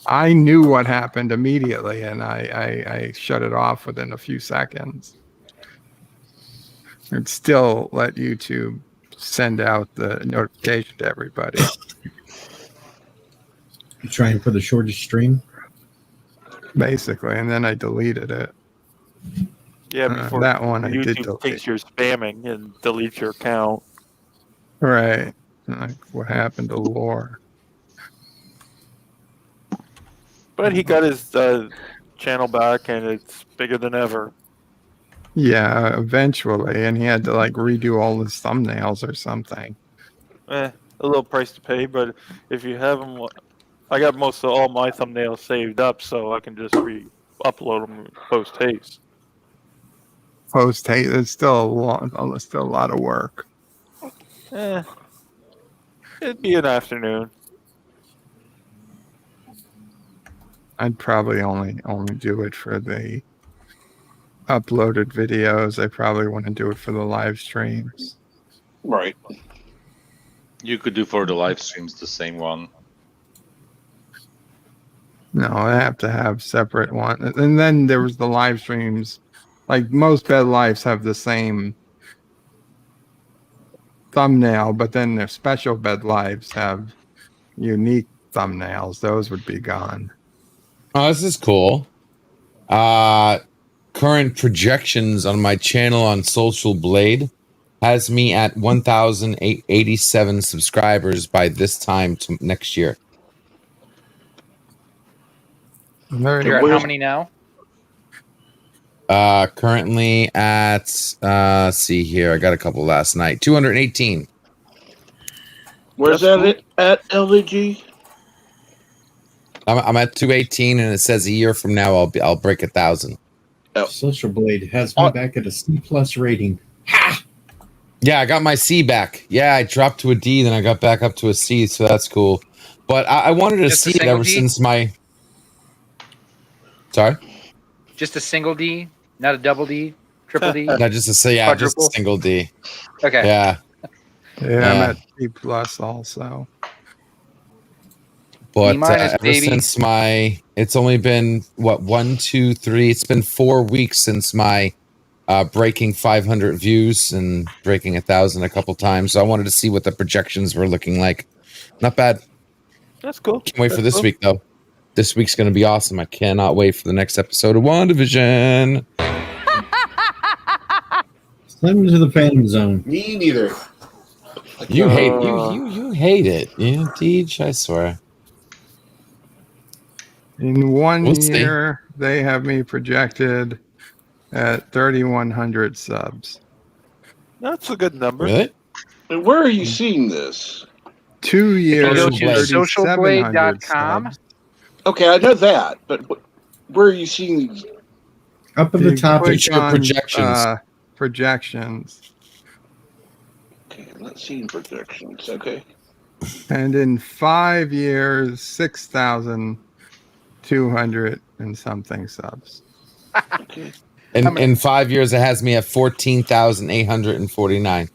I knew what happened immediately, and I shut it off within a few seconds. It still let YouTube send out the notification to everybody. You trying for the shortest stream? Basically, and then I deleted it. Yeah, before that one I YouTube did delete. thinks you're spamming and deletes your account. Right. Like what happened to Lore. But he got his channel back, and it's bigger than ever. Yeah, eventually, and he had to like redo all his thumbnails or something. A little price to pay, but if you have them, I got most of all my thumbnails saved up, so I can just re-upload them post haste. Post haste, it's still a lot of work. It'd be an afternoon. I'd probably only do it for the uploaded videos. I probably wouldn't do it for the live streams. Right. You could do for the live streams the same one. No, I have to have separate one. And then there was the live streams. Like most bed lives have the same thumbnail, but then their special bed lives have unique thumbnails. Those would be gone. Oh, this is cool. Current projections on my channel on Social Blade has me at 1,087 subscribers by this time next year. You're at how many now? Currently at see here, I got a couple last night. 218. Where's that at LDG? I'm at 218, and it says a year from now I'll break 1,000. Oh. Social Blade has me back at a C+ rating. Yeah, I got my C back. Yeah, I dropped to a D, then I got back up to a C, so that's cool. But I wanted to see it ever since my. Sorry? Just a single D, not a double D, triple D? No, just a single D. Okay. Yeah. Yeah, I'm at C+ also. But ever since it's only been, 1, 2, 3, it's been 4 weeks since my breaking 500 views and breaking 1,000 a couple times. So I wanted to see what the projections were looking like. Not bad. That's cool. Can't wait for this week, though. This week's going to be awesome. I cannot wait for the next episode of WandaVision. Slim into the Phantom Zone. Me neither. You hate you hate it. Yeah, Deej, I swear. In one year, they have me projected at 3,100 subs. That's a good number. Really? And where are you seeing this? 2 years. Go to socialblade.com. Okay, I know that, but where are you seeing these? Up at the top, future projections. Projections. Okay, I'm not seeing projections. Okay. And in 5 years, 6,200 and something subs. Okay. In 5 years, it has me at 14,849.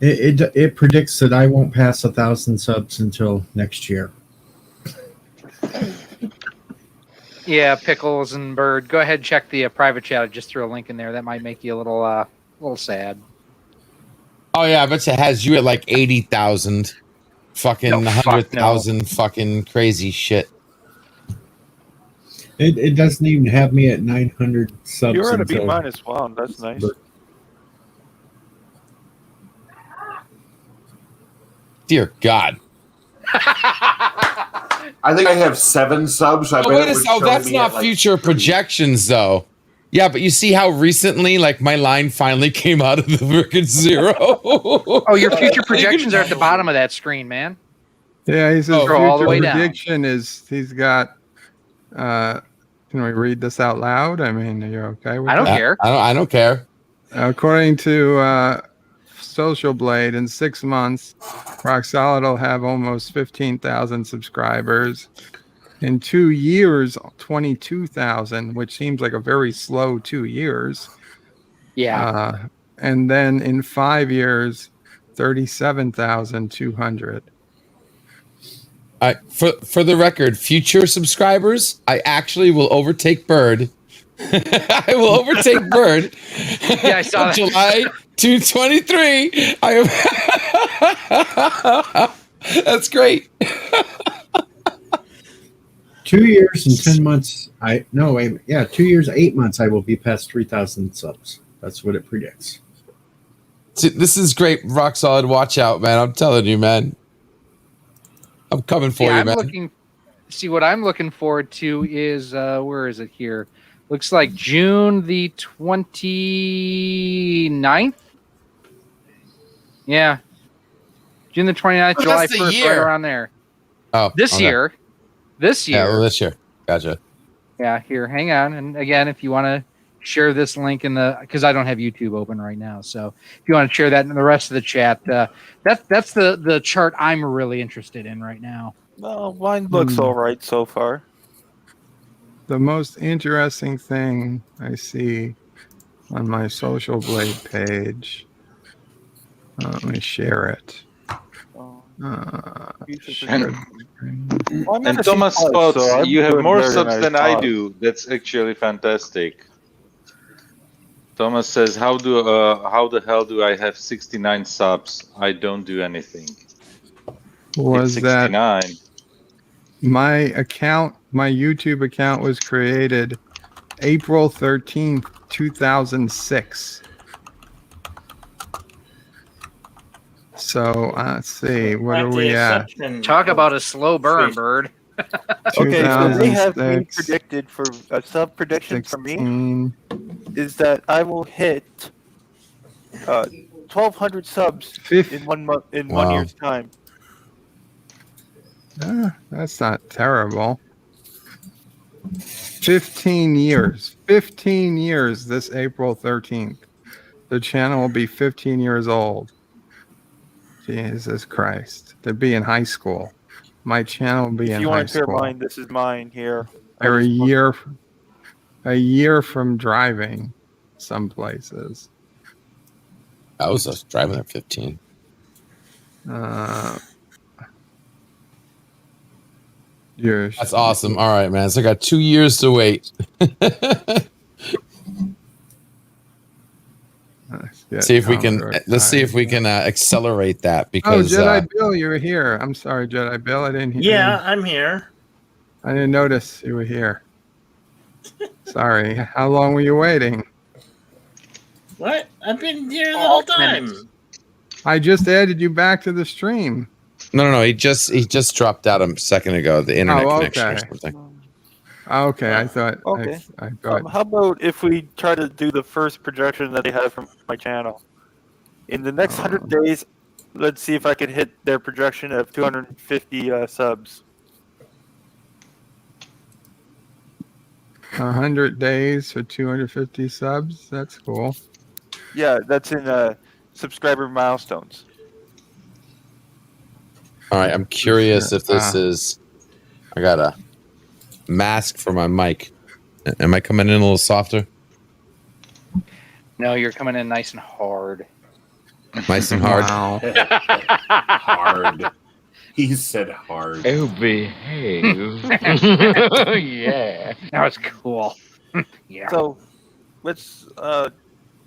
It predicts that I won't pass 1,000 subs until next year. Yeah, Pickles and Bird. Go ahead and check the private chat. I just threw a link in there. That might make you a little sad. Oh, yeah, I bet it has you at like 80,000. Fucking 100,000 fucking crazy shit. It doesn't even have me at 900 subs. You're at a B- as well. That's nice. Dear God. I think I have 7 subs. That's not future projections, though. Yeah, but you see how recently, like, my line finally came out of the freaking 0. Oh, your future projections are at the bottom of that screen, man. Yeah, he says future all the way prediction is he's got. Can we read this out loud? I mean, are you okay with I don't that? care. I don't care. According to Social Blade, in 6 months, Rock Solid will have almost 15,000 subscribers. In 2 years, 22,000, which seems like a very slow 2 years. Yeah. And then in 5 years, 37,200. For the record, future subscribers, I actually will overtake Bird. I will overtake Bird. Yeah, I saw that. July 223. That's great. 2 years and 10 months. 2 years, 8 months. I will be past 3,000 subs. That's what it predicts. See, this is great. Rock Solid. Watch out, man. I'm telling you, man. I'm coming for you, man. What I'm looking forward to is where is it here? Looks like June the 29th. Yeah. June the 29th, July 1st, right around there. Oh. This year. Yeah, well, this year. Gotcha. Yeah, here, hang on. And again, if you want to share this link because I don't have YouTube open right now. So if you want to share that in the rest of the chat, that's the chart I'm really interested in right now. Well, mine looks all right so far. The most interesting thing I see on my Social Blade page Let me share it. And Thomas Spots, you have more subs than I do. That's actually fantastic. Thomas says, how the hell do I have 69 subs? I don't do anything. Was it's 69. That my YouTube account was created April 13th, 2006. So let's see, what are we at? Talk about a slow burn, Bird. Okay, so they have me predicted for a sub prediction for me is that I will hit 1,200 subs in 1 month, in 1 year's time. That's not terrible. 15 years. 15 years this April 13th. The channel will be 15 years old. Jesus Christ. To be in high school. My channel will be in high school. If you want to hear mine, this is mine here. They're a year from driving some places. I was just driving at 15. That's awesome. All right, man. So I got 2 years to wait. See if we can. Let's see if we can accelerate that. Because Jedi Bill, you were here. I'm sorry, Jedi Bill. I didn't hear. Yeah, I'm here. I didn't notice you were here. Sorry. How long were you waiting? What? I've been here the whole time. I just added you back to the stream. No. He just dropped out a second ago. The internet connection or something. Okay, I thought. Okay. I thought. How about if we try to do the first projection that they have from my channel? In the next 100 days, let's see if I can hit their projection of 250 subs. 100 days for 250 subs. That's cool. Yeah, that's in subscriber milestones. All right, I'm curious if this is. I got a mask for my mic. Am I coming in a little softer? No, you're coming in nice and hard. Nice and hard. Wow. Hard. He said hard. Oh, behave. Yeah. That was cool. Yeah. So, let's.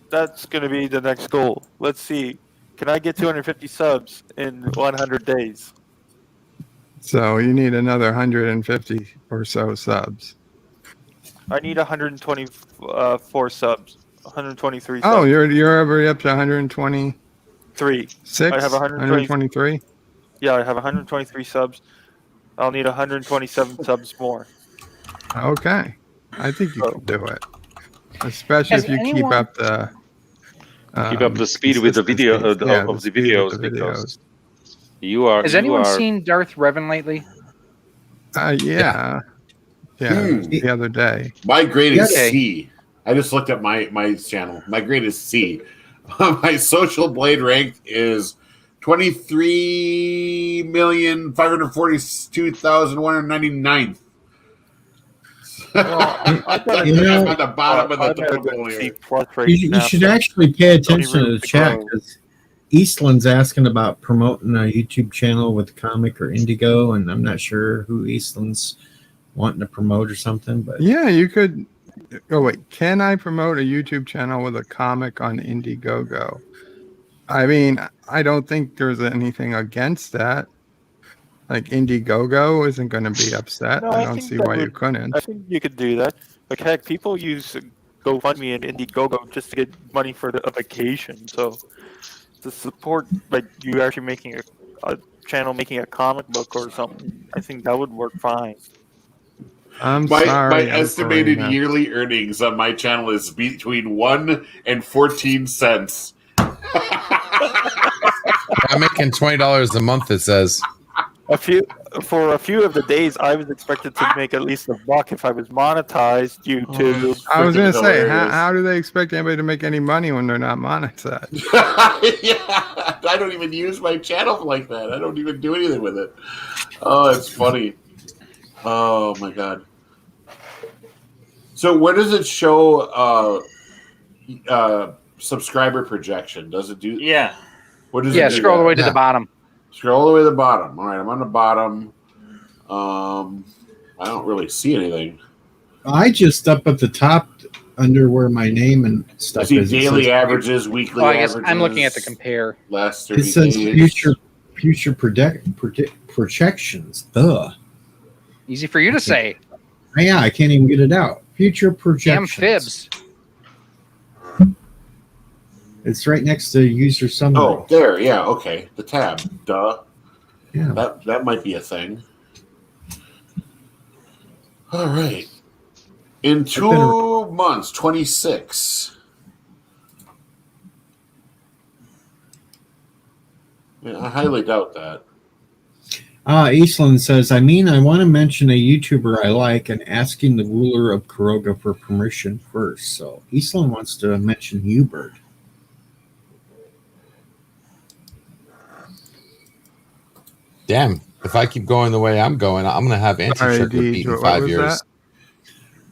That's going to be the next goal. Let's see. Can I get 250 subs in 100 days? So you need another 150 or so subs. I need 124 subs. 123 subs. Oh, you're already up to 123. I have 123. Yeah, I have 123 subs. I'll need 127 subs more. Okay, I think you can do it, especially if you keep up the speed with the video of the videos. Because you are. Has anyone seen Darth Revan lately? Yeah. The other day. My grade is C. I just looked at my channel. My grade is C. My social blade rank is 23,542,199. Well, at the bottom of the total here. You should actually pay attention to the chat because Eastland's asking about promoting a YouTube channel with Comic or Indigo, and I'm not sure who Eastland's wanting to promote or something. But yeah, you could. Oh wait, can I promote a YouTube channel with a comic on Indiegogo? I mean, I don't think there's anything against that. Like Indiegogo isn't going to be upset. No, I don't see why you couldn't. I think you could do that. Like heck, people use GoFundMe and Indiegogo just to get money for a vacation. So to support like you actually making a channel making a comic book or something, I think that would work fine. My estimated yearly earnings on my channel is between 1 and 14 cents. I'm making $20 a month. It says. For a few of the days, I was expected to make at least $1 if I was monetized YouTube. I was going to say, how do they expect anybody to make any money when they're not monetized? Yeah, I don't even use my channel like that. I don't even do anything with it. Oh, it's funny. Oh my god. So where does it show subscriber projection? Does it do? Yeah. What is Yeah, it? scroll all the way to the bottom. Scroll all the way to the bottom. All right, I'm on the bottom. I don't really see anything. I just up at the top under where my name and stuff I see is. daily averages, weekly I guess averages. I'm looking at the compare. Last 30 It says days. future projections. Ugh. Easy for you to say. Yeah, I can't even get it out. Future Damn projections. fibs. It's right next to user summary. Oh, there. Yeah. Okay. The tab. Duh. Yeah. That might be a thing. All right. In 2 months, 26. Yeah, I highly doubt that. Eastland says, I want to mention a YouTuber I like and asking the ruler of Caroga for permission first. So Eastland wants to mention Hubert. Damn. If I keep going the way I'm going, I'm going to have anti-trick repeat in 5 years.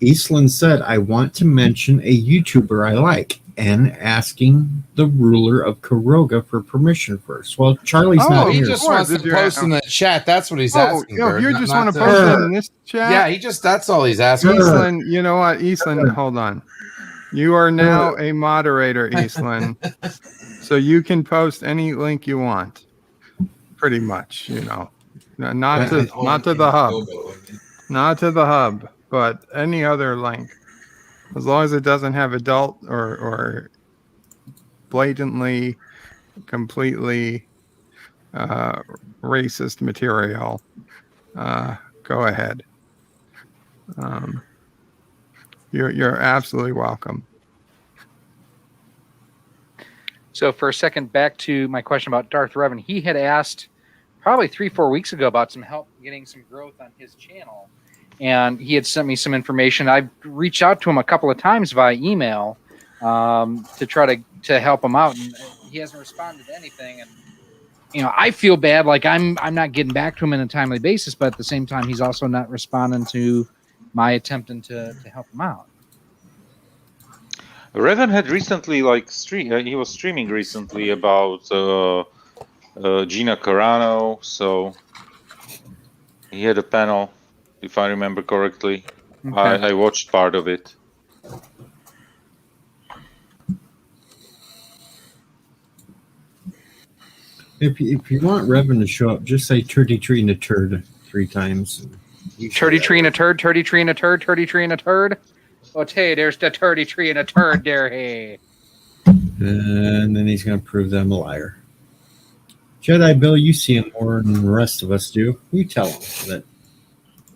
Eastland said, I want to mention a YouTuber I like and asking the ruler of Caroga for permission first. Well, Charlie's not he here. just wants to post in the chat. That's what he's asking. Yo, Bird. you just want to not post it in this chat? Yeah, that's all he's asking. Eastland, you know what? Eastland, hold on. You are now a moderator, Eastland. So you can post any link you want. Pretty much, Not to the hub. Not to the hub, but any other link. As long as it doesn't have adult or blatantly, completely racist material, go ahead. You're absolutely welcome. So for a second, back to my question about Darth Revan. He had asked probably 3-4 weeks ago about some help getting some growth on his channel. And he had sent me some information. I've reached out to him a couple of times via email to try to help him out, and he hasn't responded to anything. And I feel bad, like I'm not getting back to him on a timely basis, but at the same time, he's also not responding to my attempting to help him out. Revan had recently he was streaming recently about Gina Carano, so he had a panel. If I remember correctly, Okay. I watched part of it. If you want Revan to show up, just say turdy tree and a turd 3 times. Turdy tree and a turd, turdy tree and a turd, turdy tree and a turd. Oh, hey, there's the turdy tree and a turd there, hey. And then he's going to prove them a liar. Jedi Bill, you see him more than the rest of us do. You tell him that.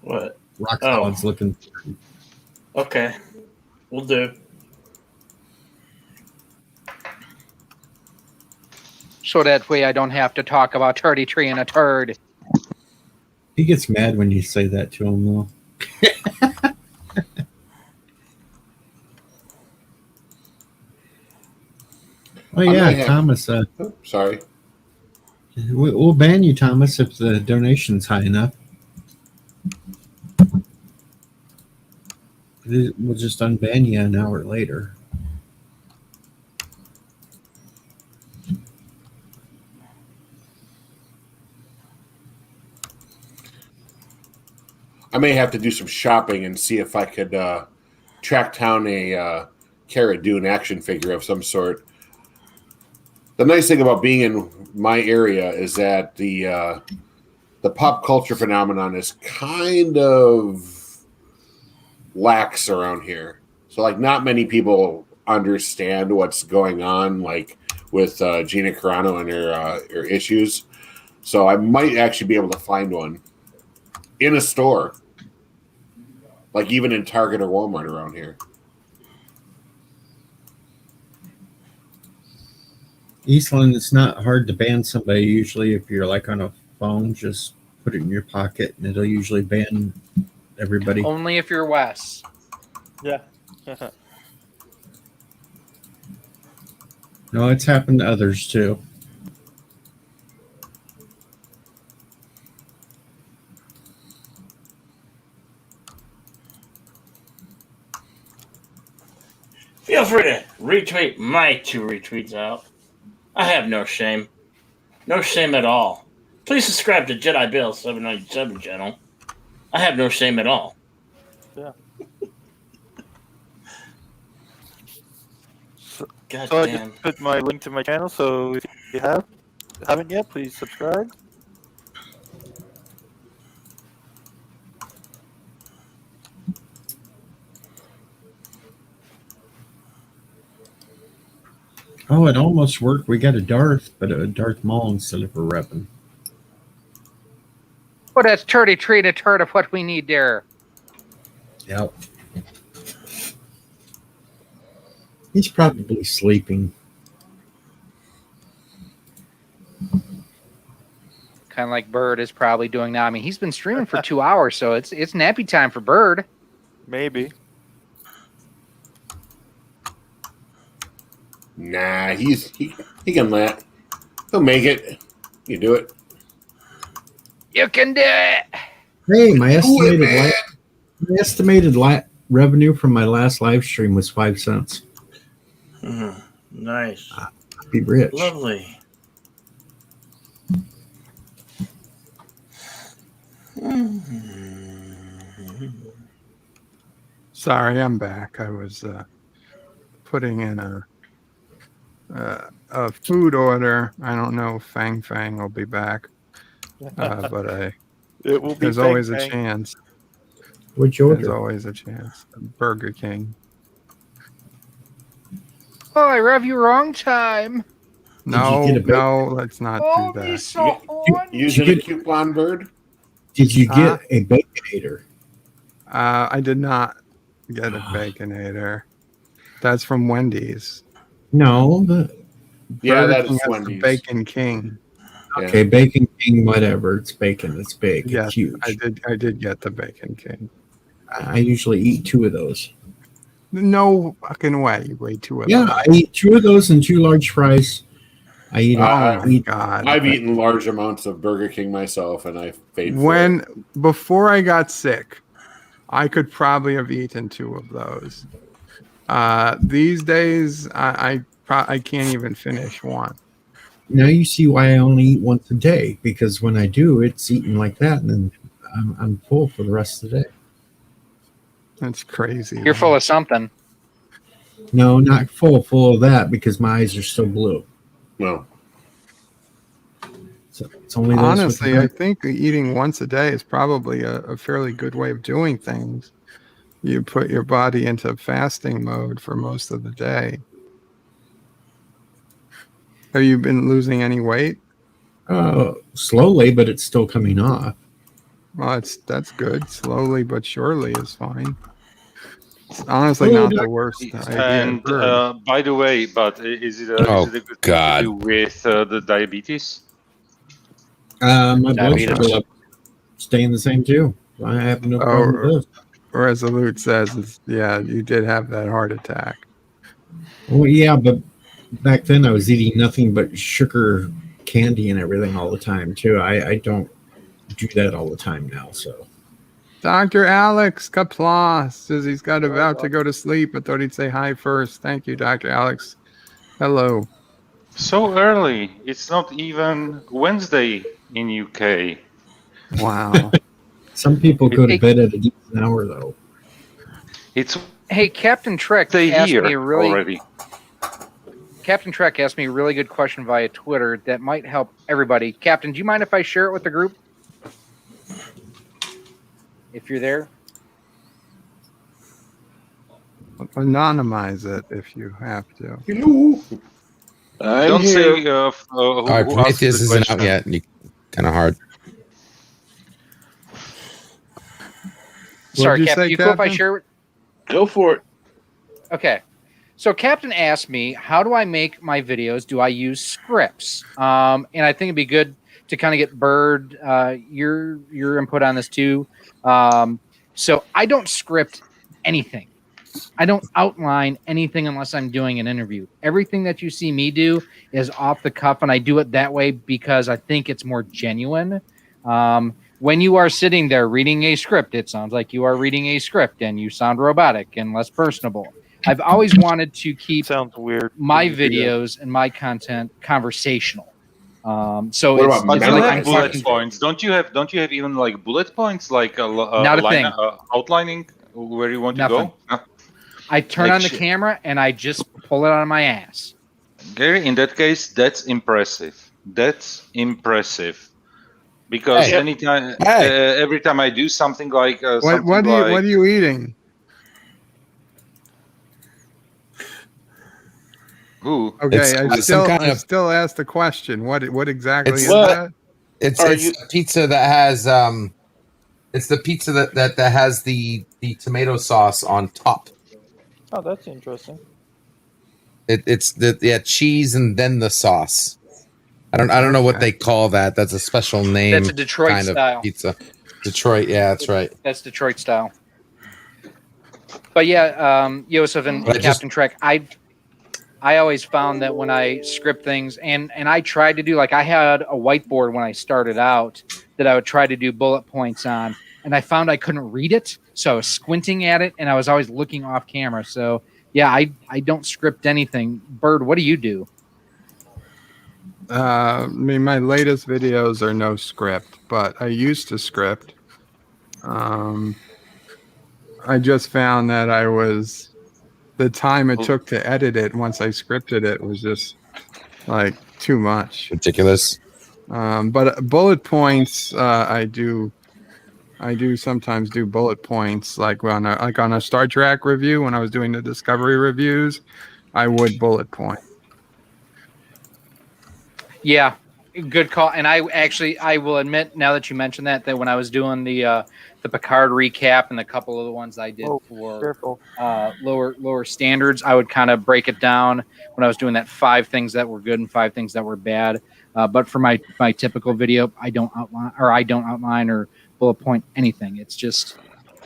What? Rock Solid's looking. Okay. We'll do. So that way I don't have to talk about turdy tree and a turd. He gets mad when you say that to him, though. Oh, yeah, Thomas. Sorry. We'll ban you, Thomas, if the donation's high enough. We'll just unban you an hour later. I may have to do some shopping and see if I could track down a Cara Dune action figure of some sort. The nice thing about being in my area is that the pop culture phenomenon is kind of lax around here. So, like, not many people understand what's going on, like, with Gina Carano and her issues. So I might actually be able to find one in a store. Like, even in Target or Walmart around here. Eastland, it's not hard to ban somebody. Usually, if you're like on a phone, just put it in your pocket and it'll usually ban everybody. Only if you're Wes. Yeah. No, it's happened to others too. Feel free to retweet my 2 retweets out. I have no shame. No shame at all. Please subscribe to Jedi Bill 797 channel. I have no shame at all. Yeah. God So I damn. just put my link to my channel. So if you haven't yet, please subscribe. Oh, it almost worked. We got a Darth, but a Darth Maul instead of a Revan. Well, that's turdy treat a turd of what we need there. Yep. He's probably sleeping. Kind of like Bird is probably doing now. I mean, he's been streaming for 2 hours, so it's nappy time for Bird. Maybe. Nah, he can let. He'll make it. You do it. You can do it. Hey, my estimated revenue from my last live stream was 5 cents. Nice. I'd be rich. Lovely. Sorry, I'm back. I was putting in a food order. I don't know if Fang will be back, but it will be. There's always a chance. What'd you order? There's always a chance. Burger King. Oh, I rev you wrong time. No, let's not do that. So Using a coupon, Bird? Did you get a Baconator? I did not get a Baconator. That's from Wendy's. No, that is King Wendy's. The Bacon King. Okay, Bacon King, whatever. It's bacon. It's big. Yes, it's huge. I did get the Bacon King. I usually eat 2 of those. No fucking way. You weigh 2 of those. Yeah, I eat 2 of those and 2 large fries. I eat. God! I've eaten large amounts of Burger King myself, and I've paid for it. Before I got sick, I could probably have eaten 2 of those. These days, I can't even finish one. Now you see why I only eat once a day, because when I do, it's eaten like that, and then I'm full for the rest of the day. That's crazy. You're full of something. No, not full of that, because my eyes are still blue. No. So it's only those honestly, I think eating once a day is probably a fairly good way of doing things. You put your body into fasting mode for most of the day. Have you been losing any weight? Slowly, but it's still coming off. Well, that's good. Slowly but surely is fine. It's honestly not the worst idea. And by the way, but is it a good thing to do with the diabetes? My blood sugar level staying the same too. I have no problem with this. Resolute says, yeah, you did have that heart attack. Well, yeah, but back then I was eating nothing but sugar, candy, and everything all the time too. I don't do that all the time now. So, Dr. Alex Qapla says he's got about to go to sleep, but thought he'd say hi first. Thank you, Dr. Alex. Hello. So early. It's not even Wednesday in UK. Wow. Some people go to bed at a decent hour though. Hey, Captain Trek asked me a really already. Captain Trek asked me a really good question via Twitter that might help everybody. Captain, do you mind if I share it with the group? If you're there. Anonymize it if you have to. Hello. Don't say all right, Prometheus isn't out yet. Kind of hard. Sorry, Captain. You cool if I share it? Go for it. Okay. So Captain asked me, how do I make my videos? Do I use scripts? And I think it'd be good to kind of get Bird, your input on this too. So I don't script anything. I don't outline anything unless I'm doing an interview. Everything that you see me do is off the cuff, and I do it that way because I think it's more genuine. When you are sitting there reading a script, it sounds like you are reading a script and you sound robotic and less personable. I've always wanted to keep my videos and my content conversational. So what about bullet points? Don't you have even like bullet points, like not a thing. Outlining where you want to go? I turn on the camera and I just pull it out of my ass. Gary, in that case, that's impressive. That's impressive. Because every time I do something like what are you eating? Ooh. Okay, I still ask the question. What exactly is that? It's the pizza that has it's the pizza that has the tomato sauce on top. Oh, that's interesting. It's the cheese and then the sauce. I don't know what they call that. That's a special name. That's a Detroit kind style of pizza. Detroit, yeah, that's right. That's Detroit style. But yeah, Joseph and Captain Trek, I always found that when I script things, and I tried to do, like, I had a whiteboard when I started out that I would try to do bullet points on, and I found I couldn't read it, so I was squinting at it, and I was always looking off camera. So yeah, I don't script anything. Bird, what do you do? I mean, my latest videos are no script, but I used to script. I just found that the time it took to edit it once I scripted it was just like too much. Ridiculous. But bullet points, I do sometimes do bullet points, like on a Star Trek review when I was doing the Discovery reviews, I would bullet point. Yeah, good call. And I will admit, now that you mentioned that when I was doing the Picard recap and a couple of the ones I did for lower standards, I would kind of break it down when I was doing that 5 things that were good and 5 things that were bad. But for my typical video, I don't outline or bullet point anything. It's just,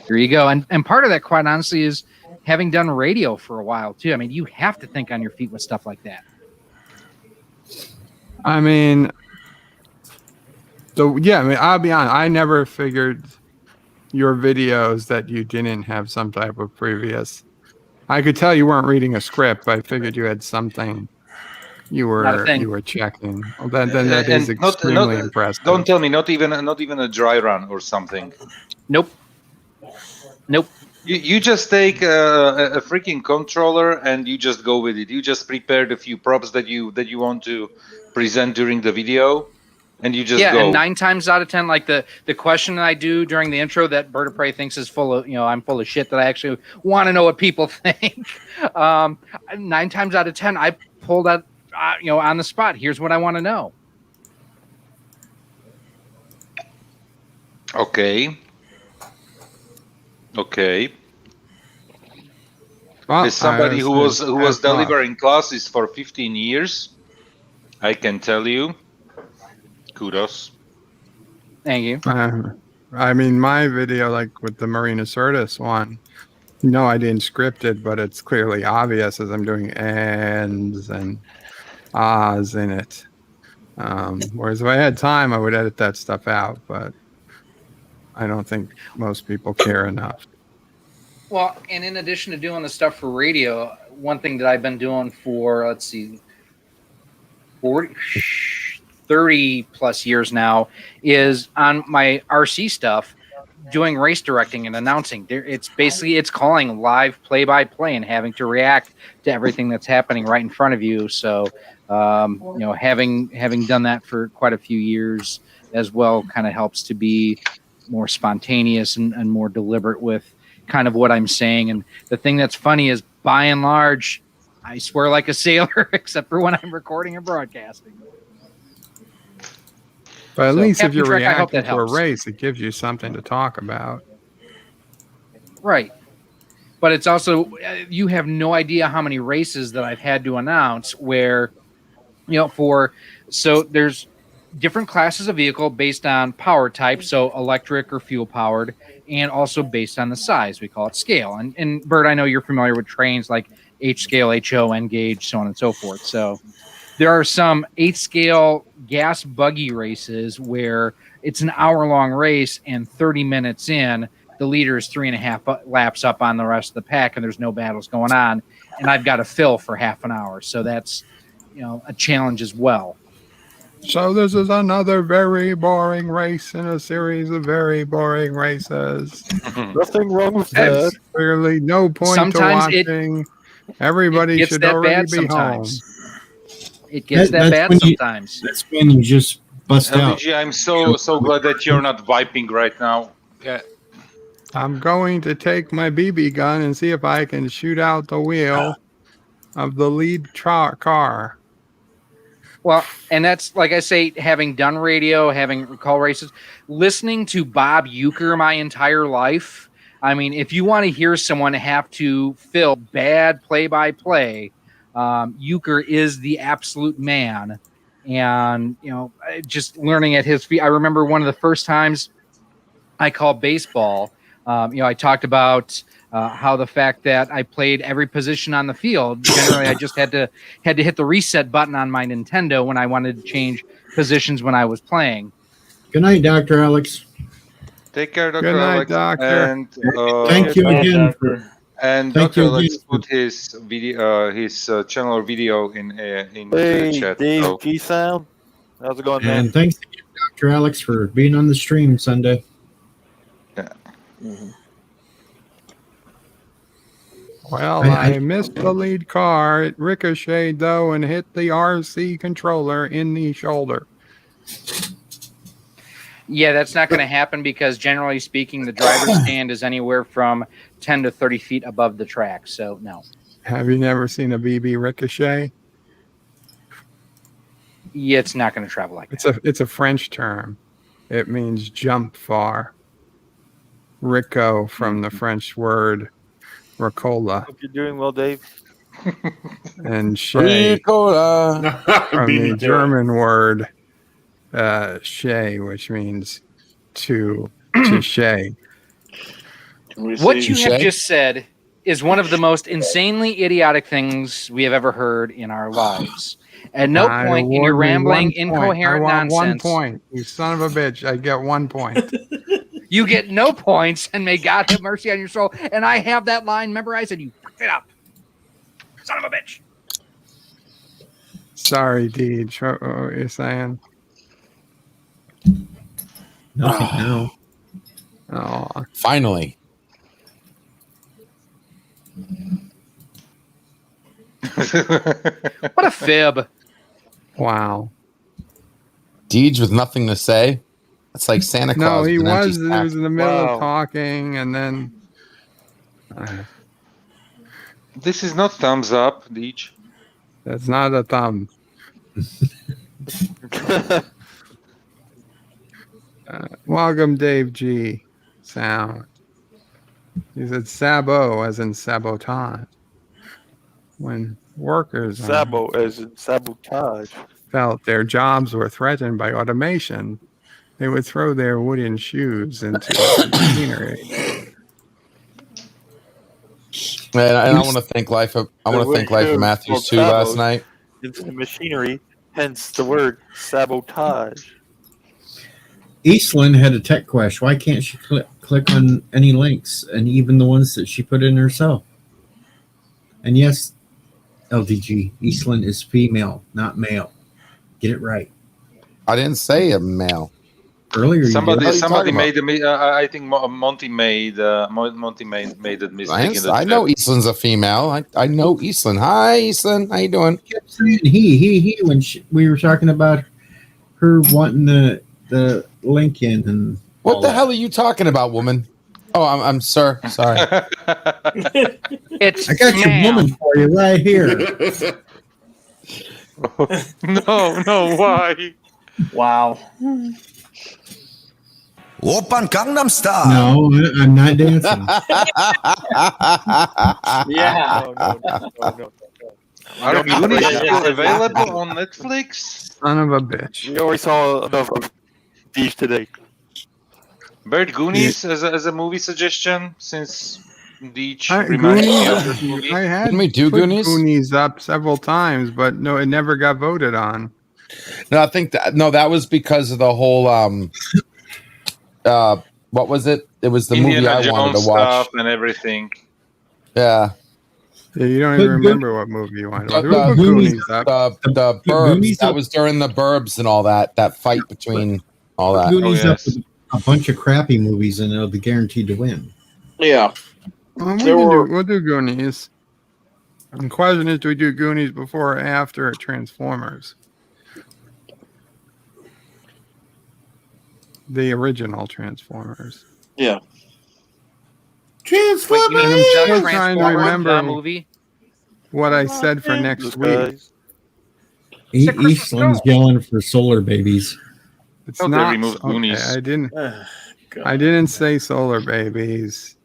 here you go. And part of that, quite honestly, is having done radio for a while too. I mean, you have to think on your feet with stuff like that. I mean, I'll be honest. I never figured your videos that you didn't have some type of previous. I could tell you weren't reading a script, but I figured you had something you were checking. Well, then that is extremely impressive. Don't tell me, not even a dry run or something. Nope. You just take a freaking controller and you just go with it. You just prepared a few props that you want to present during the video, and you just go. And 9 times out of 10, like the question that I do during the intro that Bird of Prey thinks is full of, I'm full of shit that I actually want to know what people think. 9 times out of 10, I pulled out, on the spot. Here's what I want to know. Okay. Well, as somebody who was delivering classes for 15 years, I can tell you, kudos. Thank you. I mean, my video, like with the Marina Sirtis one, no, I didn't script it, but it's clearly obvious as I'm doing ands and ahs in it. Whereas if I had time, I would edit that stuff out, but I don't think most people care enough. Well, and in addition to doing the stuff for radio, one thing that I've been doing for, 30 plus years now is on my RC stuff, doing race directing and announcing. It's calling live play-by-play and having to react to everything that's happening right in front of you. So, having done that for quite a few years as well kind of helps to be more spontaneous and more deliberate with kind of what I'm saying. And the thing that's funny is, by and large, I swear like a sailor, except for when I'm recording or broadcasting. But at least if you're reacting to a race, it gives you something to talk about. Right. But it's also, you have no idea how many races that I've had to announce where, so there's different classes of vehicle based on power type, so electric or fuel powered, and also based on the size. We call it scale. And Bert, I know you're familiar with trains like H scale, HO, N gauge, so on and so forth. So there are some 8 scale gas buggy races where it's an hour-long race, and 30 minutes in, the leader is 3.5 laps up on the rest of the pack, and there's no battles going on, and I've got to fill for half an hour. So that's, a challenge as well. So this is another very boring race in a series of very boring races. Nothing wrong with There's that. clearly no point Sometimes to watching. Everybody gets should that already bad be sometimes. home. It gets that That's bad when you- sometimes. That's when you just bust out. LDG, I'm so glad that you're not viping right now. Yeah. I'm going to take my BB gun and see if I can shoot out the wheel of the lead car. Well, and that's like I say, having done radio, having call races, listening to Bob Euchre my entire life. I mean, if you want to hear someone have to fill bad play-by-play, Euchre is the absolute man. And, just learning at his feet. I remember one of the first times I called baseball. I talked about how the fact that I played every position on the field. Generally, I just had to hit the reset button on my Nintendo when I wanted to change positions when I was playing. Good night, Dr. Alex. Take care, Dr. Good night, Alex. doctor. And Thank you again. And Thank Dr. you Alex again. put his video, his channel video in the Hey, chat. Dave So. G Sound. How's it going, man? And thanks again, Dr. Alex, for being on the stream Sunday. Yeah. Well, I missed the lead car. It ricocheted, though, and hit the RC controller in the shoulder. Yeah, that's not going to happen because generally speaking, the driver's stand is anywhere from 10 to 30 feet above the track. So, no. Have you never seen a BB ricochet? Yeah, it's not going to travel like that. It's a French term. It means jump far. Rico from the French word ricola. Hope you're doing well, Dave. And shay from the German word shay, which means to shay. What you have just said is one of the most insanely idiotic things we have ever heard in our lives. At no point in your rambling, incoherent nonsense. 1 point. You son of a bitch. I get 1 point. You get no points, and may God have mercy on your soul. And I have that line memorized, and you fucked it up. Son of a bitch. Sorry, Deej. What were you saying? Nothing now. Oh, finally. What a fib. Wow. Deej with nothing to say. That's like Santa Claus. No, he with an empty was sack. in the middle of talking, and then This is not thumbs up, Deej. that's not a thumb. Welcome, Dave G. Sound. He said sabo as in sabotage. When workers Sabo as in sabotage. felt their jobs were threatened by automation, they would throw their wooden shoes into the machinery. Man, I want to thank Life of Matthews too last night. Into the machinery, hence the word sabotage. Eastland had a tech question. Why can't she click on any links, and even the ones that she put in herself? And yes, LDG, Eastland is female, not male. Get it right. I didn't say a male. Earlier, Somebody talking made I think Monty made a mistake. I know Eastland's a female. I know Eastland. Hi, Eastland. How you doing? Kept saying he when we were talking about her wanting the link in and what the hell are you talking about, woman? Oh, I'm sorry. It's I got your woman for you right here. No, why? Wow. Open Gangnam Style. No, I'm not dancing. Yeah. No. Are Goonies still available on Netflix? Son of a bitch. We always saw enough of these today. Bert Goonies as a movie suggestion since Deej I reminded me of this movie. had Didn't we do put Goonies? up several times, but no, it never got voted on. No, I think that was because of the whole what was it? It was the Indiana movie I wanted Jones to watch stuff and everything. Yeah. Yeah, you don't even remember what movie you wanted to watch. The We'll put Goonies up. The Burbs. That was during the Burbs and all that. That fight between all that. Goonies up with a bunch of crappy movies, and they'll be guaranteed to win. Yeah. We'll do Goonies. The question is, do we do Goonies before or after Transformers? The original Transformers. Yeah. Wait, you mean I'm the still trying to Transformers remember movie? what I said for next week. Eastland's yelling for solar babies. It's Oh, they not removed okay. Goonies. I didn't say Solar Babies.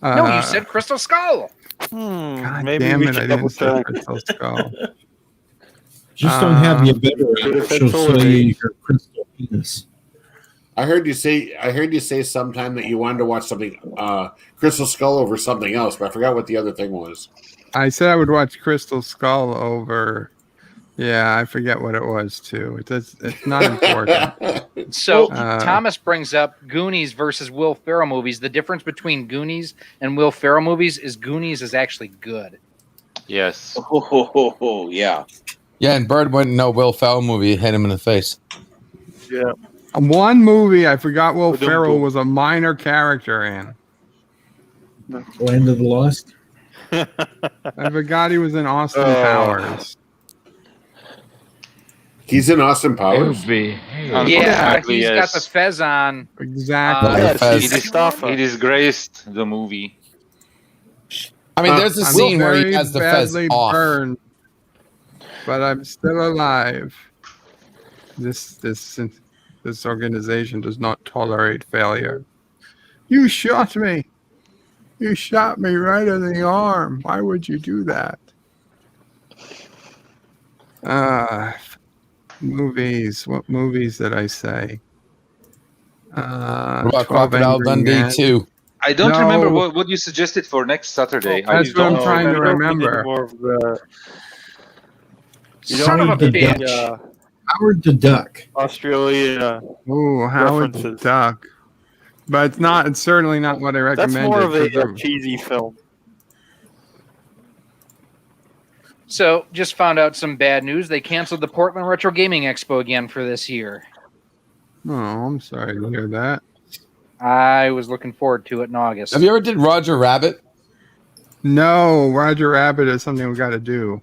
No, you said Crystal Skull. God maybe damn we it! I should didn't say double-check. Crystal Skull. Just don't have the But if she'll it's solar show you babies. your crystal penis. I heard you say sometime that you wanted to watch something Crystal Skull over something else, but I forgot what the other thing was. I said I would watch Crystal Skull over. Yeah, I forget what it was too. It's not important. So Thomas brings up Goonies versus Will Ferrell movies. The difference between Goonies and Will Ferrell movies is Goonies is actually good. Yes. Oh, yeah. Yeah, and Bird wouldn't know Will Ferrell movie hit him in the face. Yeah. One movie I forgot Will Ferrell was a minor character in. Land of the Lost. I forgot he was in Austin Powers. He's in Austin Powers. Yeah, he's got the fez on. Exactly. He disgraced the movie. I mean, there's a scene where he very has the fez badly off. burned, but I'm still alive. This organization does not tolerate failure. You shot me. You shot me right in the arm. Why would you do that? Movies. What movies did I say? What about Crocodile Dundee 2? I don't remember what you suggested for next Saturday. That's what I'm trying to remember. More of the, Son of a bitch. Howard the Duck. Australia. Oh, Howard the Duck. But it's certainly not what I recommended. That's more of a cheesy film. So, just found out some bad news. They canceled the Portland Retro Gaming Expo again for this year. Oh, I'm sorry to hear that. I was looking forward to it in August. Have you ever did Roger Rabbit? No, Roger Rabbit is something we got to do.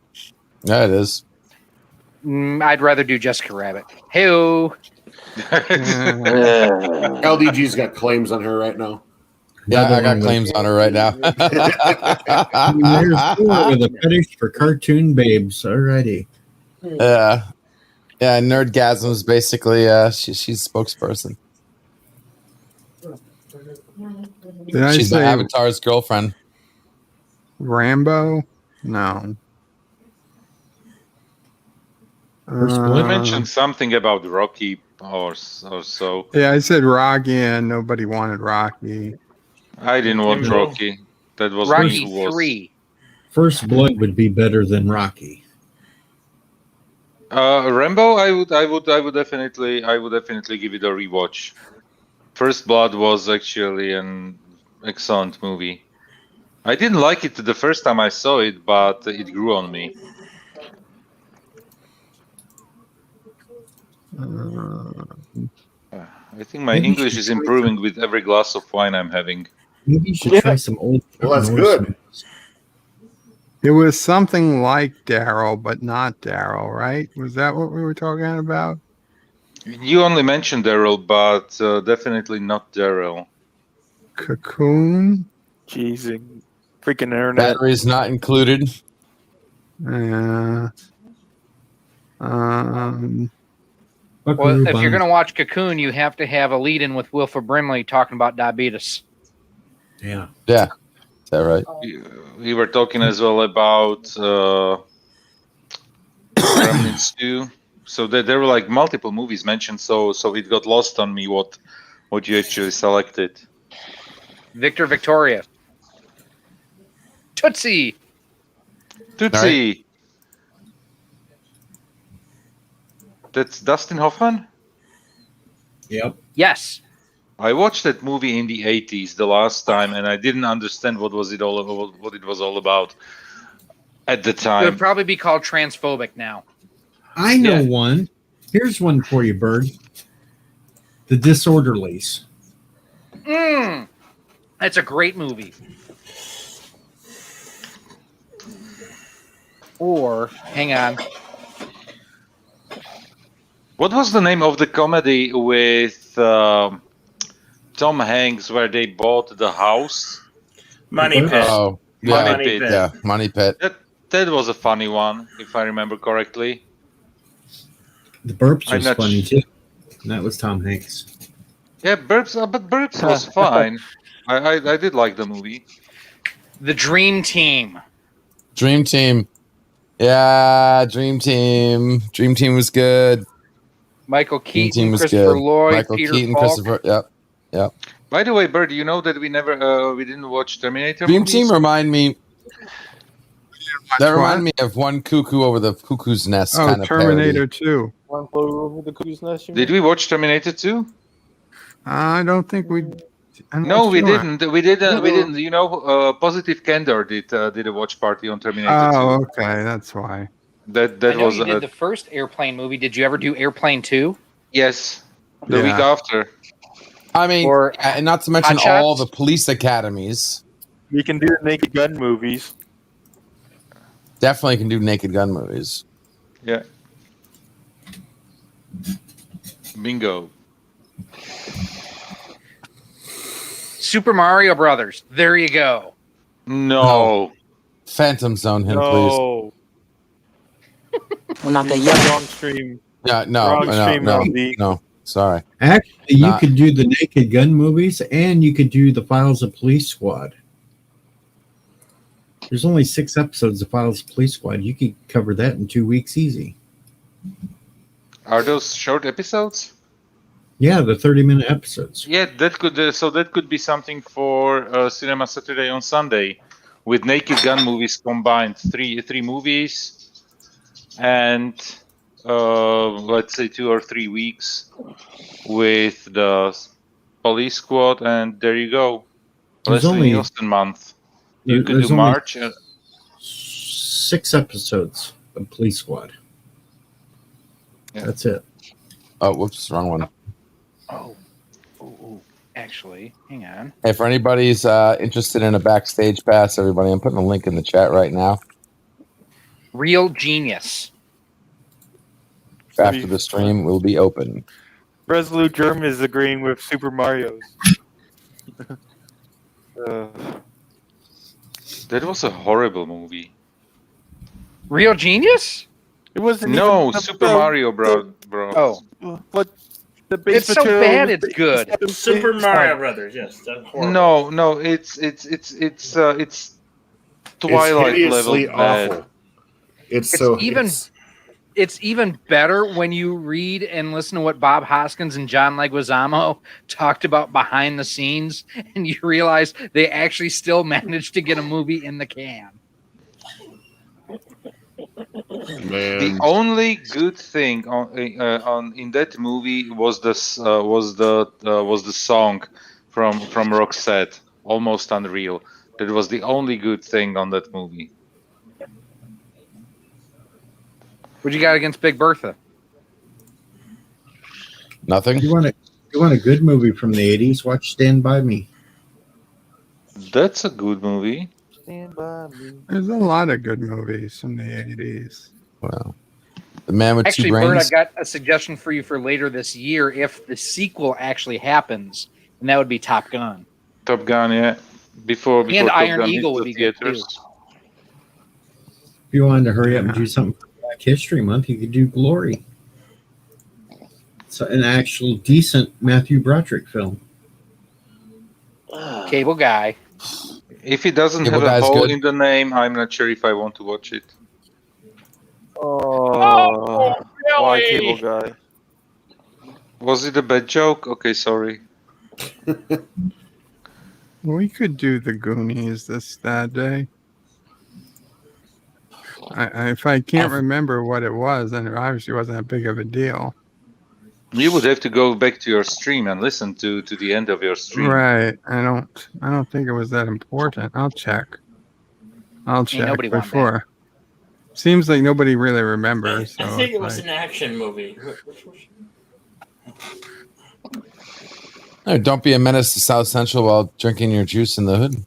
Yeah, it is. I'd rather do Jessica Rabbit. Hey-o. LDG's got claims on her right now. Yeah, I got claims on her right now. With a fetish for cartoon babes. Alrighty. Yeah. Yeah, Nerdgasm is basically she's spokesperson. She's the Avatar's girlfriend. Rambo? No. You mentioned something about Rocky or so. Yeah, I said Rocky, and nobody wanted Rocky. I didn't want Rocky. That was Rocky me who was. 3. First Blood would be better than Rocky. Rambo, I would definitely give it a rewatch. First Blood was actually an excellent movie. I didn't like it the first time I saw it, but it grew on me. I think my English is improving with every glass of wine I'm having. Maybe you should try some old. Well, that's good. It was something like Daryl, but not Daryl, right? Was that what we were talking about? You only mentioned Daryl, but definitely not Daryl. Cocoon? Jeez, freaking internet. Batteries not included. Yeah. Well, if you're going to watch Cocoon, you have to have a lead-in with Wilford Brimley talking about diabetes. Yeah. Yeah. Is that right? We were talking as well about Gremlins 2. So there were like multiple movies mentioned, so it got lost on me what you actually selected. Victor Victoria. Tootsie. Tootsie. That's Dustin Hoffman? Yep. Yes. I watched that movie in the 80s the last time, and I didn't understand what it was all about at the It would time. probably be called transphobic now. I know one. Here's one for you, Bird. The Disorderlies. That's a great movie. Or, hang on. What was the name of the comedy with Tom Hanks where they bought the house? Money Pit. Oh, yeah. Money Pit. Yeah, Money Pit. That was a funny one, if I remember correctly. The Burps was funny too. And that was Tom Hanks. Yeah, Burps, but Burps was fine. I did like the movie. The Dream Team. Dream Team. Yeah, Dream Team. Dream Team was good. Michael Dream Keaton, Team was Christopher good. Lloyd, Michael Peter Keaton, Falk. Christopher. Yep. By the way, Bird, you know that we didn't watch Terminator Dream movies? Team remind me. That what? remind me of One Cuckoo Over the Cuckoo's Nest Oh, kind of Terminator parody. 2. One flew over the cuckoo's nest. Did we watch Terminator 2? I don't think we. No, we didn't. We didn't. You know, Positive Candor did a watch party on Terminator 2. Oh, okay, that's why. That I know was you did the first Airplane movie. Did you ever do Airplane 2? Yes, the week after. I mean, and not to mention Hot Shots? all the police academies. We can do Naked Gun movies. Definitely can do Naked Gun movies. Yeah. Bingo. Super Mario Brothers. There you go. No. Phantom Zone him, No. Well, not the Wrong stream. please. Yeah, no. Sorry. Actually, you Not- could do the Naked Gun movies, and you could do the Files of Police Squad. There's only 6 episodes of Files of Police Squad. You could cover that in 2 weeks easy. Are those short episodes? Yeah, the 30-minute episodes. Yeah, that could be something for Cinema Saturday on Sunday, with Naked Gun movies combined. Three movies, and let's say 2 or 3 weeks with the Police Squad, and there you go. There's Leslie only- Nielsen month. You could There's do only March. 6 episodes of Police Squad. Yeah. That's it. Oh, whoops, wrong one. Actually, hang on. Hey, for anybody who's interested in a backstage pass, everybody, I'm putting a link in the chat right now. Real Genius. After the stream will be open. Resolute Germ is agreeing with Super Mario's. That was a horrible movie. Real Genius? It wasn't. No, even Super Mario Bro. Oh. But the base It's so material bad was it's good. Super Mario Brothers. Yes, that's horrible. No, it's Twilight level hideously bad. awful. It's even better when you read and listen to what Bob Hoskins and John Leguizamo talked about behind the scenes, and you realize they actually still managed to get a movie in the can. The only good thing in that movie was the song from Roxette, Almost Unreal. That was the only good thing on that movie. What you got against Big Bertha? Nothing. You want a good movie from the 80s? Watch Stand By Me. That's a good movie. Stand by me. There's a lot of good movies from the 80s. Wow. The Man with Actually, Two Bert, Brains. I've got a suggestion for you for later this year if the sequel actually happens, and that would be Top Gun. Top Gun, yeah. Before And Top Iron Gun Eagle hit would the be good, theaters. If you wanted to hurry up and do something for Black History Month, you could do Glory. It's an actual decent Matthew Broderick film. Cable Guy. If it doesn't Cable have a Guy's hole good. in the name, I'm not sure if I want to watch it. Oh, why Cable Guy? Was it a bad joke? Okay, sorry. We could do the Goonies that day. If I can't remember what it was, then it obviously wasn't that big of a deal. You would have to go back to your stream and listen to the end of your stream. Right. I don't think it was that important. I'll check. nobody wanted before. Seems like nobody really remembers. So I think it was like, an action movie. No, don't be a menace to South Central while drinking your juice in the hood.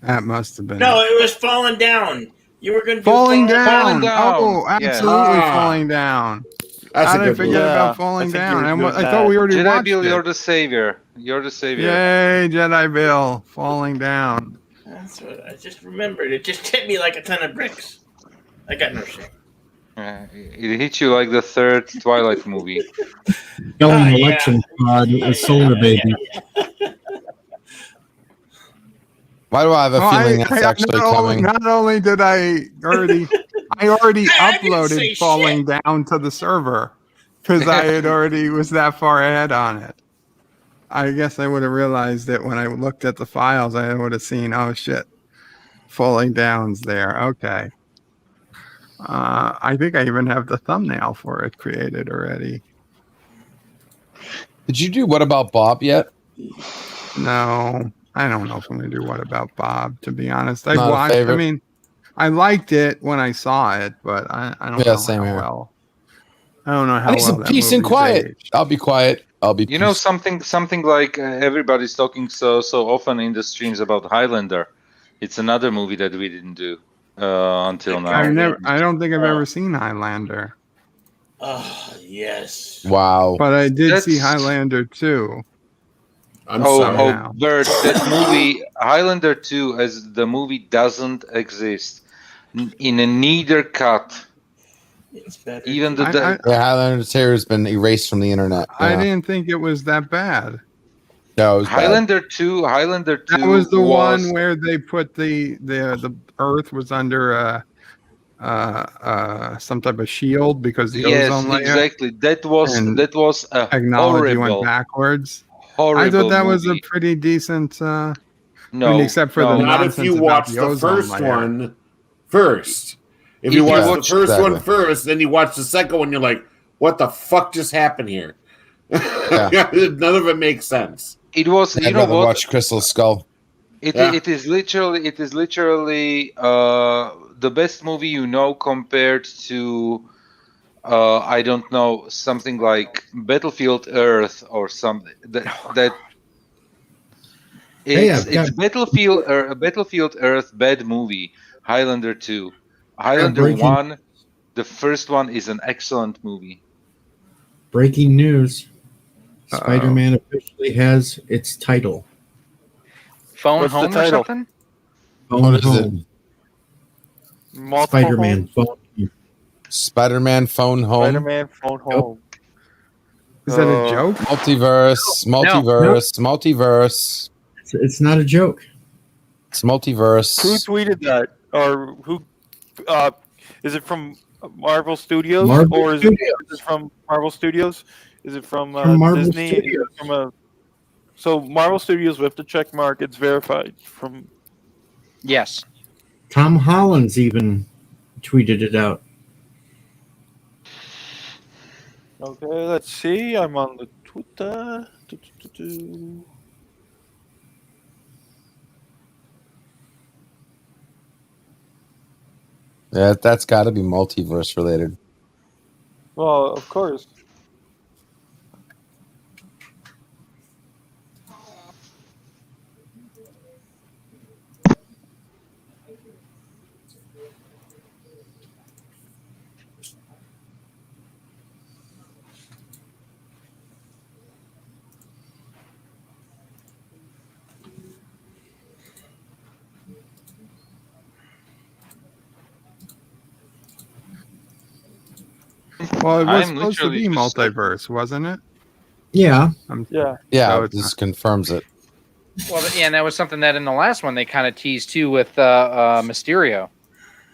that must have been No, it was Falling Down. You were going to do falling down. Down. Oh, Yeah. absolutely falling down. That's How a did I good forget movie. about falling I think down? you were I doing thought we already Jedi watched Bill, it. you're the savior. You're the savior. Yay, Jedi Bill, falling down. That's what I just remembered. It just hit me like a ton of bricks. I got no shame. It hit you like the third Twilight movie. Going election fraud with Solar Baby. Why do I have a feeling that's actually coming? Not only did I already uploaded say falling down to the server because I had already was that far ahead on it. I guess I would have realized it when I looked at the files. I would have seen, oh shit, falling down's there. Okay. I think I even have the thumbnail for it created already. Did you do What About Bob yet? No, I don't know if I'm gonna do What About Bob. To be honest, I Not a watched. favorite? I mean, I liked it when I saw it, but I don't know same how here. well. I don't know how I need well some that peace and movie's quiet. aged. I'll be quiet. I'll be. You know something like everybody's talking so often in the streams about Highlander. It's another movie that we didn't do until now. I don't think I've ever seen Highlander, Oh, yes. Wow. but I did see That's- Highlander 2. Oh, Bert, that movie Highlander 2 as the movie doesn't exist in a neither cut. It's better. Even the Yeah, Highlander 2 has been erased from the internet. I Yeah. didn't think it was that bad. No, it was bad. Highlander 2 That was the one where they put the Earth was under some type of shield because the ozone layer. exactly. That was and a technology went horrible, backwards. horrible I thought that was a movie. pretty decent. No, I mean, except for the Not if nonsense you about watch the the ozone first layer. one first. If If you you watch the watch- first one Exactly. first, then you watch the second one, you're like, what the fuck just happened here? None of it makes sense. It was. I'd You know rather what? watch Crystal Skull. It Yeah. is literally the best movie you know compared to I don't know, something like Battlefield Earth or something that Hey, it's I've got- Battlefield Earth bad movie. Highlander 2. Highlander breaking- 1, the first one is an excellent movie. Breaking news. Uh-oh. Spider-Man officially has its title. Phone What's the home or title? something? Phone What is Home. Multiple Spider-Man home? Phone Home. Spider-Man Phone Home. Spider-Man phone home. Is that a joke? Multiverse. Multiverse. It's not a joke. It's multiverse. Who tweeted that? Or who? Is it from Marvel Studios? Marvel or is Studios. it from Marvel Studios? Is it from, From Marvel Disney? Is it Studios. from so Marvel Studios with the check mark, it's verified from. Yes. Tom Holland's even tweeted it out. Okay, let's see. I'm on the Twitter. Yeah, that's got to be multiverse related. Well, of course. Well, it was I'm supposed to literally be just- multiverse, wasn't it? Yeah. Yeah. Yeah, So it's this confirms it. Well, yeah, and that was something that in the last one they kind of teased too with Mysterio.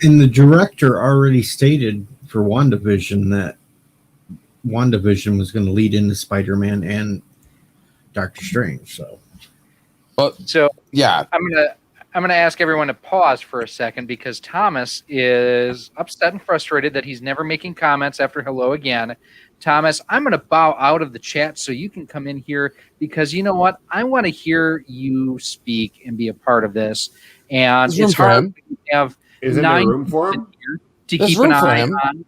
And the director already stated for WandaVision that WandaVision was going to lead into Spider-Man and Doctor Strange. So But So yeah, I'm gonna I'm going to ask everyone to pause for a second because Thomas is upset and frustrated that he's never making comments after hello again. Thomas, I'm going to bow out of the chat so you can come in here because you know what? I want to hear you speak and be a part of this. And There's room it's for hard him. to have Isn't there room for him? to There's keep room an for eye him. on.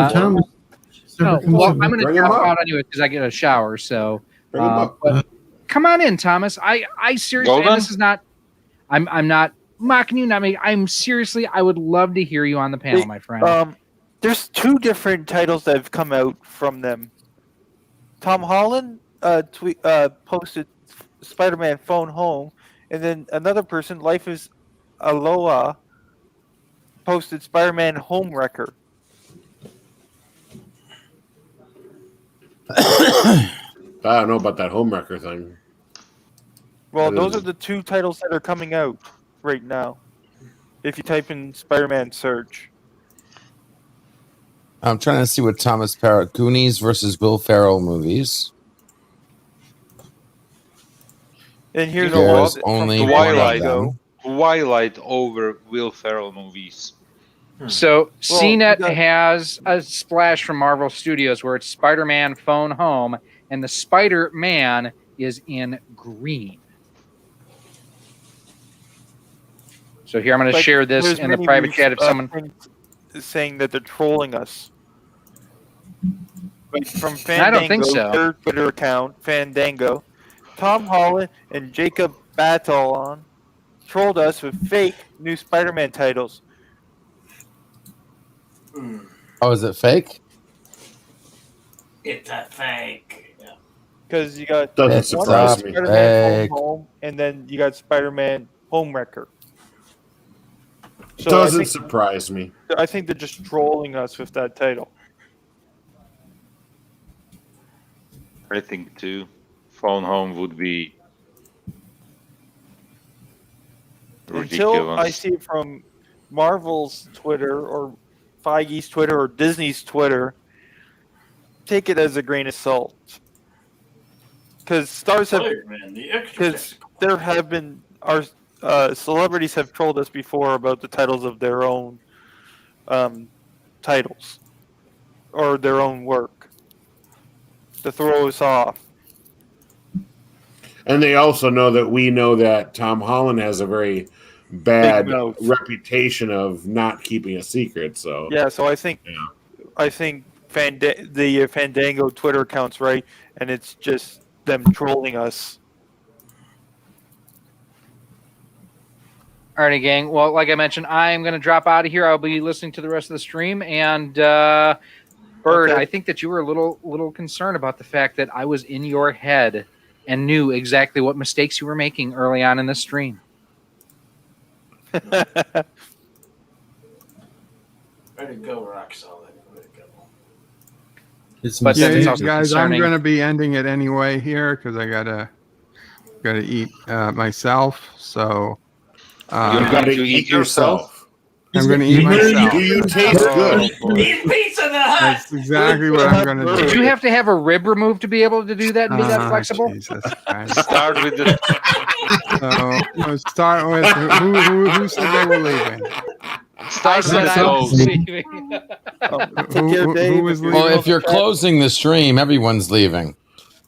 Thomas. Oh, well, I'm going to Bring him drop up. out anyway because I get a shower. So, Bring him up. but come on in, Thomas. I seriously, Golden? and this is not. I'm not mocking you. Not me. I'm seriously. I would love to hear you on the panel, my friend. There's 2 different titles that have come out from them. Tom Holland posted Spider-Man Phone Home, and then another person, Life is Aloha, posted Spider-Man Home Wrecker. I don't know about that homewrecker thing. Well, those are the 2 titles that are coming out right now. If you type in Spider-Man search. I'm trying to see what Thomas Parrott, Goonies versus Will Ferrell movies. And here's There's only one of them. Twilight over Will Ferrell movies. So CNET has a splash from Marvel Studios where it's Spider-Man Phone Home, and the Spider-Man is in green. So here I'm going to share this in the private chat if someone saying that they're trolling us. But from Fandango, I don't think so. Their Twitter account, Fandango, Tom Holland and Jacob Batalon trolled us with fake new Spider-Man titles. Oh, is it fake? It's a fake. Because you got Doesn't surprise me. Spider-Man Phone Home, and then you got Spider-Man Home Wrecker. So Doesn't surprise me. I think they're just trolling us with that title. I think too. Phone Home would be ridiculous. Until I see it from Marvel's Twitter or Feige's Twitter or Disney's Twitter, take it as a grain of salt. Because stars have, because there have been our celebrities have trolled us before about the titles of their own titles or their own work to throw us off. And they also know that we know that Tom Holland has a very bad reputation of not keeping a secret. So yeah, so I think the Fandango Twitter account's right, and it's just them trolling us. Alrighty, gang. Well, like I mentioned, I'm going to drop out of here. I'll be listening to the rest of the stream. And Bird, I think that you were a little concerned about the fact that I was in your head and knew exactly what mistakes you were making early on in the stream. Way to go, Rock Solid. Way to go. But guys, I'm going to be ending it anyway here because I gotta eat myself. So you got to eat yourself. I'm going to eat myself. Do you taste good? Eat Pizza in the Hut. That's exactly what I'm going to do. Did you have to have a rib removed to be able to do that and be that flexible? Jesus Start with the. So let's start with who said they were leaving. I said I was leaving. Who was leaving? Well, if you're closing the stream, everyone's leaving.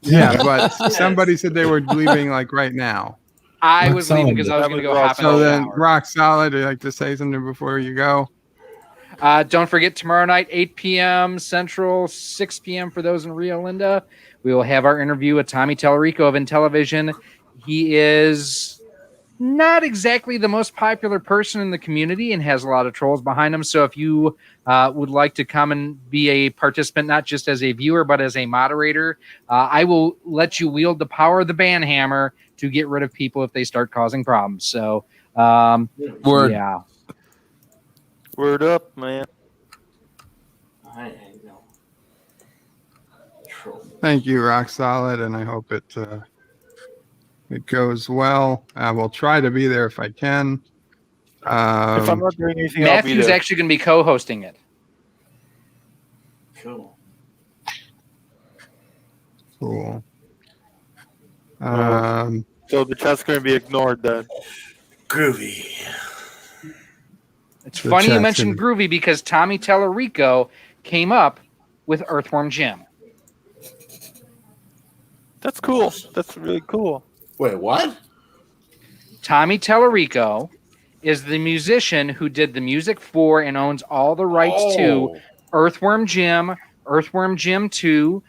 Yeah, but somebody said they were leaving like right now. I was leaving because I was going to go hop in. So then, Rock Solid, would you like to say something before you go? Don't forget tomorrow night, 8 p.m. Central, 6 p.m. for those in Rio Linda. We will have our interview with Tommy Tellerico of Intellivision. He is not exactly the most popular person in the community and has a lot of trolls behind him. So if you would like to come and be a participant, not just as a viewer, but as a moderator, I will let you wield the power of the ban hammer to get rid of people if they start causing problems. So, Word. Yeah. Word up, man. Thank you, Rock Solid, and I hope it goes well. I will try to be there if I can. If I'm not doing anything, Matthew's I'll be there. actually going to be co-hosting it. Cool. Cool. So the chat's going to be ignored then. Groovy. It's funny you mentioned groovy because Tommy Tellerico came up with Earthworm Jim. That's cool. That's really cool. Wait, what? Tommy Tellerico is the musician who did the music for and owns all the rights to Earthworm Jim, Earthworm Jim 2.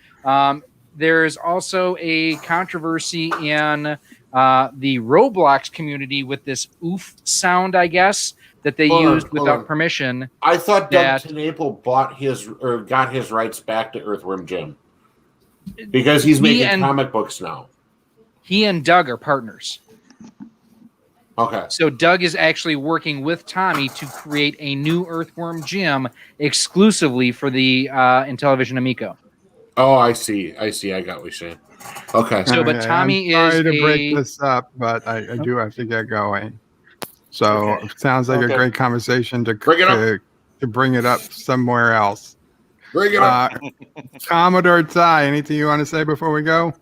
There's also a controversy in the Roblox community with this oof sound, I guess, that they used without permission. I thought Doug TenNapel got his rights back to Earthworm Jim because he's making comic books now. He and Doug are partners. Okay. So Doug is actually working with Tommy to create a new Earthworm Jim exclusively for the Intellivision Amico. Oh, I see. I got what you're saying. Okay. So, but Tommy I'm is sorry to break this up, but I do have to get going. So it sounds like a great conversation to bring it up somewhere else. Bring it up. Commodore Ty, anything you want to say before we go?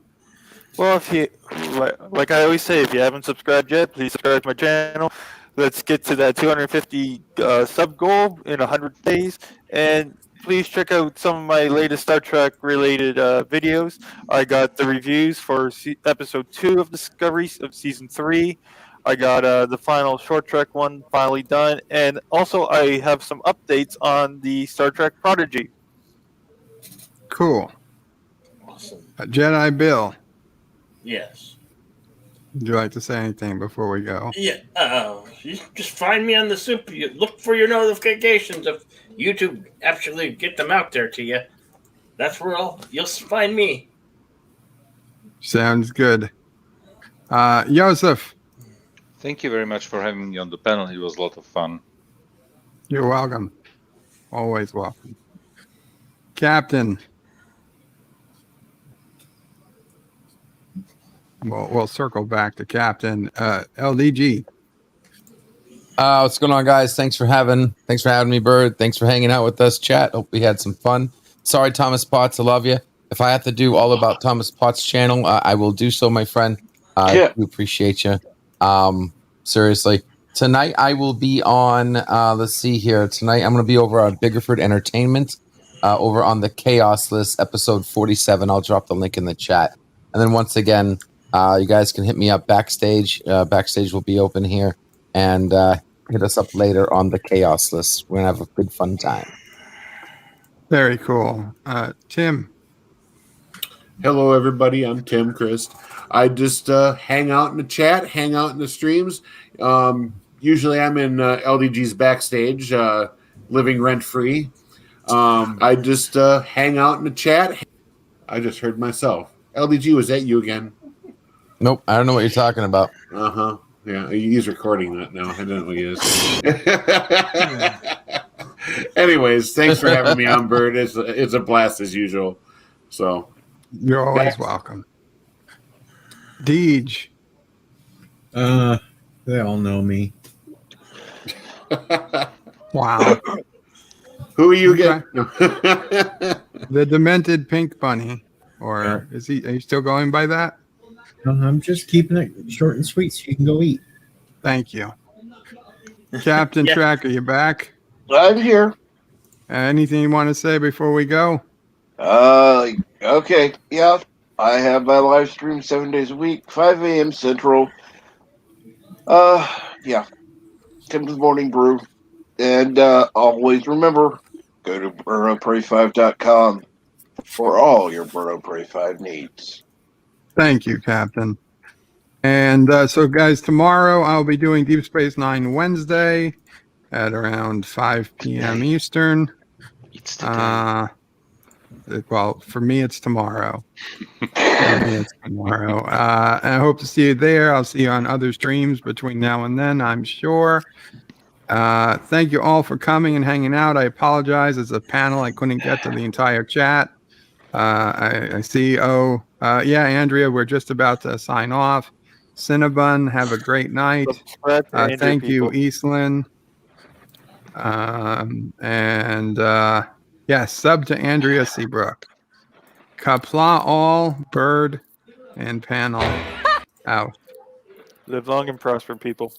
Well, if you like I always say, if you haven't subscribed yet, please subscribe to my channel. Let's get to that 250 sub goal in 100 days, and please check out some of my latest Star Trek related videos. I got the reviews for episode 2 of Discovery of season 3. I got the final short trek one finally done, and also I have some updates on the Star Trek Prodigy. Cool. Awesome. Jedi Bill. Yes. Would you like to say anything before we go? Yeah. You just find me on the soup. You look for your notifications if YouTube actually get them out there to you. That's where you'll find me. Sounds good. Joseph. Thank you very much for having me on the panel. It was a lot of fun. You're welcome. Always welcome. Captain. We'll circle back to Captain. LDG. What's going on, guys? Thanks for having me, Bird. Thanks for hanging out with us, chat. Hope we had some fun. Sorry, Thomas Potts, I love you. If I have to do all about Thomas Potts' channel, I will do so, my friend. I do appreciate you. Seriously. Tonight I will be on, let's see here. Tonight I'm going to be over on Biggerford Entertainment, over on the Chaos List, episode 47. I'll drop the link in the chat. And then once again, you guys can hit me up backstage. Backstage will be open here. And hit us up later on the Chaos List. We're going to have a good fun time. Very cool. Tim. Hello, everybody. I'm Tim Christ. I just hang out in the chat, hang out in the streams. Usually I'm in LDG's backstage, living rent-free. I just hang out in the chat. I just heard myself. LDG, was that you again? Nope, I don't know what you're talking about. Uh-huh. Yeah, he's recording that now. I don't know what he is. Anyways, thanks for having me on, Bird. It's a blast as usual. So you're always welcome. Deej. They all know me. Wow. Who are you again? The Demented Pink Bunny. Or are you still going by that? I'm just keeping it short and sweet so you can go eat. Thank you. Captain Track, are you back? I'm here. Anything you want to say before we go? Okay. Yeah. I have my live stream 7 days a week, 5 a.m. Central. Yeah. Come to the morning brew. And always remember, go to BurrowPrey5.com for all your Burrow Prey 5 needs. Thank you, Captain. And so, guys, tomorrow I'll be doing Deep Space Nine Wednesday at around 5 p.m. Eastern. Well, for me, it's tomorrow. And I hope to see you there. I'll see you on other streams between now and then, I'm sure. Thank you all for coming and hanging out. I apologize. As a panel, I couldn't get to the entire chat. I see. Yeah, Andrea, we're just about to sign off. Cinnabon, have a great night. Thank you, Eastland. Sub to Andrea Seabrook. Qapla all, Bird, and panel out. Live long and prosper, people.